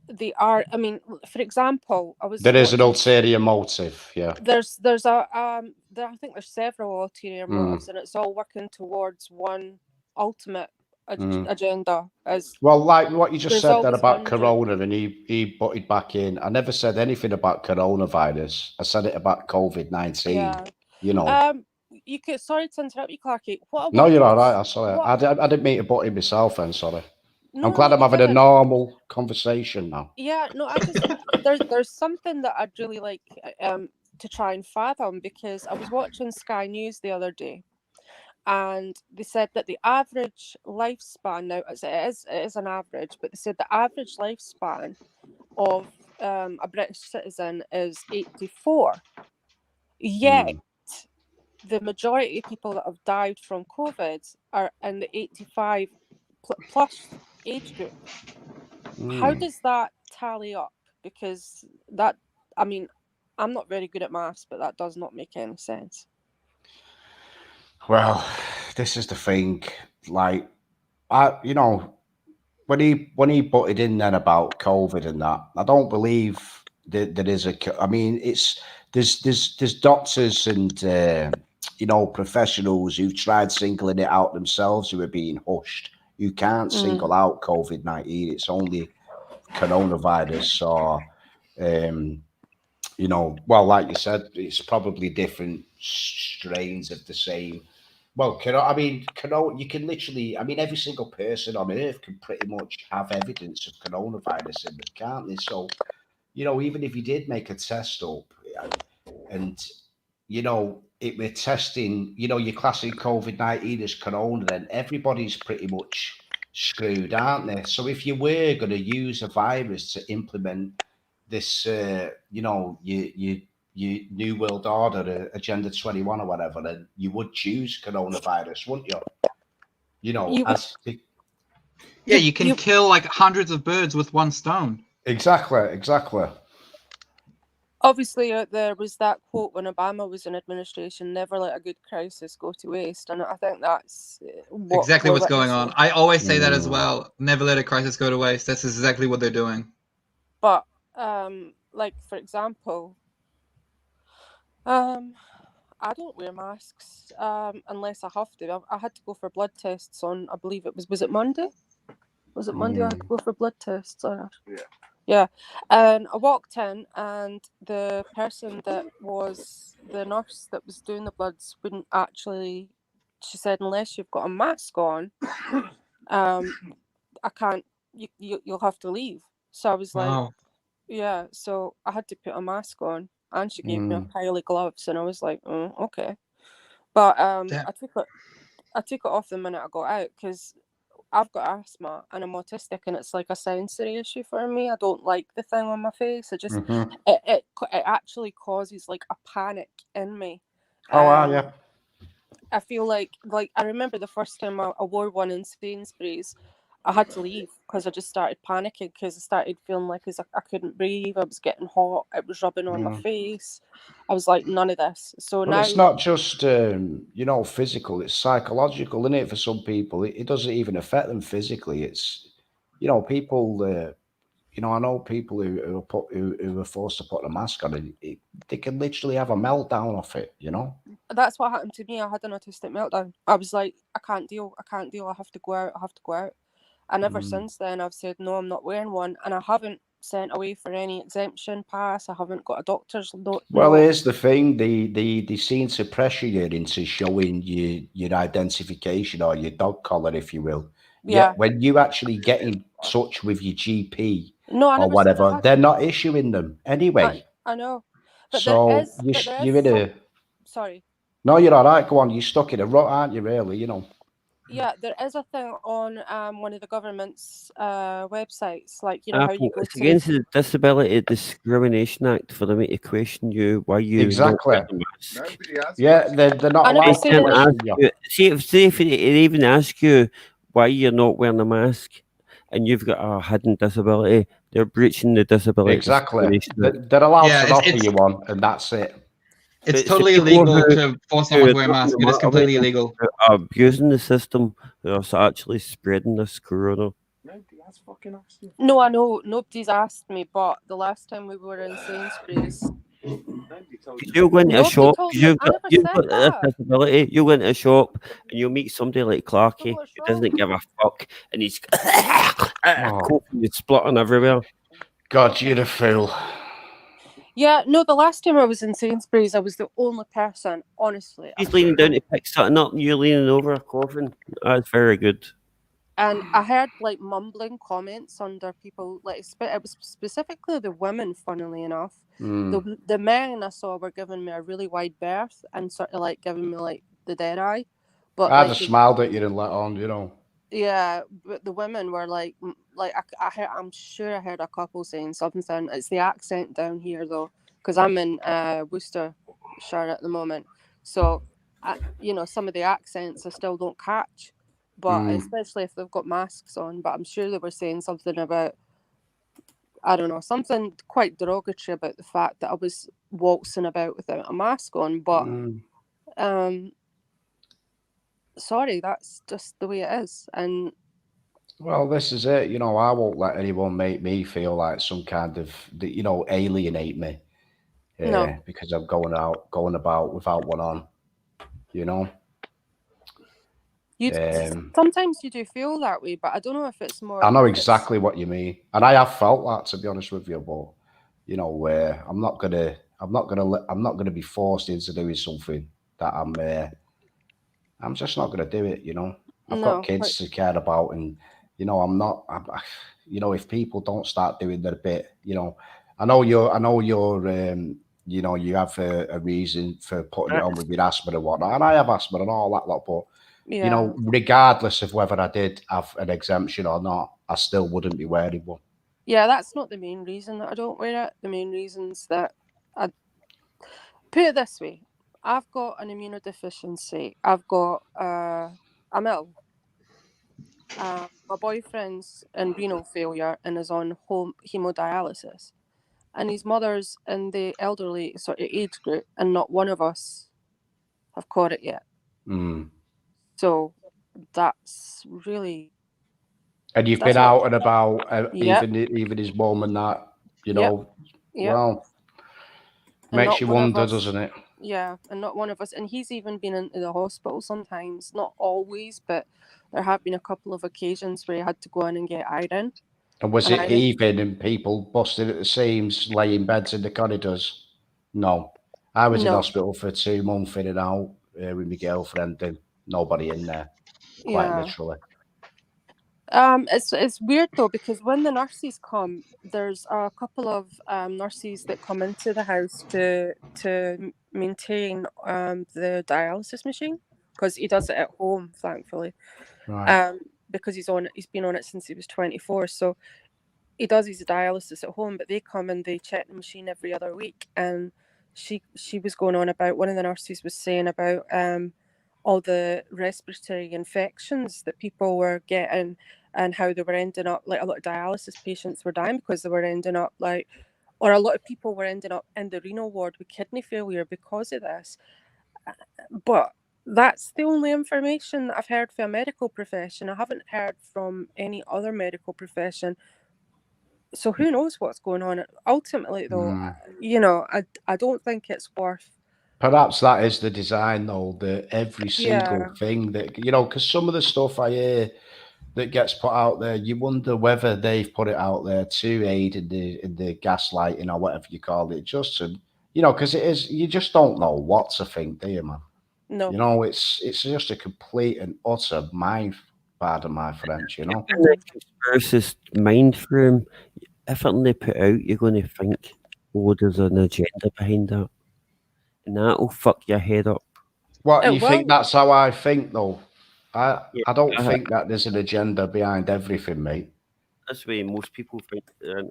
they are. I mean, for example, There is an ulterior motive. Yeah. There's a I think there's several ulterior motives, and it's all working towards one ultimate agenda. Well, like what you just said there about corona, and he butted back in. I never said anything about coronavirus. I said it about COVID-19. Yeah. You know. You could. Sorry to interrupt you, Clarky. No, you're all right. I'm sorry. I didn't mean to butt in myself. Then sorry. No, I'm glad I'm having a normal conversation now. Yeah. No, I just there's something that I'd really like to try and fathom, because I was watching Sky News the other day, and they said that the average lifespan, now it is an average, but they said the average lifespan of a British citizen is 84. Yet the majority of people that have died from COVID are in the 85 plus age group. How does that tally up? Because that, I mean, I'm not very good at maths, but that does not make any sense. Well, this is the thing. Like, when he butted in then about COVID and that, I don't believe that there is a. I mean, there's doctors and professionals who've tried singling it out themselves who are being hushed. You can't single out COVID-19. It's only coronavirus or, you know, well, like you said, it's probably different strains of the same. Well, I mean, you can literally, I mean, every single person on Earth can pretty much have evidence of coronavirus in them, can't they? So, you know, even if you did make a test up and, you know, it were testing, you know, you're classing COVID-19 as corona, then everybody's pretty much screwed, aren't they? So if you were going to use a virus to implement this, you know, you New World Order, Agenda 21 or whatever, then you would choose coronavirus, wouldn't you? You know, You- as Yeah, you can kill like hundreds of birds with one stone. exactly. Obviously, there was that quote when Obama was in administration: "Never let a good crisis go to waste," and I think that's Exactly we're what's going on. witnessing. I always say that as well. Never let a crisis go to waste. That's exactly what they're doing. But like for example, I don't wear masks unless I have to. I had to go for blood tests on, I believe was it Monday? Was it Monday I had to go for blood tests? Yeah. And I walked in, and the person that was the nurse that was doing the bloods wouldn't actually. She said, "Unless you've got a mask on, I can't. You'll have to leave." So I was like, Wow. "Yeah." So I had to put a mask on, and she gave me a pile of gloves, and I was like, "Oh, okay." But I took it off the minute I got out because I've got asthma and I'm autistic, and it's like a sensory issue for me. I don't like the thing on my face. It actually causes like a panic in me. Yeah. I feel like I remember the first time I wore one in Sainsbury's, I had to leave because I just started panicking because I started feeling like I couldn't breathe. I was getting hot. It was rubbing on my face. I was like, none of this. So Well, now it's not just you know, physical; it's psychological, isn't it? For some people, it doesn't even affect them physically. It's, you know, people. You know, I know people who are forced to put a mask on, and they can literally have a meltdown off it. You know. that's what happened to me. I had an autistic meltdown. I was like, I can't deal. I have to go out. I have to go out. And ever since then, I've said, no, I'm not wearing one. And I haven't sent away for any exemption pass. I haven't got a doctor's note. Well, here's the thing: they seem to pressure you into showing your identification or your dog collar, if you will. Yeah. When you actually get in touch with your GP No, I or never said I whatever, had they're to. not issuing them anyway. I know. But So there is some... Sorry. No, you're all right. Go on. You're stuck in a rut, aren't you? Really, you know. Yeah, there is a thing on one of the government's websites, like, you know, how you go it's to against the Disability Discrimination Act for them to question you why you Exactly. not wear the mask. Yeah, they're not I never allowed said to it. question you. See if they even ask you why you're not wearing a mask and you've got a hidden disability, they're breaching the Disability Exactly. Discrimination Act. They're allowed Yeah, to offer you one, and that's it. It's It's totally the people illegal to force someone to wear a don't mask. know It is what completely way illegal. who are abusing the system, who are actually spreading this corona. No, I know nobody's asked me, but the last time we were in Sainsbury's, You'll go into a nobody shop, told me. you've I got, never you've said got this that. disability, you'll go into a shop and you'll meet somebody like Clarky What's who doesn't wrong? give a fuck and he's coughing and splitting everywhere. God, you're a fool. Yeah, no, the last time I was in Sainsbury's, I was the only person, honestly. He's leaning down to pick something up and you're leaning over coughing. That's very good. And I heard like mumbling comments under people, like it was specifically the women, funnily enough. The men I saw were giving me a really wide berth and sort of like giving me like the dead eye. But I like just smiled at you and let on, you know. yeah, but the women were like I'm sure I heard a couple saying something. It's the accent down here though, because I'm in Worcestershire at the moment. So, you know, some of the accents I still don't catch, but especially if they've got masks on. But I'm sure they were saying something about, I don't know, something quite derogatory about the fact that I was waltzing about without a mask on. But sorry, that's just the way it is. And well, this is it. You know, I won't let anyone make me feel like some kind of, you know, alienate me. No. Because I'm going about without one on, you know. Sometimes you do feel that way, but I don't know if it's more. I know exactly what you mean, and I have felt that, to be honest with you. But you know, I'm not gonna be forced into doing something that I'm just not gonna do it. You know, I've got kids to care about, and you know, you know, if people don't start doing their bit, you know, I know you're, you know, you have a reason for putting it on with your asthma and whatnot, and I have asthma and all that lot, but. Yeah. You know, regardless of whether I did have an exemption or not, I still wouldn't be wearing one. Yeah, that's not the main reason that I don't wear it. The main reason's that I put it this way: I've got an immunodeficiency. I'm ill. My boyfriend's in renal failure and is on home hemodialysis, and his mother's in the elderly sort of age group, and not one of us have caught it yet. So that's really. And you've been out and about, even his mum and that, you know. Well, makes you wonder, doesn't it? Yeah, and not one of us. And he's even been into the hospital sometimes, not always, but there have been a couple of occasions where he had to go in and get iron. And was it heaving and people busting at the seams, laying beds in the corridors? No. I was in hospital for 2 months in and out with my girlfriend, and nobody in there, quite literally. It's weird though, because when the nurses come, there's a couple of nurses that come into the house to maintain the dialysis machine, because he does it at home, thankfully. Right. Because he's been on it since he was 24, so he does his dialysis at home. But they come and they check the machine every other week, and she was going on about, one of the nurses was saying about all the respiratory infections that people were getting, and how they were ending up, like, a lot of dialysis patients were dying because they were ending up or a lot of people were ending up in the renal ward with kidney failure because of this. But that's the only information that I've heard from a medical profession. I haven't heard from any other medical profession. So who knows what's going on? Ultimately, though, you know, I don't think it's worth. Perhaps that is the design, though, that every single thing that, you know, because some of the stuff I hear that gets put out there, you wonder whether they've put it out there to aid in the gaslighting or whatever you call it, just to, you know, because it is, you just don't know what to think, do you, man? No. You know, it's just a complete and utter mind, pardon my French, you know. Versus mind frame, everything they put out, you're going to think, oh, there's an agenda behind that. And that'll fuck your head up. What, you think that's how I think, though? I don't think that there's an agenda behind everything, mate. That's the way most people think.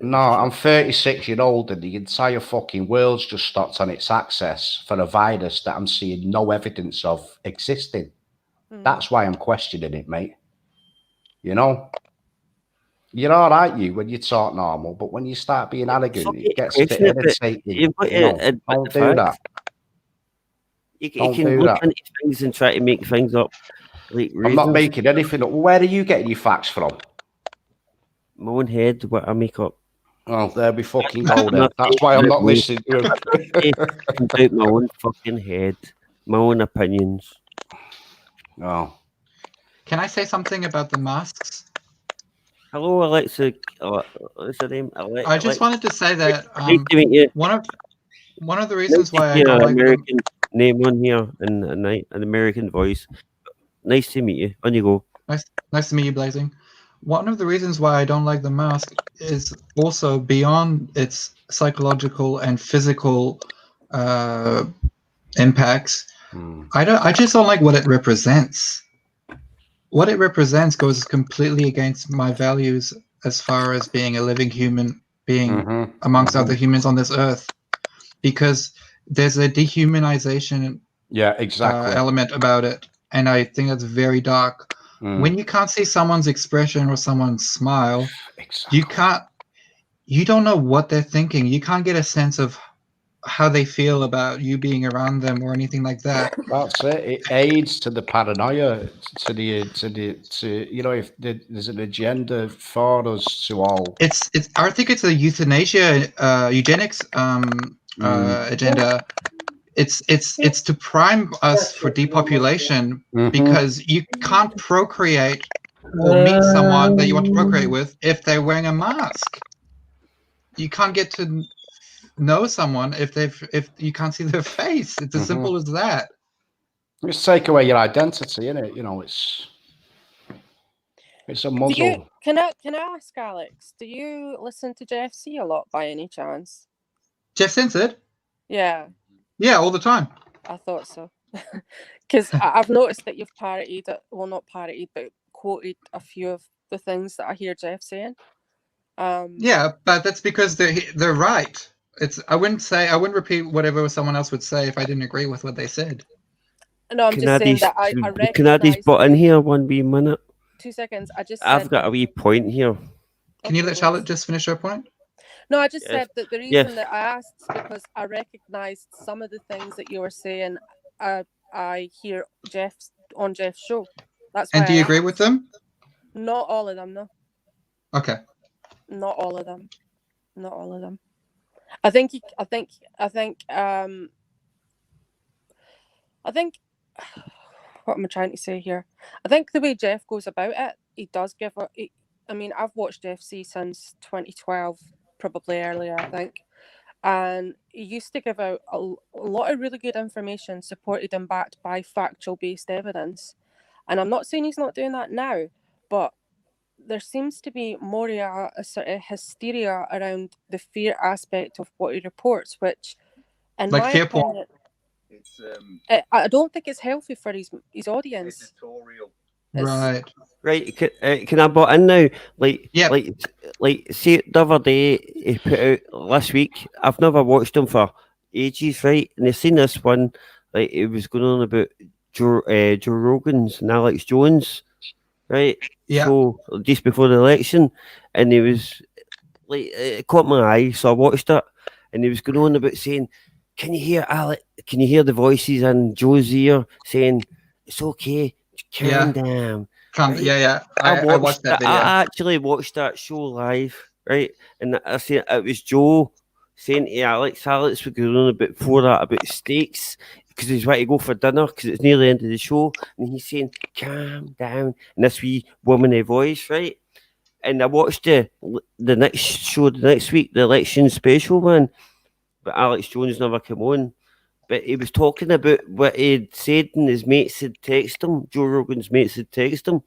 No, I'm 36-year-old and the entire fucking world's just stopped on its access for a virus that I'm seeing no evidence of existing. That's why I'm questioning it, mate. You know? You're all right, when you talk normal, but when you start being arrogant, it gets a bit irritating. Don't do that. You can look into things and try to make things up. Like I'm not making anything up. Where are you getting your facts from? My own head, what I make up. Oh, there we fucking go then. That's why I'm not listening to him. About my own fucking head, my own opinions. Oh. Can I say something about the masks? Hello, Alexa. What's her name? I just wanted to say that nice to meet you. one of the reasons why I don't like American name on here and an American voice. Nice to meet you. On you go. Nice to meet you, Blazing. One of the reasons why I don't like the mask is also beyond its psychological and physical impacts. I just don't like what it represents. What it represents goes completely against my values as far as being a living human being amongst other humans on this earth, because there's a dehumanization element about it, and I think that's very dark. When you can't see someone's expression or someone's smile, you don't know what they're thinking. You can't get a sense of how they feel about you being around them or anything like that. That's it. It aids to the paranoia, to you know, if there's an agenda for us to all. I think it's a eugenics agenda. It's to prime us for depopulation because you can't procreate or meet someone that you want to procreate with if they're wearing a mask. You can't get to know someone if you can't see their face. It's as simple as that. Just take away your identity, innit? You know, it's a muzzle. Can I ask Alex? Do you listen to JFC a lot by any chance? Jeff Censored? Yeah, Yeah, all the time. I thought so. Because I've noticed that you've parodied, well, not parodied, but quoted a few of the things that I hear Jeff saying. Yeah, but that's because they're right. I wouldn't repeat whatever someone else would say if I didn't agree with what they said. No, I'm just saying that I recognize. Can I just butt in here 1 wee minute? 2 seconds. I've got a wee point here. Can you let Charlotte just finish her point? No, I just said that the reason that I asked is because I recognised some of the things that you were saying. I hear on Jeff's show. That's why. And do you agree with them? Not all of them, no. Okay. Not all of them. Not all of them. I think what am I trying to say here? I think the way Jeff goes about it, he does give I mean, I've watched FC since 2012, probably earlier, I think. And he used to give out a lot of really good information supported and backed by factual-based evidence. And I'm not saying he's not doing that now, but there seems to be more a sort of hysteria around the fear aspect of what he reports, which, in my opinion, I don't think it's healthy for his audience. Right, can I butt in now? Like, see, the other day he put out last week. I've never watched him for ages, right? And I seen this one, like it was going on about Joe Rogan's and Alex Jones, right? Yeah. So just before the election, and he was like, it caught my eye, so I watched it, and he was going on about saying, "Can you hear Alex? Can you hear the voices in Joe's ear saying it's okay, calm down?" Right? Yeah. I watched that video. I actually watched that show live, right? And I said it was Joe saying to Alex was going on about before that about steaks because he's about to go for dinner because it's near the end of the show, and he's saying calm down in this wee womanly voice, right? And I watched the next show the next week, the election special, man. But Alex Jones never came on. But he was talking about what he'd said, and his mates had texted him. Joe Rogan's mates had texted him,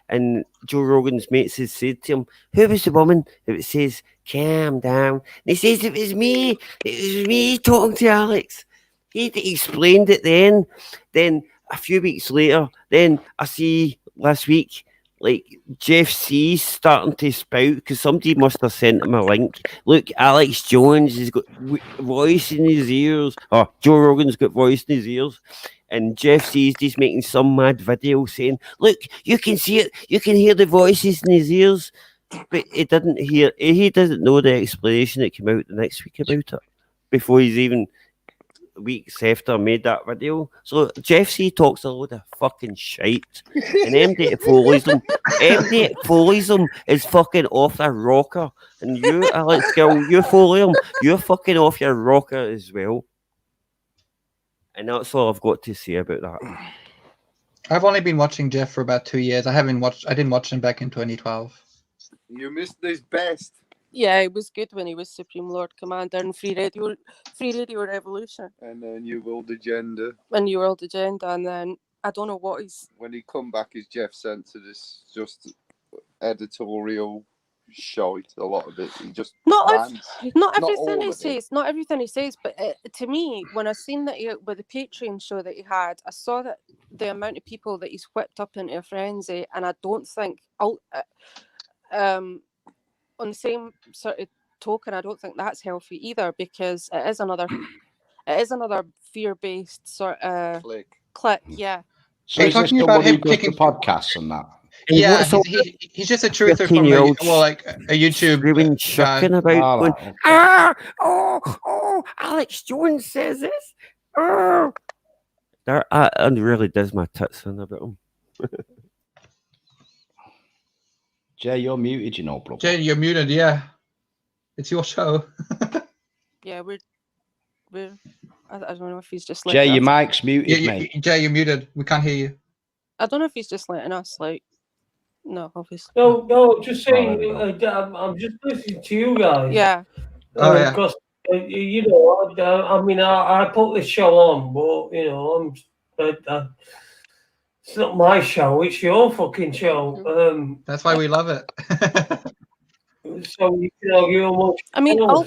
and Joe Rogan's mates had said to him, "Who was the woman that says calm down?" And he says, "It was me. It was me talking to Alex." He explained it then. Then a few weeks later, then I see last week, like Jeff C's starting to spout because somebody must have sent him a link. Look, Alex Jones has got voice in his ears, or Joe Rogan's got voice in his ears, and Jeff C's just making some mad video saying, "Look, you can see it, you can hear the voices in his ears," but he doesn't know the explanation that came out the next week about it before he's even weeks after made that video. So Jeff C talks a load of fucking shite, and MD follows him is fucking off their rocker, and you, Alex Gill, you follow him, you're fucking off your rocker as well. And that's all I've got to say about that. I've only been watching Jeff for about 2 years. I didn't watch him back in 2012. You missed his best. Yeah, it was good when he was Supreme Lord Commander and Free Radio Revolution. And then New World Agenda. And New World Agenda, and then I don't know what he's. When he come back, his Jeff Censored is just editorial shite. A lot of it, he just not everything he says. Not everything he says, but to me, when I seen that with the Patreon show that he had, I saw that the amount of people that he's whipped up into a frenzy, and I don't think on the same sort of token, I don't think that's healthy either, because it is another fear-based sort of click. Yeah. So he's talking about him kicking podcasts and that. Yeah, he's just a truther from a YouTube chucking about going, Alex Jones says this. That really does my tits in about him. Jay, you're muted, you know, bro. Jay, you're muted, yeah. It's your show. Yeah, we're I don't know if he's just Jay, letting your us. mic's muted, mate. Jay, you're muted. We can't hear you. I don't know if he's just letting us like. No, obviously. No, just saying. there we I'm just listening to you guys. Yeah. Oh, yeah. Because you know, I mean, I put this show on, but you know, it's not my show. It's your fucking show. That's why we love it. So you can argue almost. I mean, No,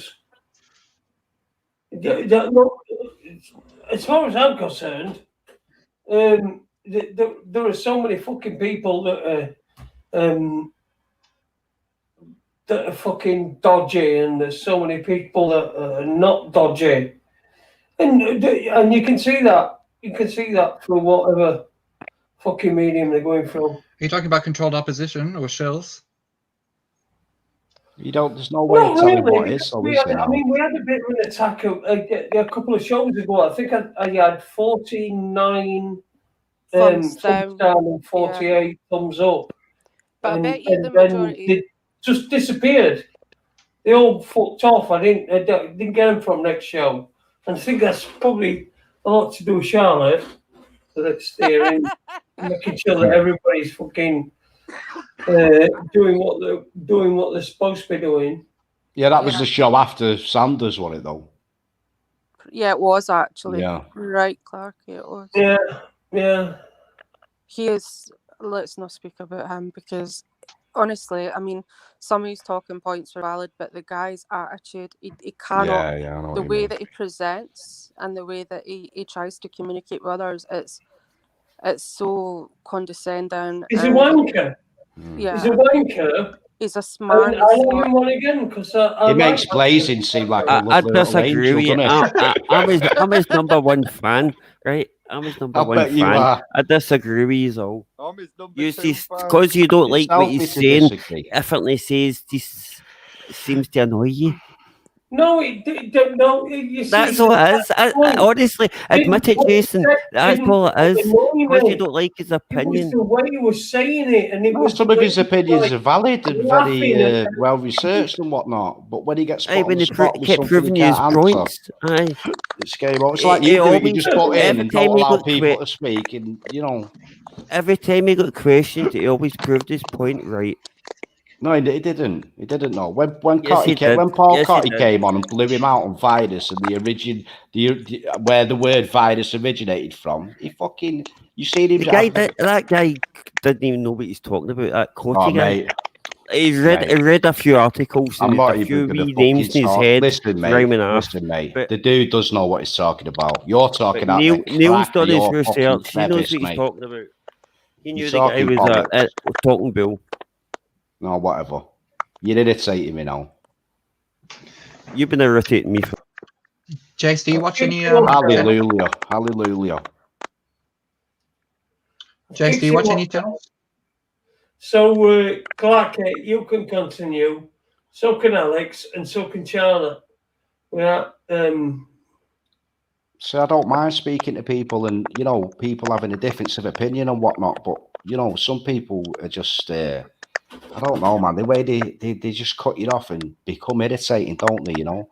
as far as I'm concerned, there are so many fucking people that are fucking dodgy, and there's so many people that are not dodgy, and you can see that. You can see that through whatever fucking medium they're going through. Are you talking about controlled opposition or shells? You don't. There's no way of telling what it is. So We had a bit of an attack a couple of shows ago. I think I had 49 thumbs down and 48 thumbs up. But I bet you the then majority they just disappeared. They all fucked off. I didn't get them from next show, and I think that's probably a lot to do with Charlotte. That's steering, making sure that everybody's fucking doing what they're supposed to be doing. Yeah, that was the show after Sanders, wasn't it, though? Yeah, it was actually. Yeah. Right, Clark, it was. Yeah. He is, let's not speak about him because honestly, I mean, some of his talking points are valid, but the guy's attitude, he cannot, I know the what you way mean. that he presents and the way that he tries to communicate with others, it's so condescending. He's a wanker. Yeah. He's a wanker. He's a smart. I like him one again because he makes Blazing seem like a I lovely little disagree with angel, you. doesn't he? I'm his number one fan, right? I'm his number one bet you fan. are. I disagree with you all. I'm his number You 2 see, fan. because you don't like what It's he's healthy to saying, disagree. differently says this seems to annoy you. No, no. You see, That's all it is. Honestly, admit it, Jason. That's all it is. Because you don't like his It was opinion. the way he was saying it, and it was Some of his opinions are valid and laughing very and- well researched and whatnot. But when he gets put Aye, on when the he spot with kept something proving he his can't answer, points. Aye. it's game over. It's He- like he you do it. You always- just put in every and time don't he allow got people que- to speak, and you know. Every time he got questioned, he always proved his point right. No, he didn't. He didn't know when Yes, he did. when Paul Yes, he Cotty did. came on and blew him out on Virus and where the word virus originated from. He fucking you seen him. That guy didn't even know what he's talking about. That Cotty Oh, guy. mate. He read a few articles I'm and not a few even going wee to names fucking in his talk. head. Listen, mate. rhyming off. Listen, mate. But- The dude does know what he's talking about. You're talking But out Neil's the done his your research. fucking He knows crevice, what he's mate. talking about. He knew You're the guy talking was a bollocks. talking bull. No, whatever. You're irritating me now. You've been irritating me. Jace, do you watch any? Hallelujah. Hallelujah. Jace, do you watch any channels? So, Clark, you can continue. So can Alex, and so can Charlotte. So I don't mind speaking to people, and you know, people having a difference of opinion and whatnot. But you know, some people are just, I don't know, man. The way they just cut you off and become irritating, don't they? You know.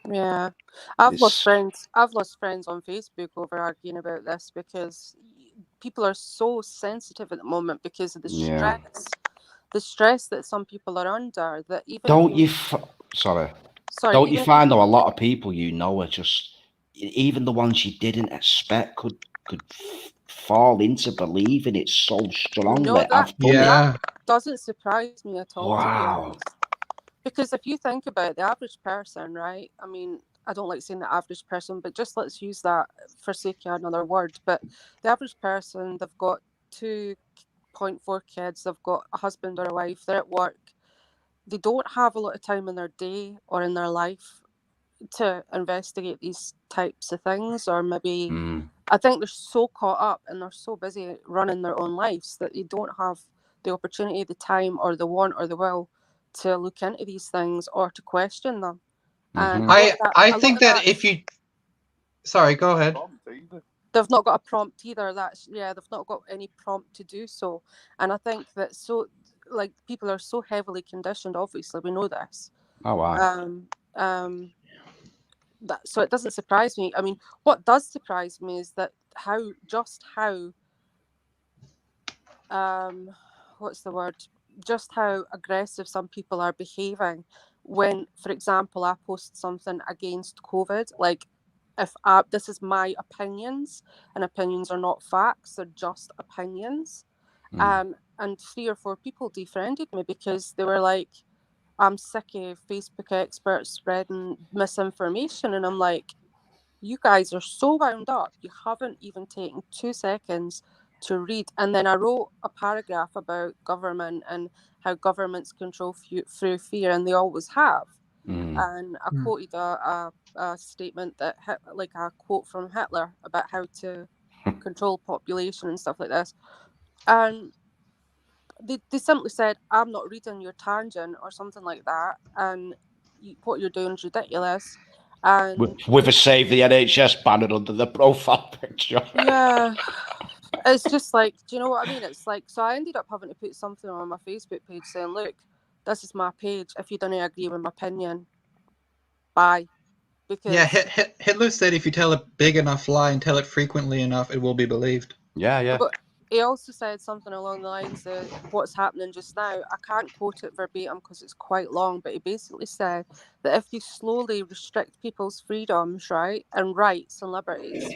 Yeah, I've lost It's- friends. I've lost friends on Facebook over arguing about this because people are so sensitive at the moment because of the Yeah. stress that some people are under. That even Don't if you? Sorry. Don't you even if find though a lot of people you know are just even the ones you didn't expect could fall into believing it so strongly. No, that- I've done it. Yeah. doesn't surprise me at all. To be Wow. honest. Because if you think about it, the average person, right? I mean, I don't like saying the average person, but just let's use that for sake of another word. But the average person, they've got 2.4 kids, they've got a husband or a wife, they're at work. They don't have a lot of time in their day or in their life to investigate these types of things, or maybe I think they're so caught up and they're so busy running their own lives that they don't have the opportunity, the time, or the want or the will to look into these things or to question them. And I think that if you, sorry, go ahead. They've not got a prompt either. They've not got any prompt to do so. And I think that people are so heavily conditioned. Obviously, we know this. Oh wow. so it doesn't surprise me. I mean, what does surprise me is that how what's the word? Just how aggressive some people are behaving when, for example, I post something against COVID. Like, if this is my opinions, and opinions are not facts; they're just opinions. And 3 or 4 people defriended me because they were like, "I'm sick of Facebook experts spreading misinformation," and I'm like, you guys are so wound up, you haven't even taken 2 seconds to read. And then I wrote a paragraph about government and how governments control through fear, and they always have. And I quoted a statement that like a quote from Hitler about how to control population and stuff like this. And they simply said, "I'm not reading your tangent," or something like that, and what you're doing is ridiculous. And With a save the NHS banner under the profile picture. yeah, it's just like, do you know what I mean? It's like, so I ended up having to put something on my Facebook page saying, look, this is my page. If you don't agree with my opinion, bye. Because Yeah, Hitler said if you tell a big enough lie and tell it frequently enough, it will be believed. Yeah. But he also said something along the lines of what's happening just now. I can't quote it verbatim because it's quite long, but he basically said that if you slowly restrict people's freedoms, right, and rights and liberties,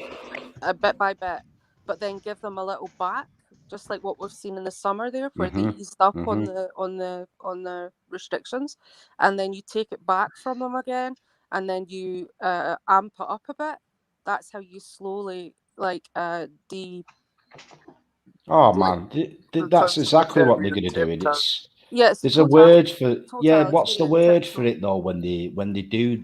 bit by bit, but then give them a little back, just like what we've seen in the summer there, where they eased up on the restrictions, and then you take it back from them again, and then you amp it up a bit. That's how you slowly like Oh man, that's exactly what they're going to do. And there's a word for what's the word for it though? When they do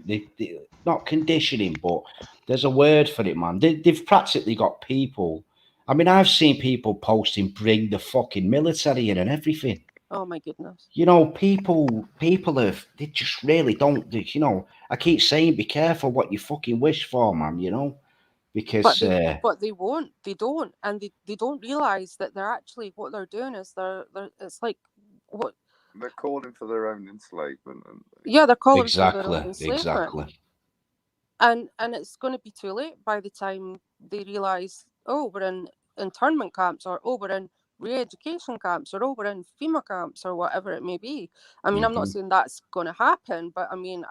not conditioning, but there's a word for it, man. They've practically got people. I mean, I've seen people posting, bring the fucking military in and everything. Oh my goodness. You know, people they just really don't. You know, I keep saying, be careful what you fucking wish for, man. You know. Because but they won't. They don't, and they don't realize that they're actually what they're doing is they're it's like what they're calling for their own enslavement. Yeah, they're calling for their own enslavement. Exactly. And it's going to be too late by the time they realize, oh, we're in internment camps, or oh, we're in re-education camps, or oh, we're in FEMA camps, or whatever it may be. I mean, I'm not saying that's going to happen, but I mean,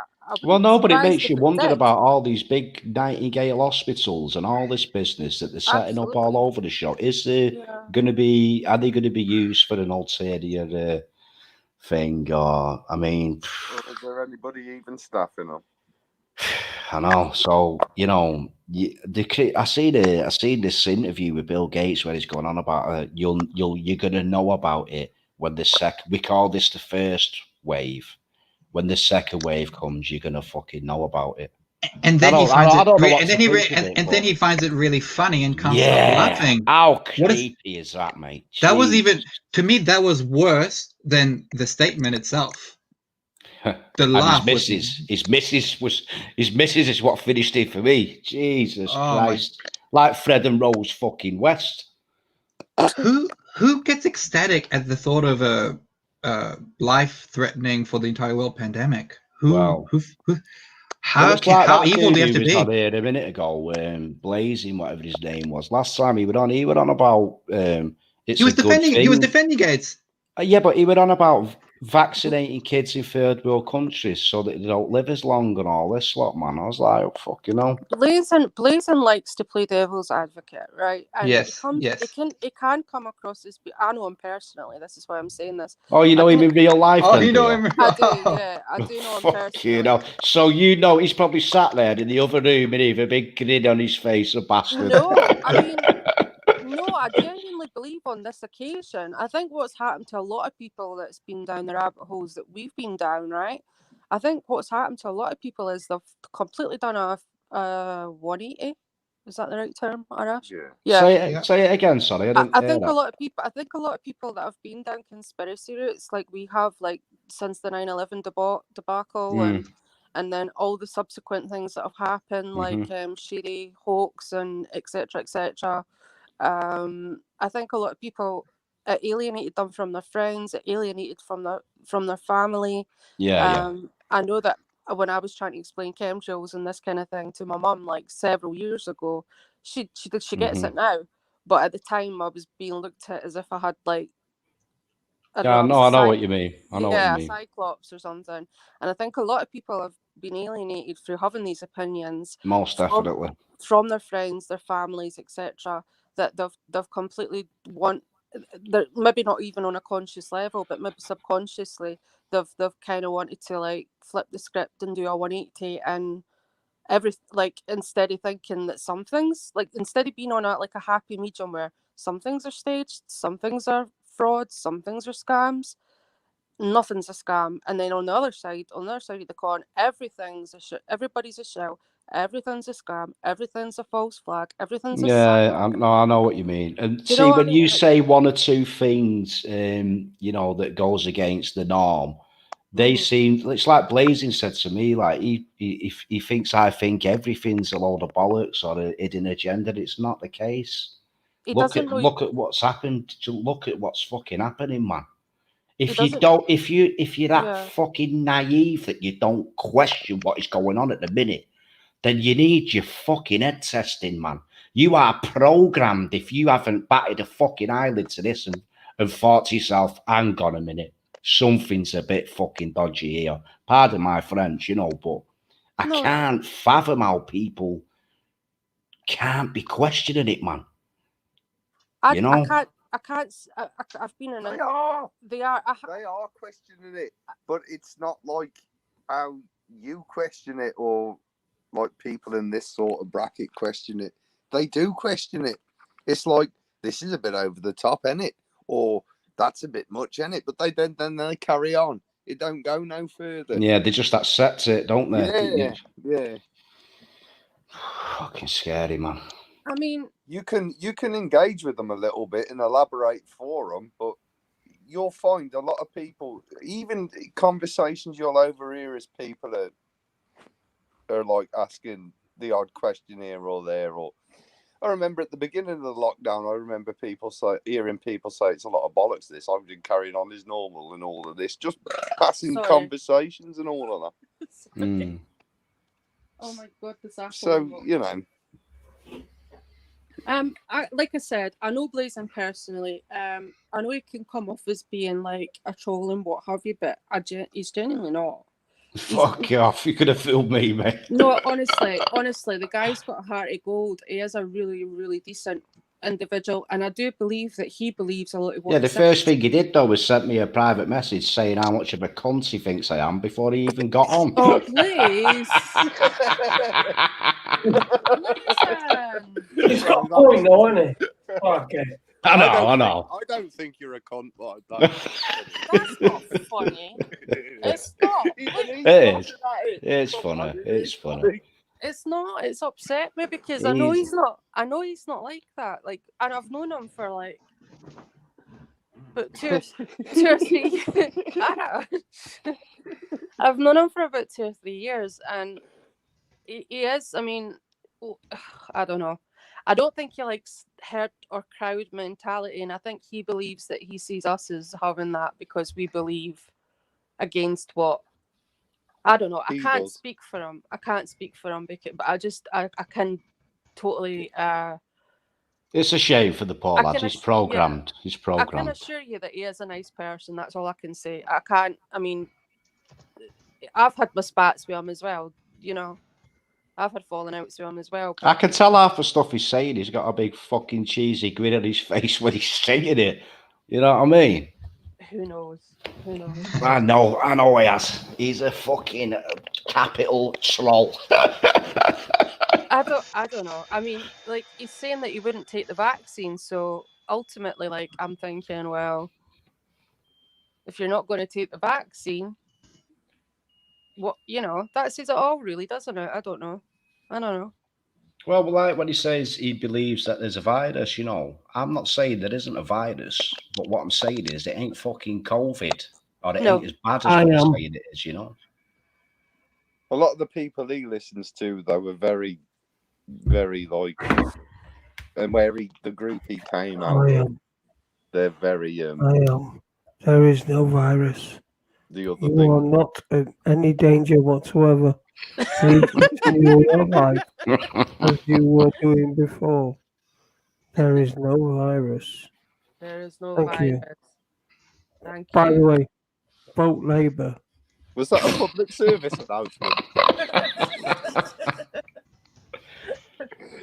but it makes you wonder about all these big Nightingale hospitals and all this business that they're setting up all over the show. Is there going to be? Are they going to be used for an ulterior thing? Or I mean, is there anybody even staffing them? I know. So you know, I see this interview with Bill Gates where he's going on about you're gonna know about it when we call this the first wave. When the second wave comes, you're gonna fucking know about it. And then he finds it. Then he finds it really funny and can't stop laughing. How creepy is that, mate? That was even, to me, that was worse than the statement itself. The laugh. His missus is what finished it for me. Jesus Christ! Like Fred and Rose fucking West. Who gets ecstatic at the thought of a life-threatening for the entire world pandemic? How evil do you have to be? On here a minute ago, Blazing, whatever his name was. Last time he were on about he was defending Gates. Yeah, but he went on about vaccinating kids in third world countries so that they don't live as long and all this lot, man. I was like, oh, fuck, you know. Blazing likes to play devil's advocate, right? And yes. It can come across as, I know him personally, this is why I'm saying this. Oh, you know him in real life? Oh, you know him? I do, yeah. I do know him personally. You know. So you know he's probably sat there in the other room and with a big grin on his face, a bastard. No, I mean... No, I genuinely believe on this occasion. I think what's happened to a lot of people that's been down the rabbit holes that we've been down, right? I think what's happened to a lot of people is they've completely done a 180. Is that the right term, Arash? Yeah. Say it again. Sorry, I think a lot of people. I think a lot of people that have been down conspiracy routes, like we have, like since the 9/11 debacle, and then all the subsequent things that have happened, like Sherry hoax and etc. etc. I think a lot of people alienated them from their friends, alienated from their family. Yeah. I know that when I was trying to explain chemtrails and this kind of thing to my mum like several years ago. She gets it now, but at the time I was being looked at as if I had like, I don't Yeah, know, I know what you mean. I know what you a mean. cyclops or something. And I think a lot of people have been alienated through having these opinions Most definitely. from their friends, their families, etc. That they've completely they're maybe not even on a conscious level, but maybe subconsciously they've kind of wanted to like flip the script and do a 180 and instead of thinking that some things, like instead of being on a like a happy medium where some things are staged, some things are frauds, some things are scams, nothing's a scam. And then on the other side of the coin, everything's everybody's a shell, everything's a scam, everything's a false flag, everything's a Yeah, psyop. I know what you mean. And Do you see, know what I when you mean? say one or two things, you know, that goes against the norm, they seem. It's like Blazing said to me, like he thinks I think everything's a load of bollocks or a hidden agenda. It's not the case. He Look doesn't at know. what's happened. Look at what's fucking happening, man. He If you doesn't. don't, if you're that Yeah. fucking naive that you don't question what is going on at the minute, then you need your fucking head testing, man. You are programmed if you haven't batted a fucking eyelid to this and thought to yourself, hang on a minute, something's a bit fucking dodgy here. Pardon my French, you know, but I No. can't fathom how people can't be questioning it, man. You know? I can't. I've been in. They are. They are. They are questioning it, but it's not like how you question it or like people in this sort of bracket question it. They do question it. It's like, this is a bit over the top, isn't it? Or that's a bit much, isn't it? But then they carry on. It don't go no further. Yeah, they just accept it, don't they? Yeah. Fucking scary, man. I mean, you can engage with them a little bit and elaborate for them, but you'll find a lot of people, even conversations you'll overhear as people are like asking the odd question here or there. Or I remember at the beginning of the lockdown, I remember hearing people say it's a lot of bollocks this. I've been carrying on as normal and all of this, just passing conversations and all of that. Oh my god, this apple. So, you know. Like I said, I know Blazing personally. I know he can come off as being like a troll and what have you, but he's genuinely not. Fuck off! You could have fooled me, mate. No, honestly, the guy's got a heart of gold. He is a really, really decent individual, and I do believe that he believes a lot of what. Yeah, the first thing he did though was sent me a private message saying how much of a cunt he thinks I am before he even got on. Oh please! He's got a point, though, hasn't he? Okay. I know. I don't think you're a cunt like that. That's not funny. It's not. It is. It's funny. It's funny. It's not. It's upset me because I know he's not. I know he's not like that. Like, and I've known him for like, but 2 or 3. I've known him for about 2 or 3 years, and he is. I mean, I don't know. I don't think he likes herd or crowd mentality, and I think he believes that he sees us as having that because we believe against what. I don't know. I can't speak for him. Because, but I can totally. It's a shame for the poor lad. He's programmed. Yeah. He's programmed. I can assure you that he is a nice person. That's all I can say. I mean, I've had my spats with him as well. You know, I've had falling outs with him as well. I can tell half the stuff he's saying. He's got a big fucking cheesy grin on his face when he's saying it. You know what I mean? Who knows? I know he has. He's a fucking capital troll. I don't know. I mean, like, he's saying that he wouldn't take the vaccine, so ultimately, like, I'm thinking, well, if you're not going to take the vaccine, what, you know, that says it all, really, doesn't it? I don't know. Well, like when he says he believes that there's a virus, you know, I'm not saying there isn't a virus, but what I'm saying is it ain't fucking COVID, or it ain't as bad as what I'm saying it is, you know. A lot of the people he listens to, though, were very, very like, and the group he came out with, they're very. There is no virus. the other You thing. are not in any danger whatsoever. Please continue your life as you were doing before. There is no virus. There is no Thank you. virus. Thank By the you. way, vote Labour. Was that a public service announcement?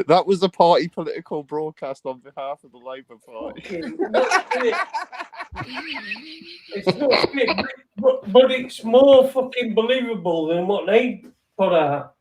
That was a party political broadcast on behalf of the Labour Party. It's not fit, but it's more fucking believable than what they put out.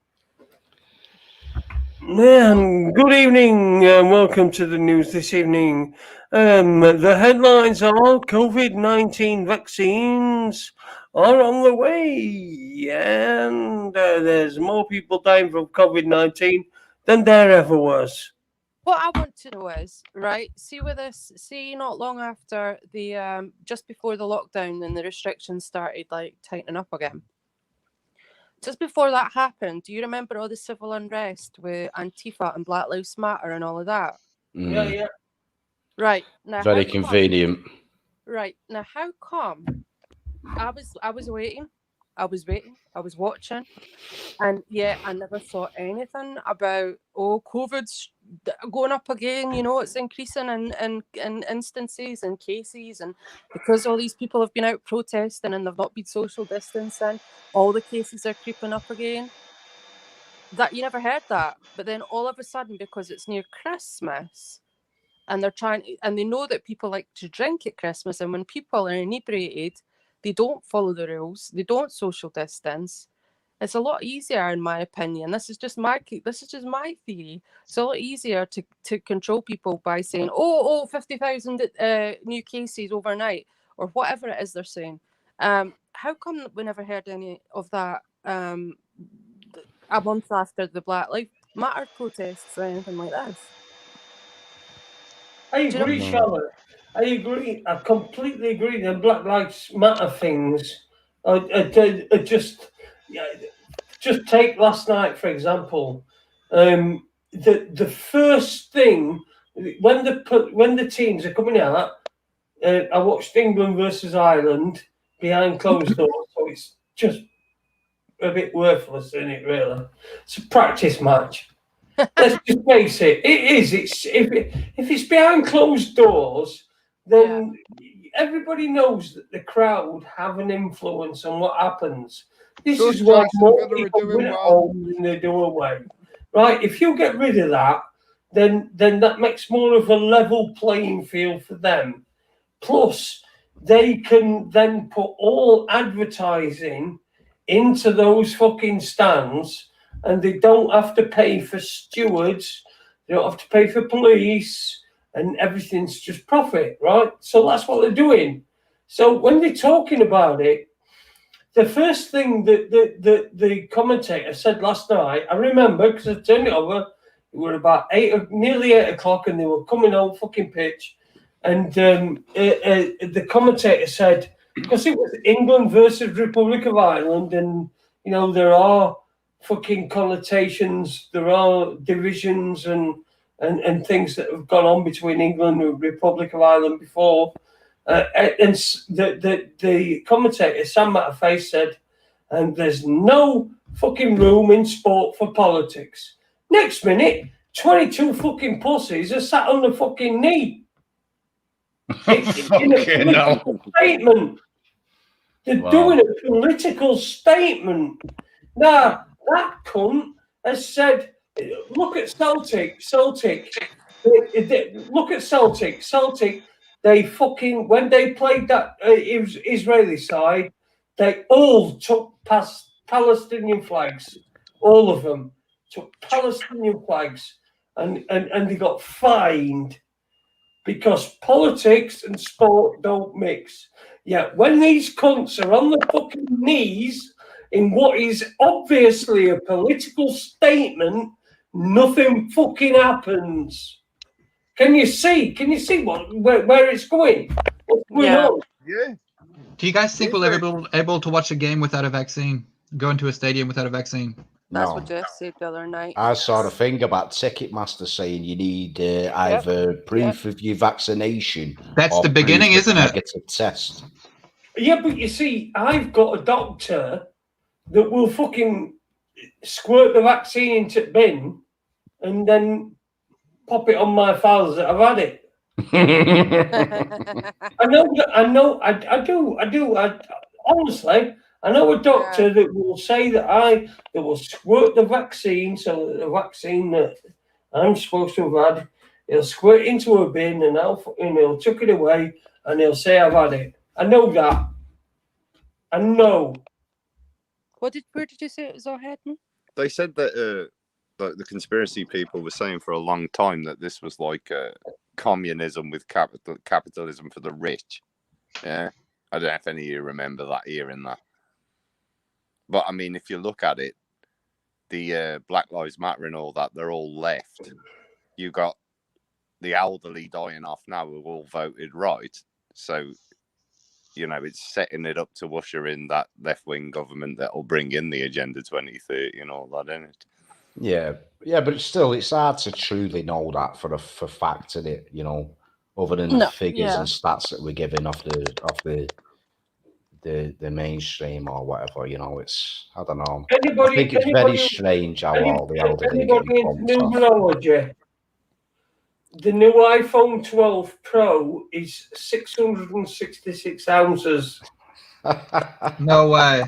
Man, good evening and welcome to the news this evening. The headlines are COVID-19 vaccines are on the way, and there's more people dying from COVID-19 than there ever was. What I want to know is, right, see not long after the just before the lockdown and the restrictions started like tightening up again. Just before that happened, do you remember all the civil unrest with Antifa and Black Lives Matter and all of that? Yeah. Right. Now Very convenient. Right. Now how come I was waiting. I was watching, and yeah, I never thought anything about COVID's going up again. You know, it's increasing in instances and cases, and because all these people have been out protesting and they've not been social distancing, all the cases are creeping up again. That you never heard that, but then all of a sudden, because it's near Christmas, and they know that people like to drink at Christmas, and when people are inebriated, they don't follow the rules. They don't social distance. It's a lot easier, in my opinion. This is just my theory. It's a lot easier to control people by saying, 50,000 new cases overnight, or whatever it is they're saying. How come we never heard any of that a month after the Black Lives Matter protests or anything like this? I agree, Charlotte. I agree. I completely agree. The Black Lives Matter things are just take last night, for example. The first thing when the teams are coming out, I watched England versus Ireland behind closed doors, so it's just a bit worthless, isn't it? Really, it's a practice match. Let's just face it. It is. If it's behind closed doors, then everybody knows that the crowd have an influence on what happens. This is why more people win at home than they do away. Right? If you get rid of that, then that makes more of a level playing field for them. Plus, they can then put all advertising into those fucking stands, and they don't have to pay for stewards, they don't have to pay for police, and everything's just profit, right? So that's what they're doing. So when they're talking about it, the first thing that the commentator said last night, I remember because I turned it over, it were about nearly 8 o'clock, and they were coming on fucking pitch, and the commentator said, because it was England versus Republic of Ireland, and you know there are fucking connotations, there are divisions and things that have gone on between England and Republic of Ireland before. And the commentator, Sam Matterface, said, and there's no fucking room in sport for politics. Next minute, 22 fucking pussies are sat on the fucking knee. In a political statement. They're doing a political statement. Now, that cunt has said, look at Celtic. Look at Celtic. They fucking, when they played that Israeli side, they all took Palestinian flags. All of them took Palestinian flags, and they got fined because politics and sport don't mix. Yeah, when these cunts are on the fucking knees in what is obviously a political statement, nothing fucking happens. Can you see where it's going? What's going on? Yeah. Do you guys think we'll ever be able to watch a game without a vaccine? Go into a stadium without a vaccine? That's what Jeff said the other night. I saw a thing about Ticketmaster saying you need either proof of your vaccination. That's the beginning, isn't it? Negative test. Yeah, but you see, I've got a doctor that will fucking squirt the vaccine into the bin and then pop it on my files that I've had it. I know, I do. Honestly, I know a doctor that will say that that will squirt the vaccine, so that the vaccine that I'm supposed to have had, he'll squirt it into a bin and he'll chuck it away and he'll say I've had it. I know that. I know. Where did you say it was all heading? They said that the conspiracy people were saying for a long time that this was like communism with capitalism for the rich. Yeah, I don't know if any of you remember that hearing that. But I mean, if you look at it, the Black Lives Matter and all that, they're all left. You got the elderly dying off now who all voted right. So, you know, it's setting it up to usher in that left-wing government that will bring in the Agenda 2030 and all that, isn't it? Yeah, but it's hard to truly know that for fact, isn't it? You know, other than the figures and stats that we're giving off the mainstream or whatever. You know, I don't know. I think it's very strange how all the elderly are getting bumped off. Numerology. The new iPhone 12 Pro is 666 ounces. No way.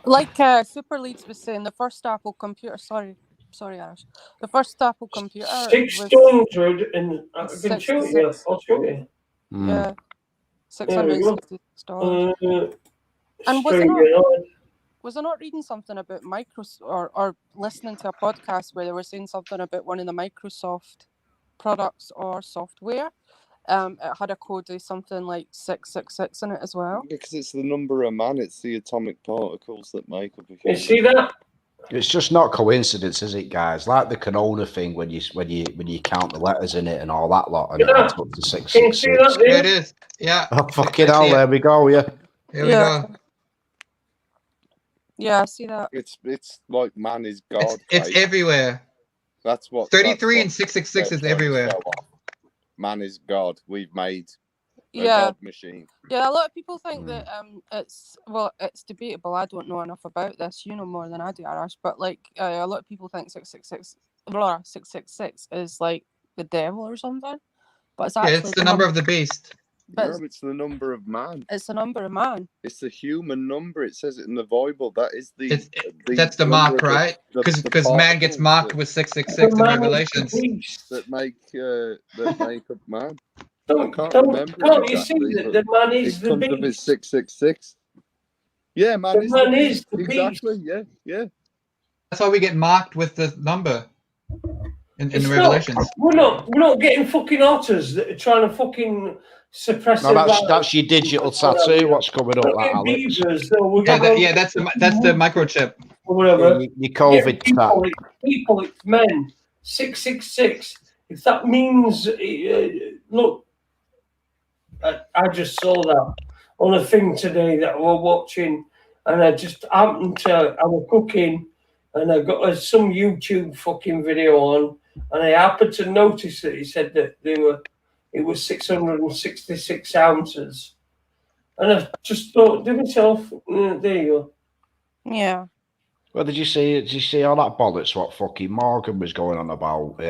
Like Super Leeds was saying, the first Apple computer. Sorry, Ash. The first Apple computer. 600 and I can show you. I'll show you. Yeah, $666. And was I not reading something about Microsoft or listening to a podcast where they were saying something about one of the Microsoft products or software? It had a code of something like 666 in it as well. Because it's the number of man, it's the atomic particles that make up a human. You see that? It's just not coincidence, is it, guys? Like the Corona thing when you count the letters in it and all that lot, and it adds up to 666. Yeah, it is. Yeah. Oh, fucking hell! There we go. Yeah. Here we go. Yeah, I see that. It's like man is God. It's everywhere. That's what 33 and 666 is everywhere. Man is God. We've made a God machine. Yeah, a lot of people think that it's debatable. I don't know enough about this. You know more than I do, Arash. But like a lot of people think 666 is like the devil or something. But it's actually it's the number of the beast. No, it's the number of man. It's the number of man. It's the human number. It says it in the Bible. That is that's the mark, right? Because man gets marked with 666 in Revelations. That make up man. Don't you see that the man is the beast? It's 666. Yeah, man is the beast. Exactly. Yeah. That's why we get marked with the number in the Revelations. We're not getting fucking otters that are trying to fucking suppress. No, that's your digital tattoo. What's coming up, that, Alex? That's the microchip. Or whatever. Your COVID tag. People, it's men. 666. If that means, look, I just saw that on a thing today that I was watching, and I just happened to. I was cooking, and I got some YouTube fucking video on, and I happened to notice that he said that it was 666 ounces. And I just thought to myself, there you go. Yeah. Well, did you see all that bollocks what fucking Morgan was going on about?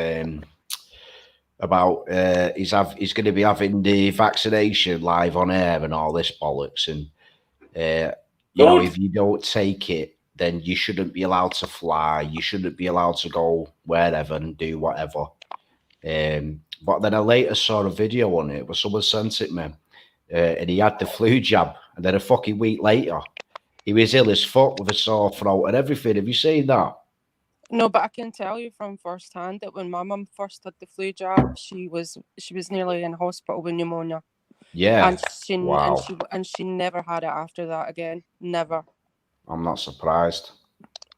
He's going to be having the vaccination live on air and all this bollocks. And, you know, if you don't take it, then you shouldn't be allowed to fly. You shouldn't be allowed to go wherever and do whatever. But then I later saw a video on it where someone sent it me, and he had the flu jab. And then a fucking week later, he was ill as fuck with a sore throat and everything. Have you seen that? No, but I can tell you from first hand that when my mum first had the flu jab, she was nearly in hospital with pneumonia. Yeah. And she never had it after that again. Never. I'm not surprised.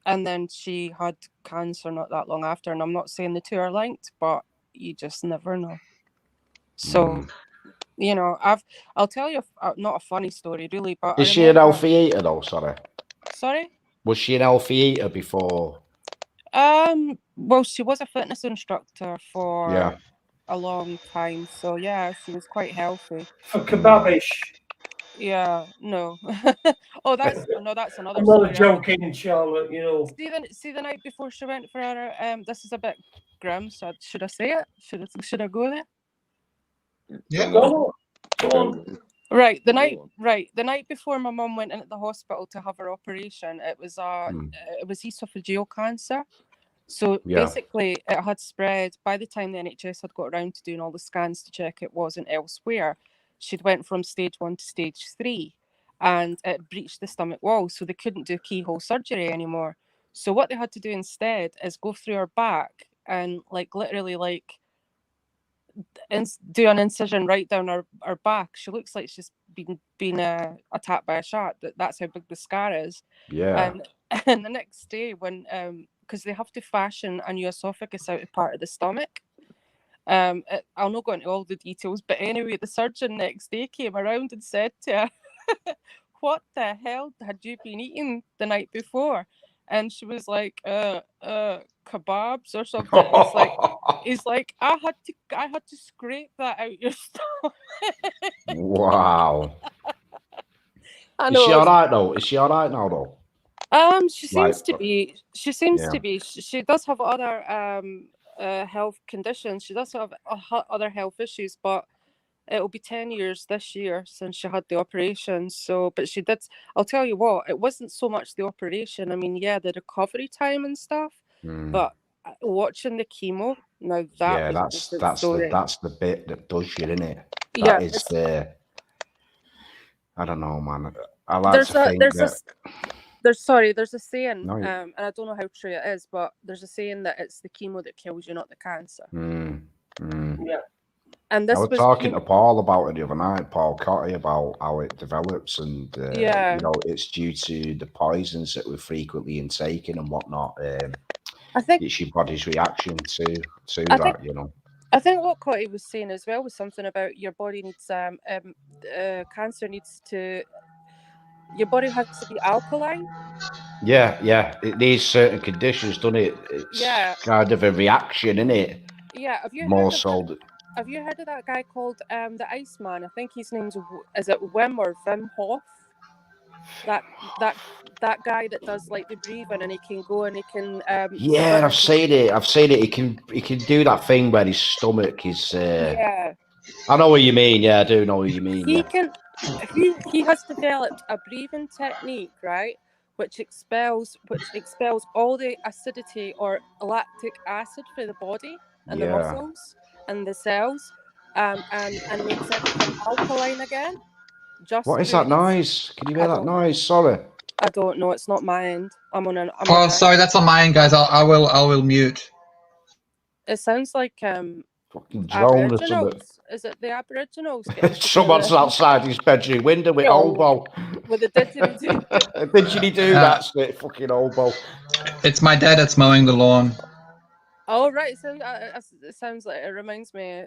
And then she had cancer not that long after. And I'm not saying the two are linked, but you just never know. So, you know, I'll tell you not a funny story really, but is she an healthy eater though? Sorry. Was she an healthy eater before? Well, she was a fitness instructor for a long time, so yeah, she was quite healthy. For kebabish. Yeah, no. Oh, that's another I'm story. not joking, Charlotte. See the night before she went for her. This is a bit grim. So should I say it? Should I go there? Yeah. Go on. Right, the night before my mum went into the hospital to have her operation, it was esophageal cancer. So Yeah. basically, it had spread. By the time the NHS had got around to doing all the scans to check it wasn't elsewhere, she'd went from stage 1 to stage 3, and it breached the stomach wall, so they couldn't do keyhole surgery anymore. So what they had to do instead is go through her back and literally do an incision right down her back. She looks like she's been attacked by a shark. That's how big the scar is. Yeah. And the next day, when because they have to fashion a new esophagus out of part of the stomach. I'll not go into all the details, but anyway, the surgeon next day came around and said to her, "What the hell had you been eating the night before?" And she was like, kebabs or something. He's like, I had to scrape that out your stomach. Wow. I Is know. she all right though? Is she all right now though? She seems to be. She seems Yeah. to be. She does have other health conditions. She does have other health issues, but it'll be 10 years this year since she had the operation. So, but she did. I'll tell you what. It wasn't so much the operation. I mean, yeah, the recovery time and stuff, but watching the chemo. Now that was a different story. that's the bit that does you, isn't it? Yeah, That is the. I don't know, man. I like to think that. There's a saying, No, and I don't know how true it is, but there's a saying that it's the chemo that kills you, not the cancer. Yeah. And this I was talking to Paul about it the other night, Paul Cotty, about how it develops, and Yeah. you know, it's due to the poisons that we're frequently intaking and whatnot. I think it's your body's reaction to that, you know. I think what Cotty was saying as well was something about your body needs cancer needs to. Your body has to be alkaline. Yeah. It needs certain conditions, doesn't it? It's kind of a reaction, isn't it? Yeah. Have you heard of that guy called the Iceman? I think his name's is it Wim or Wim Hof? That guy that does like the breathing, and he can go and he can. Yeah, I've seen it. He can do that thing where his stomach is. Yeah. I know what you mean. Yeah, I do know what you mean. He has developed a breathing technique, right, which expels all the acidity or lactic acid for the body and the muscles and the cells, and makes everything alkaline again. What is that noise? Can you hear that noise? Sorry. I don't know. It's not my end. Sorry, that's on my end, guys. I will mute. It sounds like fucking drone or something. Aboriginals. Is it the Aboriginals? Someone's outside his bedroom window with oboe. With a didgeridoo. Didgeridoo, that's it. Fucking oboe. It's my dad that's mowing the lawn. Oh, right. So it sounds like, it reminds me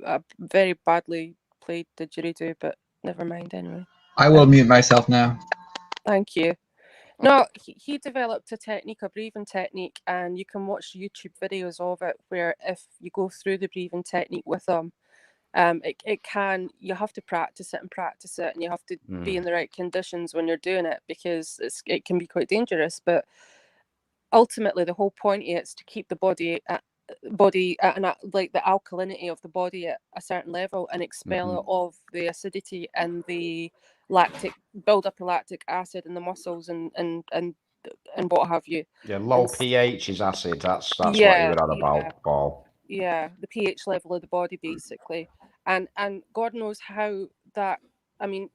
a very badly played didgeridoo, but never mind anyway. I will mute myself now. Thank you. No, he developed a technique, a breathing technique, and you can watch YouTube videos of it where if you go through the breathing technique with him, you have to practice it, and you have to be in the right conditions when you're doing it, because it can be quite dangerous. But ultimately, the whole point is to keep the body at like the alkalinity of the body at a certain level, and expel of the acidity and the build up of lactic acid in the muscles and what have you. Yeah, low pH is acid. That's what you were on about, Paul. Yeah, the pH level of the body basically, and God knows how that. I mean,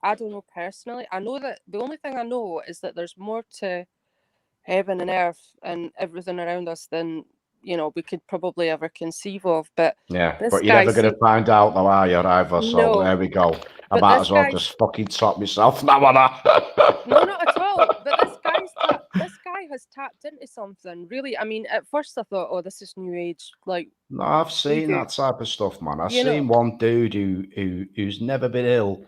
I don't know personally. I know that the only thing I know is that there's more to heaven and earth and everything around us than we could probably ever conceive of. But but you're never going to find out, though, are you, either? So no. There we go. I might as well just fucking top myself now on that. No, not at all. But this guy has tapped into something, really. I mean, at first I thought, oh, this is new age. No, I've seen that type of stuff, man. I've seen one dude who's never been ill.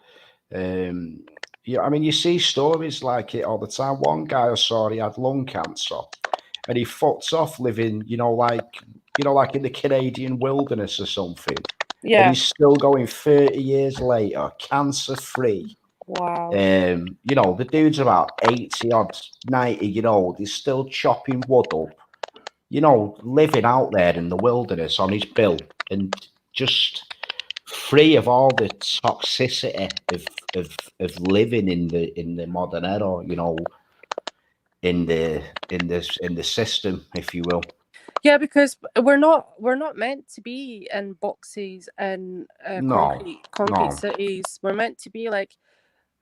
I mean, you see stories like it all the time. One guy I saw, he had lung cancer, and he fucked off living, like in the Canadian wilderness or something. Yeah. he's still going 30 years later, cancer free. Wow. You know, the dude's about 80 odd, 90 years old. He's still chopping wood up, you know, living out there in the wilderness on his bill and just free of all the toxicity of living in the modern era, you know, in the system, if you will. Yeah, because we're not meant to be in boxes and No, concrete no. cities. We're meant to be like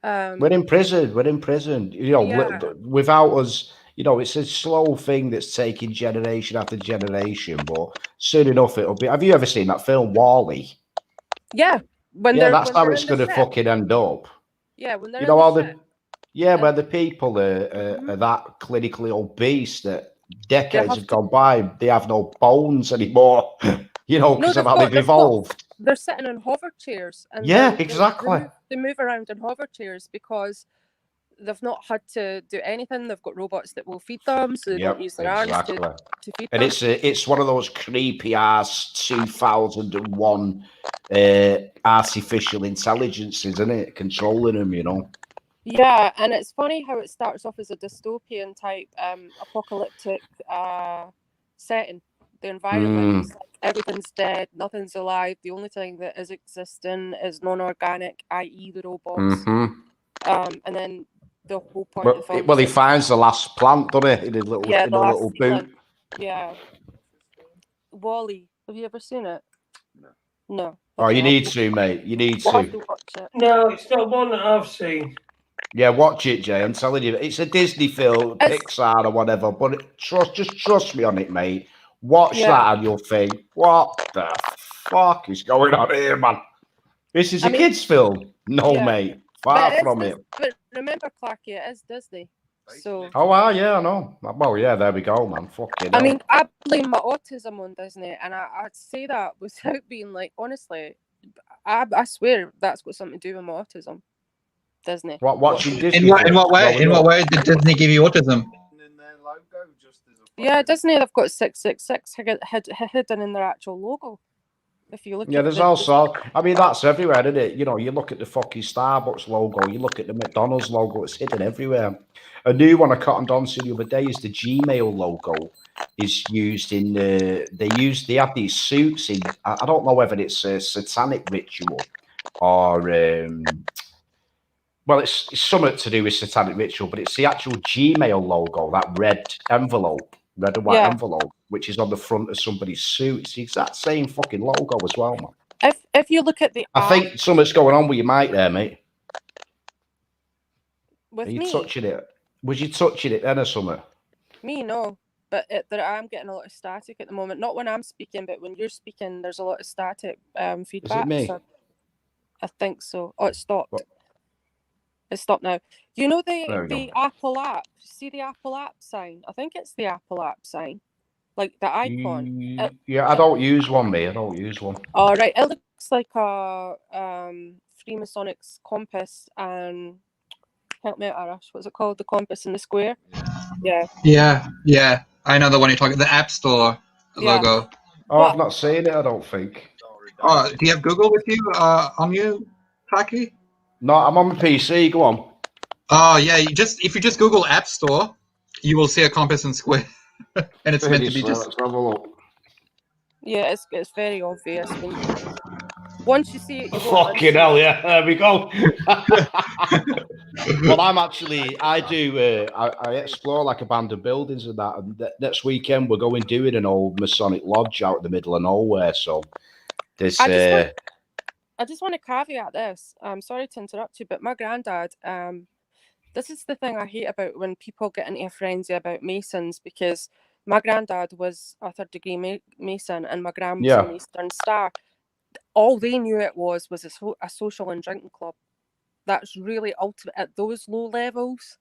We're in prison. We're in prison. You know, Yeah. without us, you know, it's a slow thing that's taking generation after generation. But soon enough, it'll be. Have you ever seen that film Wall-E? Yeah. When Yeah, they're that's when how they're it's in the going to ship. fucking end up. Yeah, when they're You in know, the all ship. the where And- the people are that clinically obese that decades have have to- gone by, they have no bones anymore. You know, because of how they've evolved. They're sitting in hover chairs, and Yeah, they exactly. move around in hover chairs because they've not had to do anything. They've got robots that will feed them, so they don't use their arms to feed And them. it's one of those creepy ass 2001 artificial intelligence, isn't it? Controlling them, you know. Yeah, and it's funny how it starts off as a dystopian type apocalyptic setting. The environment is like everything's dead, nothing's alive. The only thing that is existing is non-organic, i.e., the robots. And then the whole point of the film. Well, he finds the last plant, doesn't he? In a little boot. Yeah. Wall-E. Have you ever seen it? No. Oh, you need to, mate. You need We'll have to. to watch it. No, it's not one that I've seen. Yeah, watch it, Jay. I'm telling you, it's a Disney film, Pixar or whatever. But just trust me on it, mate. Watch that and you'll think, what the fuck is going on here, man? This is a kids' film. No, mate. Far from it. But remember, Clarky, it is Disney. So. Oh, yeah, I know. Well, yeah, there we go, man. Fucking hell. I mean, I blame my autism on Disney, and I'd say that without being like, honestly, I swear that's got something to do with my autism. Disney. Watching Disney. In what way? In what way did Disney give you autism? Yeah, Disney, they've got 666 hidden in their actual logo. If you look at there's also, I mean, that's everywhere, isn't it? You know, you look at the fucking Starbucks logo, you look at the McDonald's logo, it's hidden everywhere. A new one I cottoned on to the other day is the Gmail logo is used in they have these suits in, I don't know whether it's a satanic ritual or well, it's something to do with satanic ritual, but it's the actual Gmail logo, that red envelope, red and white envelope, which is on the front of somebody's suit. It's the exact same fucking logo as well, man. If you look at the I think something's going on with your mic there, mate. With Are you me? touching it? Was you touching it then or something? Me, no. But I'm getting a lot of static at the moment. Not when I'm speaking, but when you're speaking, there's a lot of static feedback. Is it me? So I think so. Oh, it stopped. What? It stopped now. You know the Apple app? See the Apple app sign? I think it's the Apple app sign. Like the icon. Yeah, I don't use one, mate. I don't use one. All right. It looks like a Freemasonics compass and help me out, Arash. What's it called? The compass and the square? Yeah. Yeah. I know the one you're talking. The App Store logo. Oh, I've not seen it. I don't think. Oh, do you have Google with you on you, Taki? No, I'm on my PC. Go on. Oh yeah, if you just Google App Store, you will see a compass and square, and it's meant to be just. Let's have a look. Yeah, it's very obvious. Once you see it, you fucking hell, yeah, there we go. Well, I explore like abandoned buildings and that. And next weekend we're going doing an old Masonic lodge out in the middle of nowhere. So there's. I just want to caveat this. I'm sorry to interrupt you, but my granddad. This is the thing I hate about when people get into a frenzy about Masons, because my granddad was a third-degree Mason and my gran was an Eastern Star. All they knew it was a social and drinking club. That's really ultimate. At those low levels,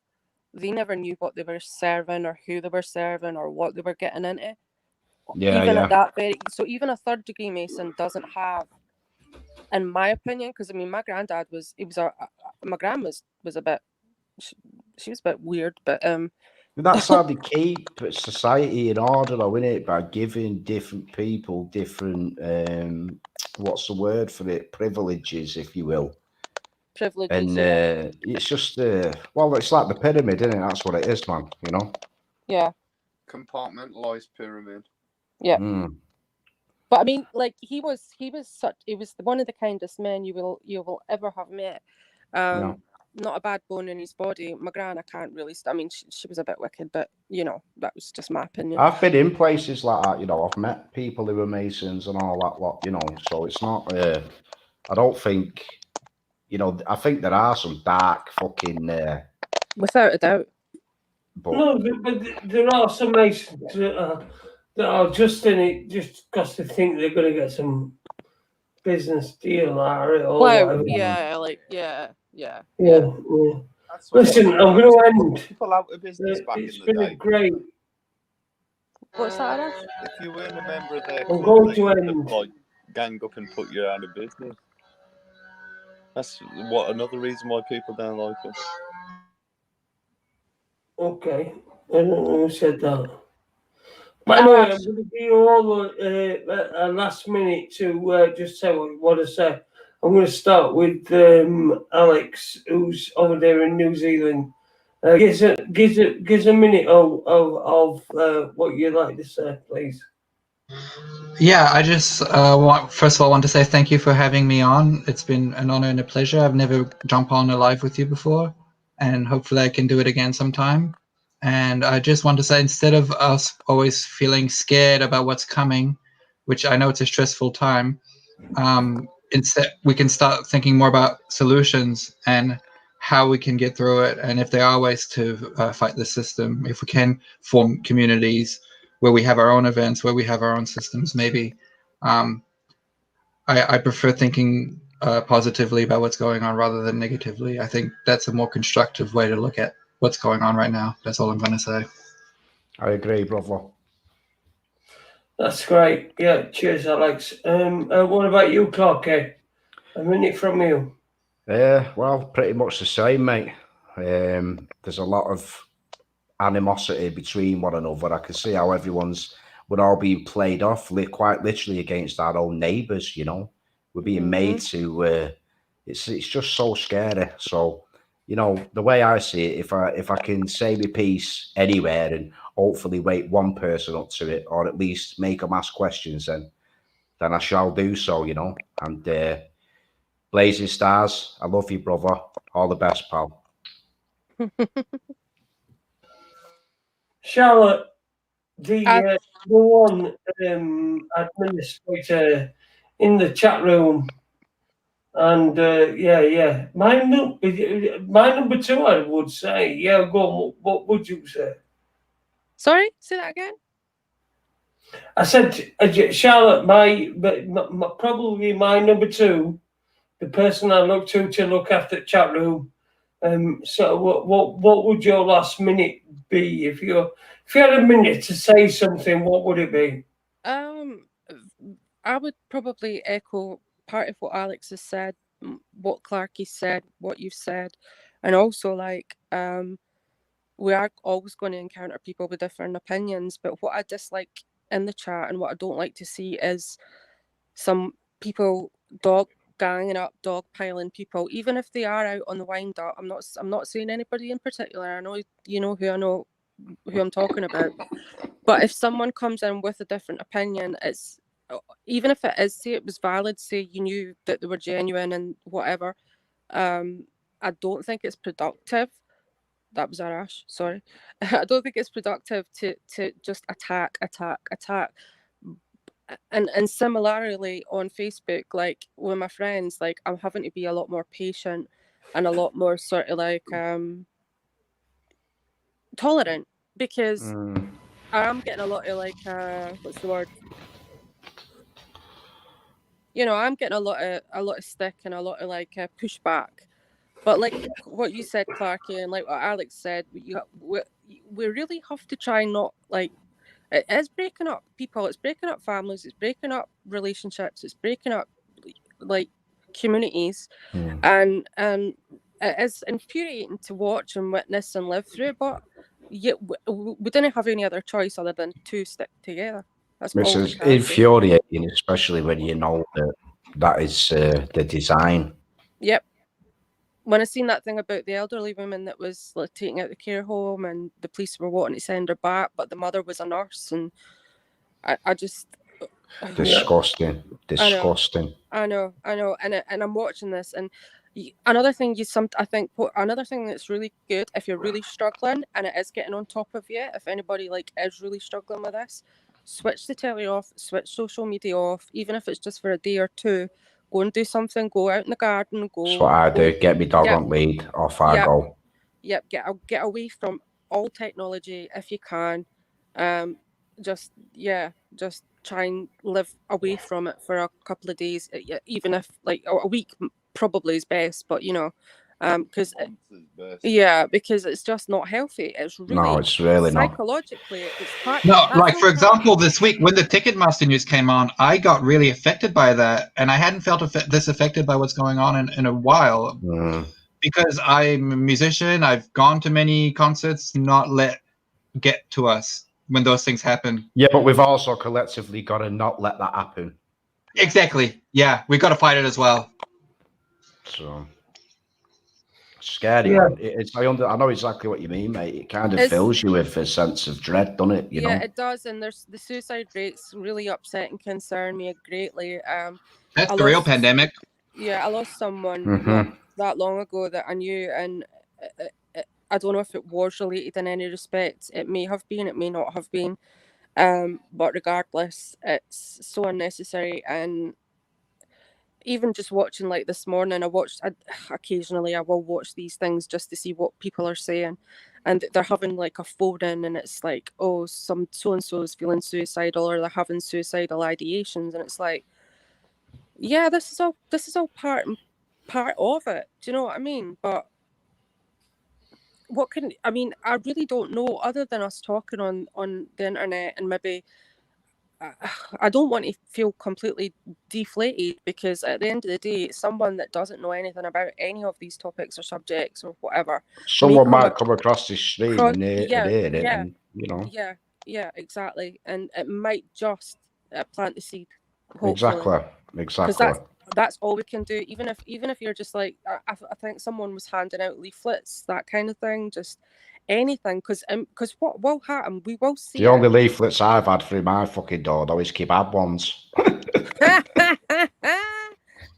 they never knew what they were serving or who they were serving or what they were getting into. At that so even a third-degree Mason doesn't have, in my opinion, because I mean, my granddad my gran was a bit. She was a bit weird, but that's how they keep society in order, though, isn't it? By giving different people different what's the word for it? Privileges, if you will. Privileges. And Yeah. it's just well, it's like the pyramid, isn't it? That's what it is, man. You know. Yeah. Compartmentalized pyramid. Yeah. Mm. But I mean, like he was one of the kindest men you will ever have met. Yeah. Not a bad bone in his body. My gran, I can't really. I mean, she was a bit wicked, but you know, that was just my opinion. I've been in places like that, you know. I've met people who are Masons and all that lot, you know. So it's not. I don't think, you know. I think there are some dark fucking. Without a doubt. But No, but there are some Masons that are just in it just because they think they're going to get some business deal out of it or Well, whatever. yeah, like yeah. Yeah. That's what Listen, I'm going to end. people out of business back It's in the been a day. great. What's that, Arash? If you weren't a member of their I'm club, going they to could end. have, like, gang up and put you out of business. That's what another reason why people don't like them. Okay, I don't know who said that. But anyway, I'm going to give you all a last minute to just say what you want to say. I'm going to start with Alex, who's over there in New Zealand. Gives a minute of what you'd like to say, please. Yeah, I just first of all want to say thank you for having me on. It's been an honor and a pleasure. I've never jumped on a live with you before, and hopefully I can do it again sometime. And I just want to say, instead of us always feeling scared about what's coming, which I know it's a stressful time, instead we can start thinking more about solutions and how we can get through it. And if there are ways to fight the system, if we can form communities where we have our own events, where we have our own systems, maybe. I prefer thinking positively about what's going on rather than negatively. I think that's a more constructive way to look at what's going on right now. That's all I'm going to say. I agree, brother. That's great. Yeah, cheers, Alex. What about you, Clarky? A minute from you. Well, pretty much the same, mate. There's a lot of animosity between one another. I can see how we're all being played off, quite literally against our own neighbours. You know, we're being made to. It's just so scary. So, you know, the way I see it, if I can say my piece anywhere and hopefully wake one person up to it, or at least make them ask questions, then I shall do so. You know, and Blazing Stars, I love you, brother. All the best, pal. Charlotte, the one administrator in the chat room, and my number two, I would say, yeah. Go on, what would you say? Sorry, say that again. I said, Charlotte, probably my number two, the person I look to look after the chat room. So what would your last minute be if you had a minute to say something? What would it be? I would probably echo part of what Alex has said, what Clarky said, what you've said, and also like we are always going to encounter people with different opinions. But what I dislike in the chat and what I don't like to see is some people ganging up, dog piling people, even if they are out on the wind up. I'm not saying anybody in particular. I know you know who I'm talking about. But if someone comes in with a different opinion, it's even if it is, say it was valid, say you knew that they were genuine and whatever, I don't think it's productive. That was Arash, sorry. I don't think it's productive to just attack. And similarly on Facebook, like with my friends, like I'm having to be a lot more patient and a lot more sort of like tolerant, because I'm getting a lot of like what's the word? You know, I'm getting a lot of stick and a lot of like pushback. But like what you said, Clarky, and like what Alex said, we really have to try not like. It is breaking up people. It's breaking up families. It's breaking up relationships. It's breaking up like communities, and it is infuriating to watch and witness and live through. But yet we didn't have any other choice other than to stick together. That's all. It's infuriating, especially when you know that That is the design. Yep. When I seen that thing about the elderly woman that was like taking out the care home and the police were wanting to send her back, but the mother was a nurse, and I just Disgusting. Disgusting. I know, and I'm watching this, and another thing another thing that's really good if you're really struggling and it is getting on top of you. If anybody like is really struggling with this, switch the telly off, switch social media off, even if it's just for a day or two. Go and do something. Go out in the garden. Go. That's what I do. Get me dog on lead. Off I go. Yep. Get away from all technology if you can. Just try and live away from it for a couple of days, even if like a week probably is best, but you know, because because it's just not healthy. It's really No, it's really not. Psychologically, it's part. No, like for example, this week when the Ticketmaster news came on, I got really affected by that, and I hadn't felt this affected by what's going on in a while. Because I'm a musician. I've gone to many concerts, not let get to us when those things happen. Yeah, but we've also collectively got to not let that happen. Exactly. Yeah, we've got to fight it as well. So scary. Man. I know exactly what you mean, mate. It kind of fills you with a sense of dread, doesn't it? You know? It does, and there's the suicide rates really upset and concern me greatly. That's the real pandemic. Yeah, I lost someone not that long ago that I knew, and I don't know if it was related in any respect. It may have been, it may not have been. But regardless, it's so unnecessary. And even just watching, like this morning, occasionally I will watch these things just to see what people are saying. And they're having like a phone in, and it's like, oh, some so-and-so is feeling suicidal, or they're having suicidal ideations. And it's like, yeah, this is all part of it. Do you know what I mean? But I really don't know, other than us talking on the internet, and maybe I don't want to feel completely deflated, because at the end of the day, someone that doesn't know anything about any of these topics or subjects or whatever, someone might come across this stream and hear it, and, you know. Yeah, exactly, and it might just plant the seed. Hopefully. Exactly. That's all we can do. Even if you're just like, I think someone was handing out leaflets, that kind of thing, just anything, because what will happen, we will see. The only leaflets I've had through my fucking door though is kebab ones.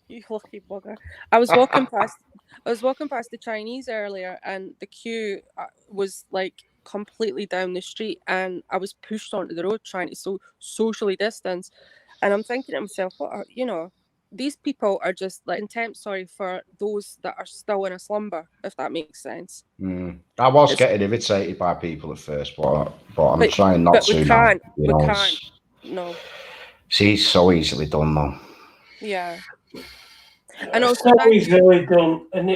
You lucky bugger. I was walking past the Chinese earlier, and the queue was like completely down the street, and I was pushed onto the road trying to socially distance, and I'm thinking to myself, these people are just like contempt, for those that are still in a slumber, if that makes sense. I was getting irritated by people at first, but I'm trying not to. We can't. No. See, it's so easily done, though. Yeah. And also, so easily done, and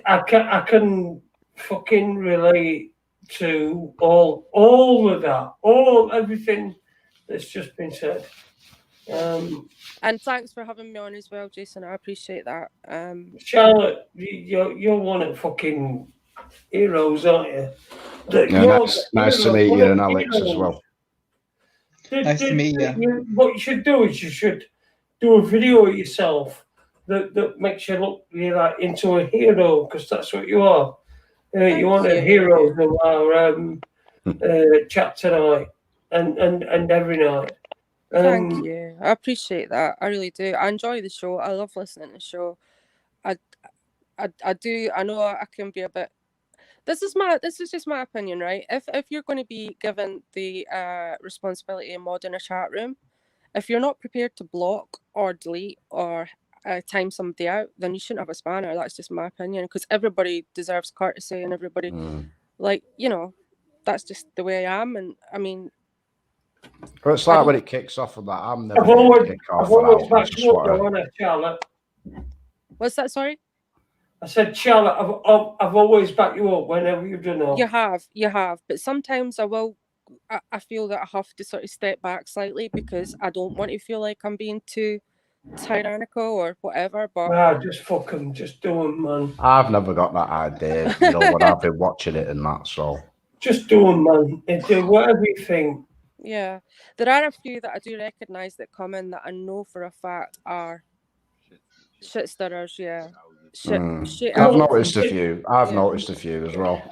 I can fucking relate to all of that, everything that's just been said. And thanks for having me on as well, Jason. I appreciate that. Charlotte, you're one of fucking heroes, aren't you? Nice to meet you, and Alex as well. Nice to meet you. What you should do is you should do a video of yourself that makes you look like into a hero, because that's what you are. You want a hero of our chat tonight and every night. Thank you. I appreciate that. I really do. I enjoy the show. I love listening to the show. I do. I know I can be a bit. This is just my opinion, right? If you're going to be given the responsibility of modding a chat room, if you're not prepared to block or delete or time somebody out, then you shouldn't have a spanner. That's just my opinion, because everybody deserves courtesy, and everybody, that's just the way I am. And I mean. But it's like when it kicks off and that, I'm never going to kick off. I've always backed you up, though, haven't I, Charlotte? What's that, sorry? I said, Charlotte, I've always backed you up whenever you've done that. You have. But sometimes I feel that I have to sort of step back slightly, because I don't want to feel like I'm being too tyrannical or whatever. But just fuck them, just do them, man. I've never got that idea, when I've been watching it and that, so. Just do them, man. Do whatever you think. Yeah, there are a few that I do recognise that come in that I know for a fact are shit stirrers. Yeah, shit. I've Well, noticed a few. I've Yeah. noticed a few as well.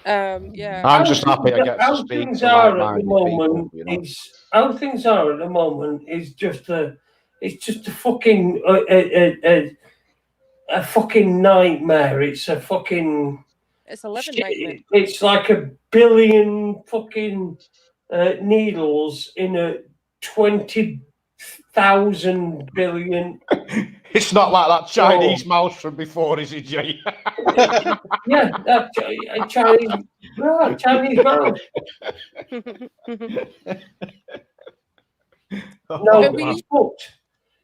Yeah. I'm just happy I get to How speak things to are at the like-minded moment people. You know. is how things are at the moment is just a fucking a fucking nightmare. It's a fucking It's a living nightmare. It's like a billion fucking needles in a 20,000 billion. It's not like that Chinese mouse from before, is it, Jay? Yeah, that Chinese, right, Chinese mouse. No, But we it's need- fucked.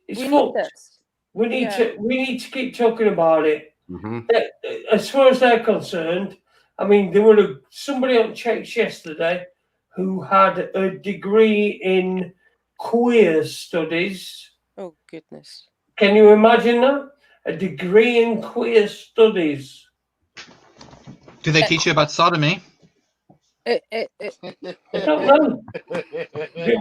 It's we need fucked. this. We need Yeah. to keep talking about it. Mhm. As far as they're concerned, I mean, there were somebody on checks yesterday who had a degree in queer studies. Oh goodness. Can you imagine that? A degree in queer studies. Do they teach you about sodomy? I don't know. They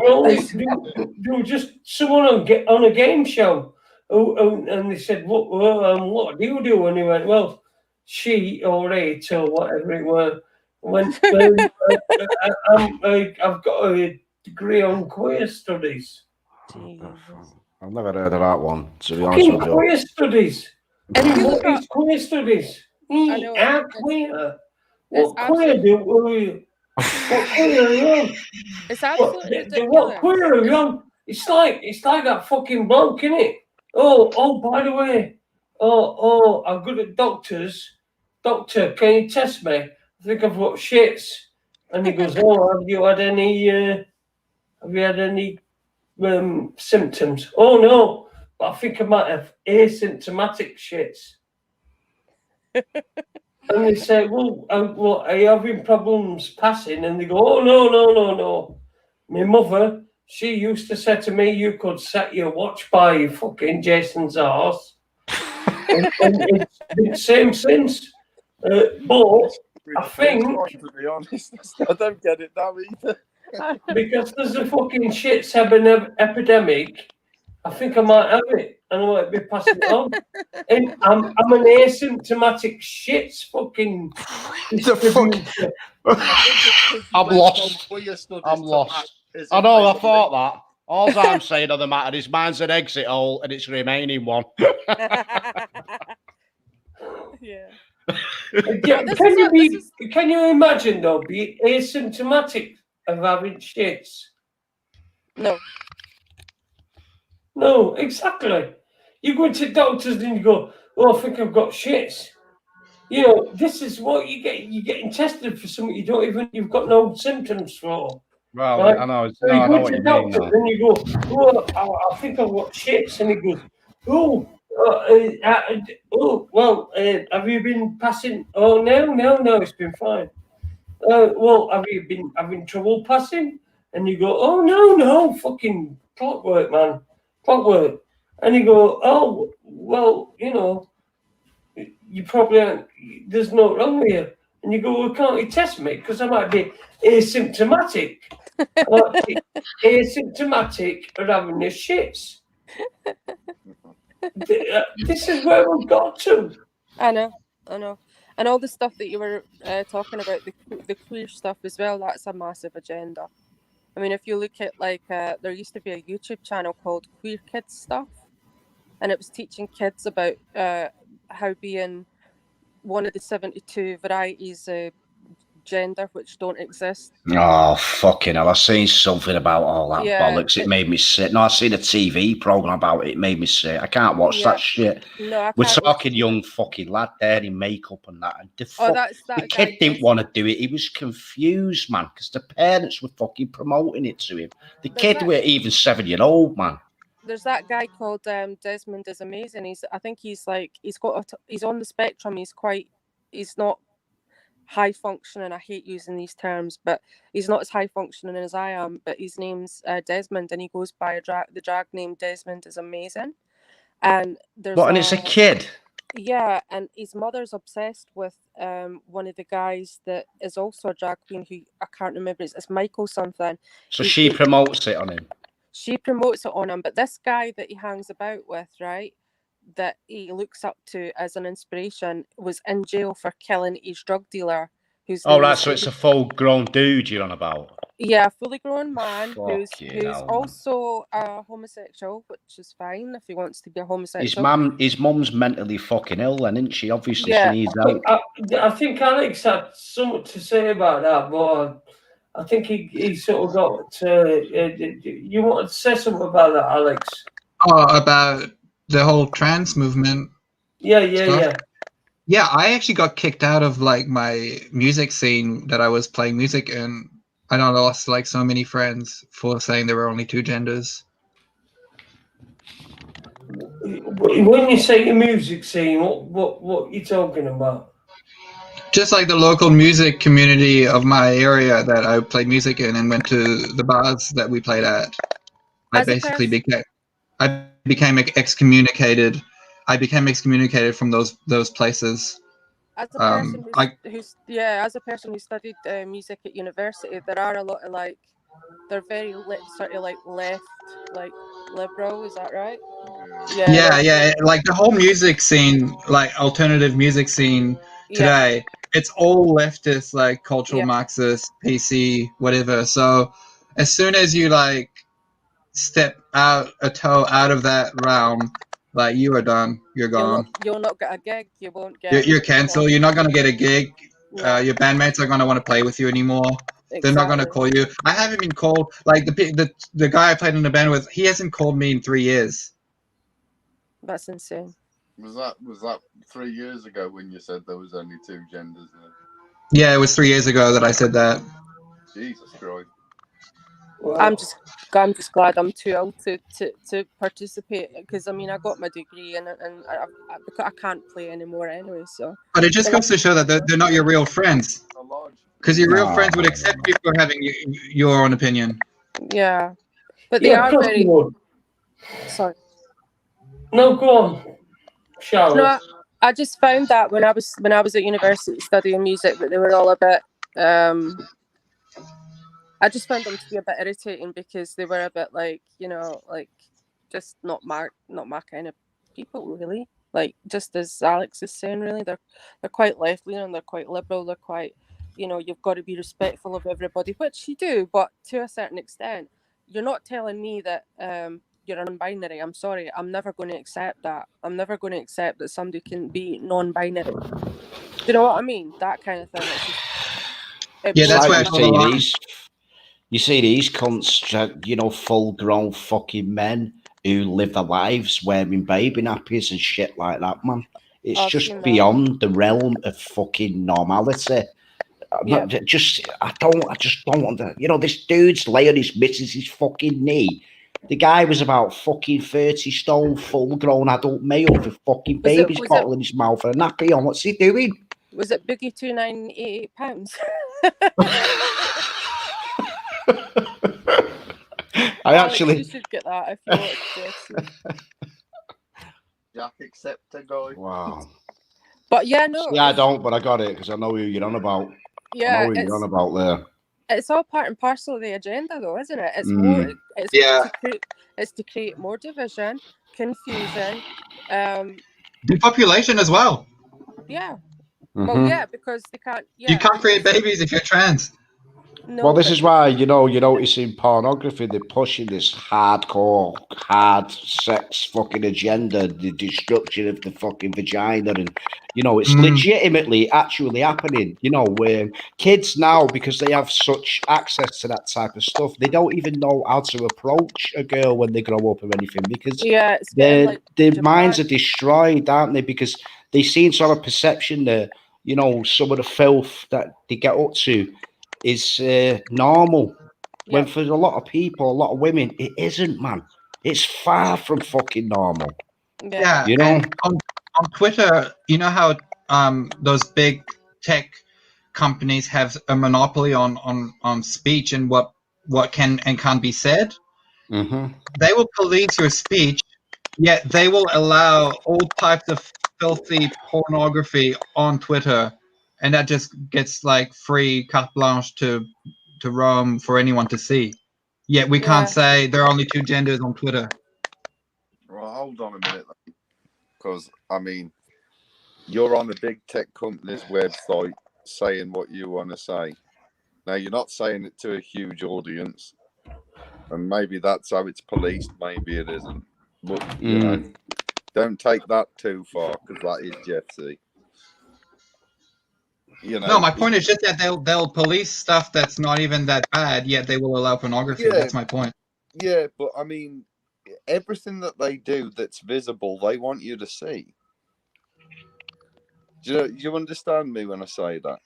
were just someone on a game show. And they said, what do you do? And he went, well, she or it or whatever it were went, I've got a degree on queer studies. I've never heard of that one, to be honest Fucking with you. queer studies. If you What look up- is queer studies? I know, How it's- queer? it's What queer do we? What queer are you on? It's absolutely What ridiculous. queer are you on? It's like that fucking bloke, innit? Oh, by the way, I'm good at doctors. Doctor, can you test me? I think I've got shits. And he goes, oh, have you had any symptoms? Oh no, but I think I might have asymptomatic shits. And they say, well, are you having problems passing? And they go, oh, no. My mother, she used to say to me, you could set your watch by fucking Jason's arse. and it's been the same since. But I think, to be honest, I don't get it now either. because there's a fucking shits epidemic, I think I might have it, and I might be passing it on. And I'm an asymptomatic shits fucking distributor. I'm lost. I'm lost. I know, I thought that. All I'm saying on the matter is mine's an exit hole and it's the remaining one. Yeah. Can you imagine though, be asymptomatic of having shits? No, exactly. You go to doctors and you go, oh, I think I've got shits. You know, this is what you get. You're getting tested for something you've got no symptoms for. Well, right? I know. So I know go what to you the mean. doctor and you go, oh, I think I've got shits. And he goes, have you been passing? Oh, no, it's been fine. Well, have you been having trouble passing? And you go, oh, no, fucking clockwork, man. Clockwork. And you go, oh, well, you know, you probably aren't, there's no wrong with you. And you go, well, can't you test me? Because I might be asymptomatic. Asymptomatic of having the shits. This is where we've got to. I know. And all the stuff that you were talking about, the queer stuff as well, that's a massive agenda. I mean, if you look at, like, there used to be a YouTube channel called Queer Kids Stuff, and it was teaching kids about how being one of the 72 varieties of gender which don't exist. Oh, fucking hell. I've seen something about all that bollocks. It made me sick. No, I've seen a TV programme about it. It made me sick. I can't watch that shit. No, I We're can't talking young fucking lad there in makeup and that. And the kid didn't want to do it. He was confused, man, because the parents were fucking promoting it to him. The kid were even 7-year-old, man. There's that guy called Desmond is amazing. I think he's on the spectrum. He's not high functioning. I hate using these terms, but he's not as high functioning as I am. But his name's Desmond, and he goes by the drag name Desmond is amazing. And there's and it's a kid. Yeah, and his mother's obsessed with one of the guys that is also a drag queen who I can't remember. It's Michael something. So she promotes it on him. She promotes it on him, but this guy that he hangs about with, right, that he looks up to as an inspiration, was in jail for killing his drug dealer. Who's Oh, right. So it's a full-grown dude you're on about. Yeah, fully grown man who's hell, also a homosexual, which is fine if he wants to be a His homosexual. his mum's mentally fucking ill, then, isn't she? Obviously, Yeah. she needs help. I think Alex had something to say about that, but I think he sort of got. You wanted to say something about that, Alex? Oh, about the whole trans movement. Yeah. Yeah, I actually got kicked out of like my music scene that I was playing music in. I lost like so many friends for saying there were only two genders. When you say your music scene, what you talking about? Just like the local music community of my area that I played music in and went to the bars that we played at. I became excommunicated. I became excommunicated from those places. As a person as a person who studied music at university, there are a lot of like, they're very sort of like left, like liberal. Is that right? Yeah. Like the whole music scene, like alternative music scene today, it's all leftist, like cultural Marxist, PC, whatever. So as soon as you like step a toe out of that realm, like you are done. You're gone. You'll not get a gig. You won't get. You're cancelled. You're not gonna get a gig. Your bandmates aren't gonna want to play with you anymore. Exactly. They're not gonna call you. I haven't been called. Like the guy I played in the band with, he hasn't called me in 3 years. That's insane. Was that 3 years ago when you said there was only two genders? Yeah, it was 3 years ago that I said that. Jesus Christ. Wow. I'm just glad I'm too old to participate, because I mean I got my degree and I can't play anymore anyway. So. But it just goes to show that they're not your real friends, because your real friends would accept you for having your own opinion. Yeah, but they are very. Sorry. No, go on, Charlotte. No, I just found that when I was at university studying music, that they were all a bit. I just found them to be a bit irritating, because they were a bit like, like just not my kind of people, really. Like, just as Alex is saying, really, they're quite left leaning, they're quite liberal, they're quite, you've got to be respectful of everybody, which you do, but to a certain extent. You're not telling me that you're non-binary. I'm sorry, I'm never going to accept that. I'm never going to accept that somebody can be non-binary. Do you know what I mean? That kind of thing. That's why you see these cunts, full-grown fucking men who live their lives wearing baby nappies and shit like that, man. It's just beyond the realm of fucking normality. I just don't want to. This dude's laying his missus' fucking knee. The guy was about fucking 30 stone, full-grown adult male with a fucking baby's bottle in his mouth and a nappy on. What's he doing? Was it Boogie 2988 pounds? You should get that if you want to. Jack Acceptor guy. Wow. But yeah, no. Yeah, I don't, but I got it because I know who you're on about. Yeah, I know who you're on about there. It's all part and parcel of the agenda, though, isn't it? It's more. It's to create more division, confusion, depopulation as well. Yeah. Well, yeah, because they can't. Yeah. You can't create babies if you're trans. No, well, this is why, you notice in pornography, they're pushing this hardcore, hard sex fucking agenda, the destruction of the fucking vagina. And, it's legitimately actually happening. Where kids now, because they have such access to that type of stuff, they don't even know how to approach a girl when they grow up or anything, because their minds are destroyed, aren't they? Because they seem to have a perception that, some of the filth that they get up to is normal, when for a lot of people, a lot of women, it isn't, man. It's far from fucking normal. Yeah, and on Twitter, how those big tech companies have a monopoly on speech and what can and can't be said. Mm-hmm. They will police your speech, yet they will allow all types of filthy pornography on Twitter, and that just gets like free carte blanche to roam for anyone to see. Yet we can't say there are only two genders on Twitter. Well, hold on a minute, because I mean, you're on a big tech company's website saying what you want to say. Now, you're not saying it to a huge audience, and maybe that's how it's policed. Maybe it isn't. But you know, don't take that too far, because that is Jeffsy. You know. No, my point is just that they'll police stuff that's not even that bad, yet they will allow pornography. Yeah. That's my point. Yeah, but I mean, everything that they do that's visible, they want you to see. Do you understand me when I say that?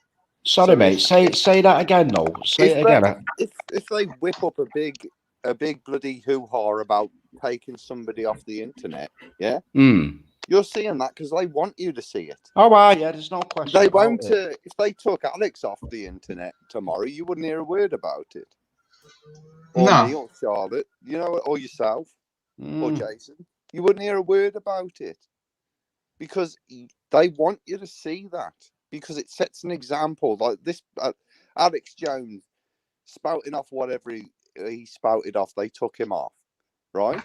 Sorry, So mate. Say that again, though. Say it again. If they whip up a big bloody hoo-ha about taking somebody off the internet, yeah, you're seeing that because they want you to see it. Oh, yeah, there's no question. They won't. If they took Alex off the internet tomorrow, you wouldn't hear a word about it. Or me, or Charlotte, you know, or yourself, or Jason. You wouldn't hear a word about it because they want you to see that, because it sets an example. Like this, Alex Jones spouting off whatever he spouted off. They took him off, right?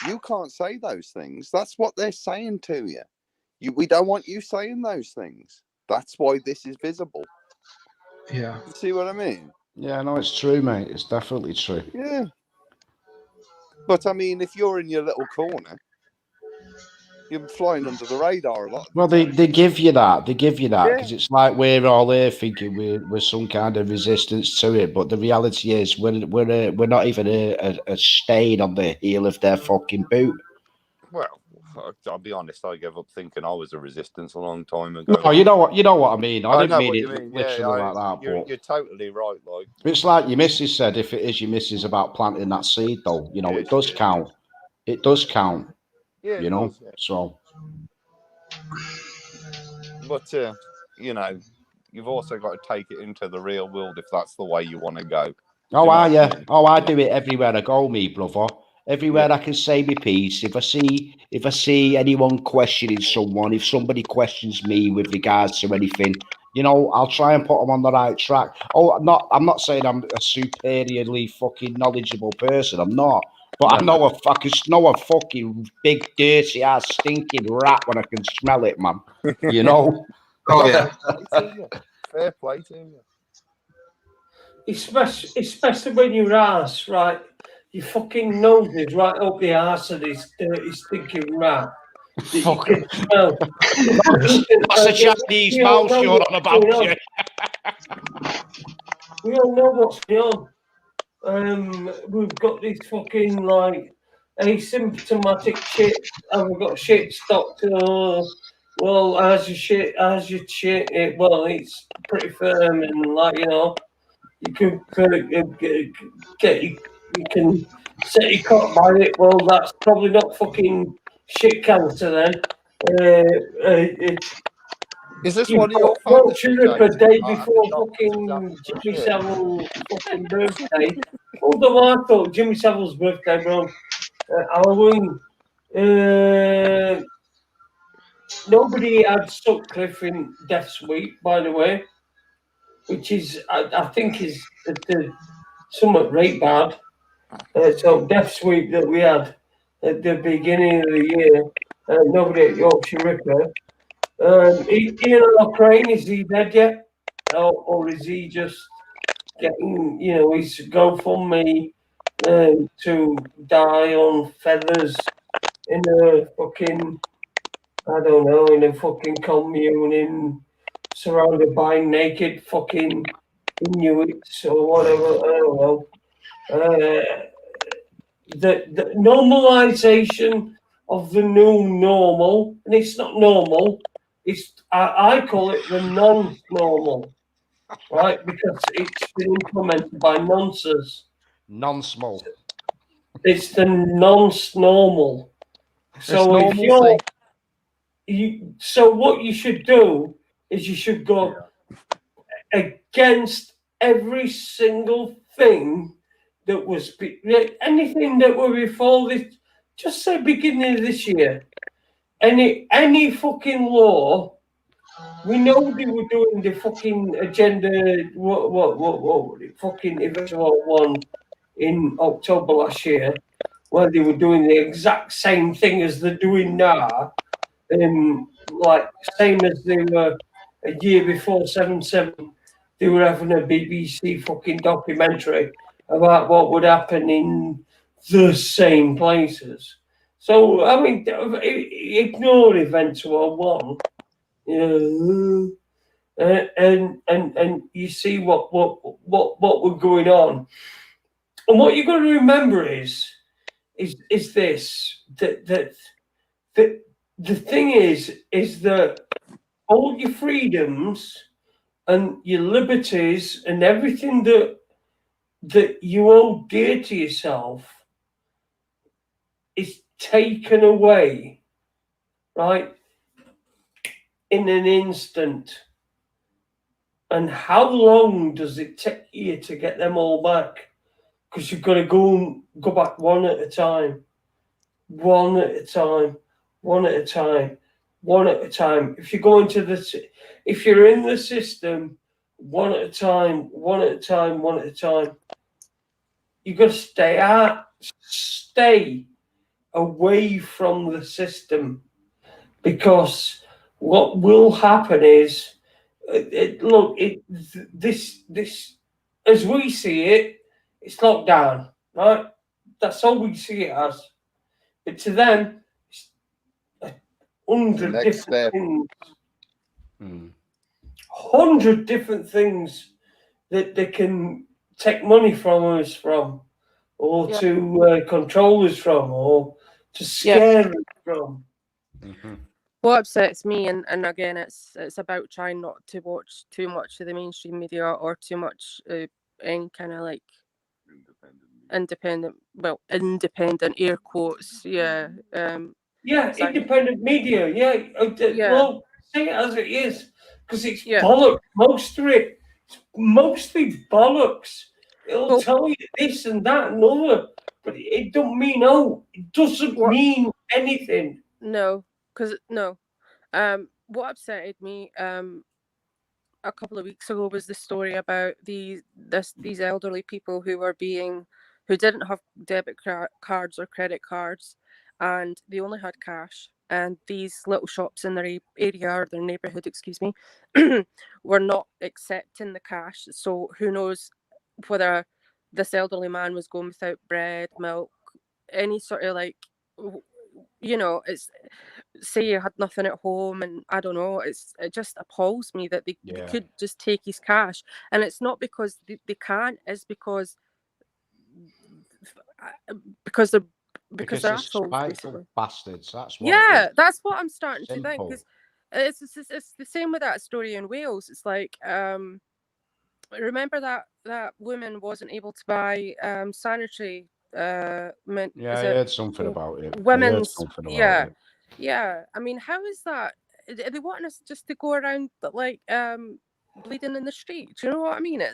You can't say those things. That's what they're saying to you. We don't want you saying those things. That's why this is visible. Yeah. You see what I mean? Yeah, no, it's true, mate. It's definitely true. Yeah. But I mean, if you're in your little corner, you're flying under the radar a lot. Well, they give you that. They give you that because it's like we're all here thinking we're some kind of resistance to it, but the reality is we're not even a stain on the heel of their fucking boot. Well, I'll be honest. I gave up thinking I was a resistance a long time ago. No, you know what I mean. I didn't know mean what it you mean. literally like that. You're totally right. Like it's like your missus said. If it is your missus about planting that seed, though, you know it does count. It does count. Yeah, you know. Does, yeah. So, but you know, you've also got to take it into the real world if that's the way you want to go. Oh, I do it everywhere I go, me brother. Everywhere I can say my piece. If I see anyone questioning someone, if somebody questions me with regards to anything, you know, I'll try and put them on the right track. Oh, I'm not saying I'm a superiorly fucking knowledgeable person. I'm not. But I know a fucking big, dirty ass, stinking rat when I can smell it, man. You know? Oh yeah. Fair play to you. Especially when you're arse, right? Your fucking nose is right up the arse of this dirty, stinking rat. You can smell. That's a Japanese mouse you're on about, you. We all know what's going on. We've got this fucking like asymptomatic shit, and we've got shit stocked. Well, as your shit, it's pretty firm and like, you know, you can you can set your cock by it. Well, that's probably not fucking shit cancer then. Is this one of your fantasies? A day before fucking Jimmy Savile's fucking birthday. Although I thought Jimmy Savile's birthday, bro, Halloween. Nobody had Sutcliffe in Death Sweep, by the way, which is I think is somewhat right bad. So Death Sweep that we had at the beginning of the year, nobody at Yorkshire Ripper. Ian O'Crane, is he dead yet? Or is he just getting, you know, his GoFundMe to die on feathers in a fucking, I don't know, in a fucking commune surrounded by naked fucking Inuits or whatever, I don't know. The normalization of the new normal, and it's not normal, I call it the non-normal, right? Because it's been implemented by nonsense. Non-small. It's the non-normal. So if so what you should do is you should go against every single thing that was anything that were before this. Just say beginning of this year. any fucking law. We know they were doing the fucking agenda. What? Fucking Event 1 in October last year, where they were doing the exact same thing as they're doing now. Like same as they were a year before 7/7. They were having a BBC fucking documentary about what would happen in the same places. So I mean, ignore Event 1, you know, and you see what were going on, and what you've got to remember is this that the thing is that all your freedoms and your liberties and everything that you hold dear to yourself is taken away, right, in an instant. And how long does it take you to get them all back? Because you've got to go back one at a time. One at a time. If you go into if you're in the system, one at a time. You've got to stay away from the system, because what will happen is, this as we see it, it's lockdown, right? That's all we see it as. But to them, it's 100 different things. 100 different things that they can take money from us or to control us from, or to scare us from. What upsets me, and again, it's about trying not to watch too much of the mainstream media or too much any kind of like independent air quotes, independent media, well, say it as it is, because it's bollocks. Most of it, it's mostly bollocks. It'll tell you this and that and other, but it don't mean it doesn't mean anything. No, what upset me a couple of weeks ago was the story about these elderly people who didn't have debit cards or credit cards, and they only had cash, and these little shops in their area or their neighborhood, were not accepting the cash. So who knows whether this elderly man was going without bread, milk, any sort of like, it's, say you had nothing at home, and I don't know, it just appalls me that they could just take his cash. And it's not because they can't, it's because they're assholes, basically. Bastards. That's what that's what I'm starting Simple. to think, because it's the same with that story in Wales. It's like, remember that woman wasn't able to buy sanitary I heard something about it. Women's, I mean, how is that? Are they wanting us just to go around like bleeding in the street? Do you know what I mean? They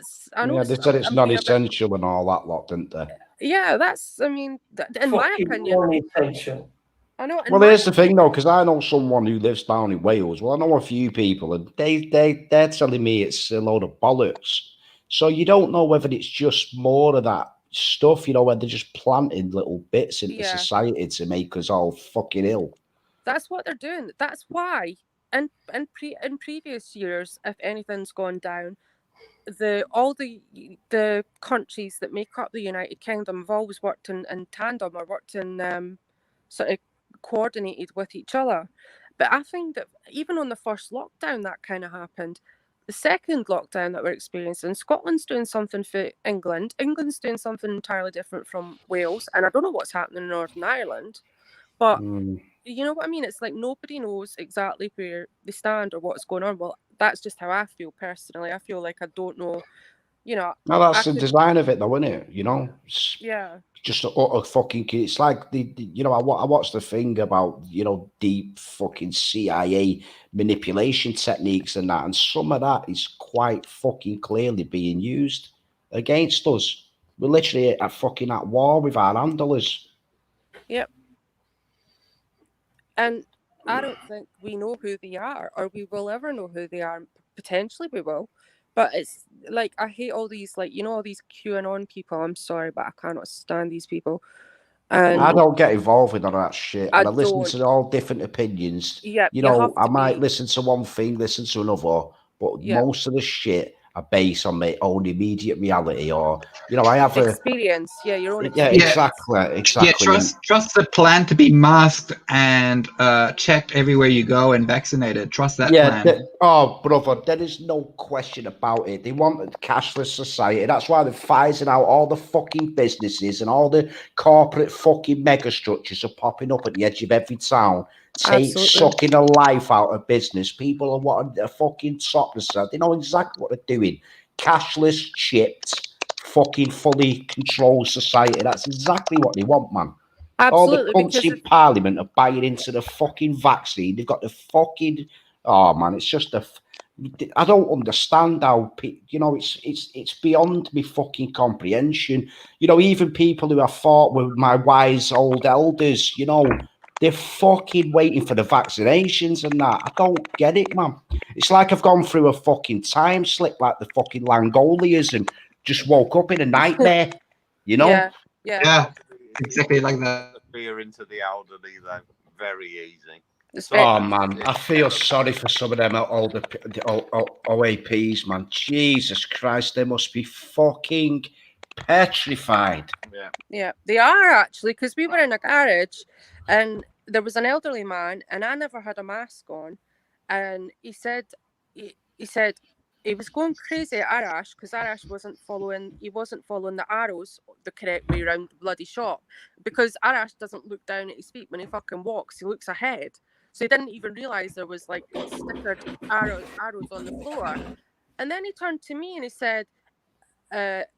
said it's not essential and all that lot, didn't they? That's, I mean, in my opinion, non-essential. I know. Well, here's the thing, though, because I know someone who lives down in Wales. Well, I know a few people, and they're telling me it's a load of bollocks. So you don't know whether it's just more of that stuff, where they're just planting little bits into society to make us all fucking ill. That's what they're doing. That's why, in previous years, if anything's gone down, all the countries that make up the United Kingdom have always worked in tandem, or worked in sort of coordinated with each other. But I think that even on the first lockdown, that kind of happened. The second lockdown that we're experiencing, Scotland's doing something for England. England's doing something entirely different from Wales. And I don't know what's happening in Northern Ireland. But you know what I mean? It's like nobody knows exactly where they stand or what's going on. Well, that's just how I feel personally. I feel like I don't know, No, that's the design of it, though, isn't it? Just a utter fucking kid. It's like I watched the thing about deep fucking CIA manipulation techniques and that, and some of that is quite fucking clearly being used against us. We're literally at war with our handlers. Yep. And I don't think we know who they are, or we will ever know who they are. Potentially we will. But it's like, I hate all these, like, all these QAnon people. I'm sorry, but I cannot stand these people. And I don't get involved with all that shit. I And I listen don't. to all different opinions. Yeah, You you know, have I to might be. listen to one thing, listen to another, but Yeah. most of the shit are based on my own immediate reality, or I have Experience. Yeah, your own yeah, experience. exactly. Yeah, trust the plan to be masked and checked everywhere you go and vaccinated. Trust that plan. Oh, brother, there is no question about it. They want a cashless society. That's why they're phasing out all the fucking businesses, and all the corporate fucking mega structures are popping up at the edge of every town, Absolutely. sucking the life out of business. People are wanting a fucking topless. They know exactly what they're doing. Cashless, chipped, fucking fully controlled society. That's exactly what they want, man. Absolutely, All the cunts in Parliament are buying into the fucking vaccine. They've got the fucking... Oh, man, it's just I don't understand how... It's beyond me fucking comprehension. Even people who I thought were my wise old elders, they're fucking waiting for the vaccinations and that. I don't get it, man. It's like I've gone through a fucking time slip like the fucking Langoliers and just woke up in a nightmare, Yeah. Yeah, exactly like that. The fear into the elderly, though, very easy. Oh, man, I feel sorry for some of them older OAPs, man. Jesus Christ, they must be fucking petrified. Yeah, they are, actually, because we were in a garage and there was an elderly man and I never had a mask on, and he said he was going crazy at Arash because Arash wasn't following the arrows the correct way around the bloody shop, because Arash doesn't look down at his feet when he fucking walks, he looks ahead. So he didn't even realise there was like stickered arrows on the floor. And then he turned to me and he said, that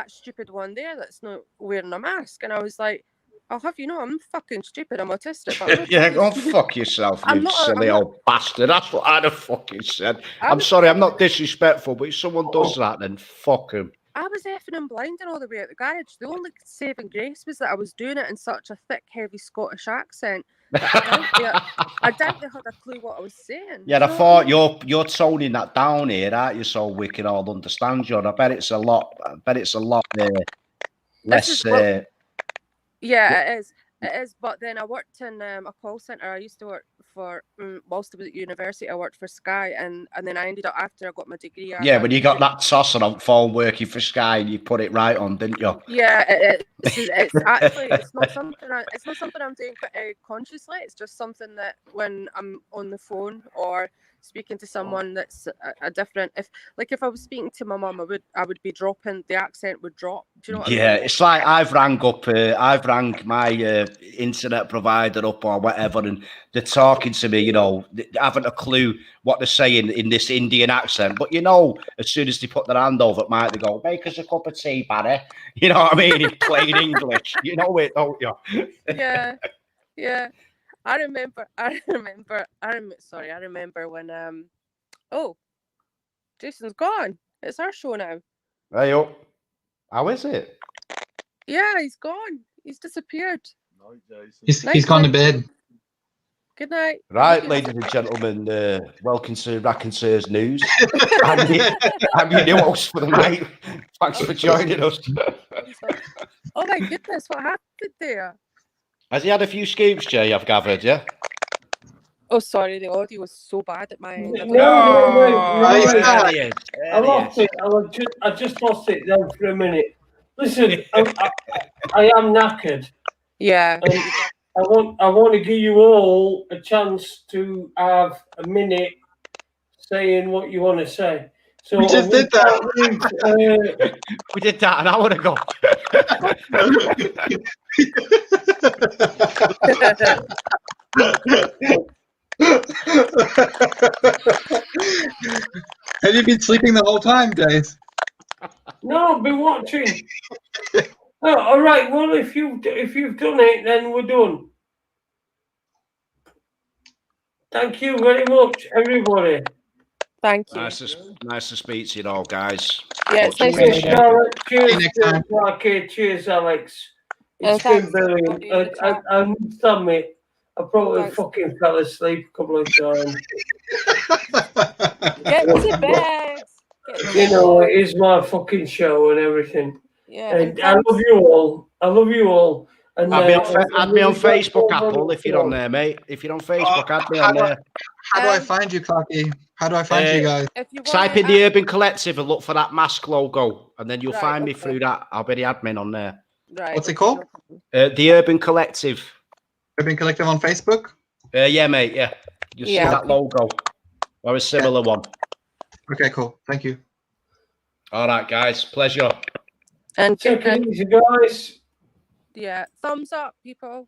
stupid one there that's not wearing a mask. And I was like, I'll have you know, I'm fucking stupid, I'm autistic. Yeah, go fuck yourself, you silly old bastard. That's what I'd have fucking said. I'm sorry, I'm not disrespectful, but if someone does that, then fuck him. I was effing and blinding all the way out the garage. The only saving grace was that I was doing it in such a thick, heavy Scottish accent. I doubt they had a clue what I was saying. Yeah, I thought you're toning that down here, aren't you? So we can all understand you. And I bet it's a lot. Less. Yeah, it is. It is. But then I worked in a call center. I used to work for whilst I was at university. I worked for Sky, and then I ended up, after I got my degree. Yeah, when you got that tosser on phone working for Sky, and you put it right on, didn't you? Yeah, it's actually it's not something I'm doing consciously. It's just something that when I'm on the phone or speaking to someone that's a different, if I was speaking to my mum, I would be dropping, the accent would drop. Do you know what I mean? Yeah, it's like I've rang my internet provider up or whatever, and they're talking to me, they haven't a clue what they're saying in this Indian accent. But as soon as they put their hand over it, they go, "Make us a cup of tea, Barry." You know what I mean? In plain English. You know it, don't you? Yeah. I remember when oh, Jason's gone. It's our show now. Hey up. How is it? Yeah, he's gone. He's disappeared. He's gone to bed. Good night. Right, ladies and gentlemen, welcome to Raconteurs News. I'm your new host for the night. Thanks for joining us. Oh my goodness, what happened there? Has he had a few scoops, Jay, I've gathered, yeah? Oh, sorry, the audio was so bad at my end. I lost it. I just lost it then for a minute. Listen, I am knackered. Yeah. I want to give you all a chance to have a minute saying what you want to say. So we just did that. We did that an hour ago. Have you been sleeping the whole time, Dave? No, I've been watching. Oh, all right. Well, if you've done it, then we're done. Thank you very much, everybody. Thank you. Nice to speak to you all, guys. Yeah, it's nice to Cheers, meet you. Charlotte. Cheers, Marky. Cheers, Alex. It's been brilliant. I understand, mate. I probably Thanks. fucking fell asleep a couple of times. Get to bed. Get to You bed, know, boy. it is my fucking show and everything. Yeah, And I love you all. I love you all. And Add me on, Yeah. add me on Facebook, Apple, if you're on there, mate. If you're on Facebook, add me on there. How do I find you, Clarky? How do I find you guys? If you want Type in the Urban Collective and look for that mask logo, and then you'll Right, find me okay. through that. I'll be the admin on there. right, What's it okay, called? no problem. The Urban Collective. Urban Collective on Facebook? Yeah, mate. Yeah, you'll see Yeah, that okay. logo or a similar one. Okay, cool. Thank you. All right, guys. Pleasure. And Take it easy, guys. yeah, thumbs up, people.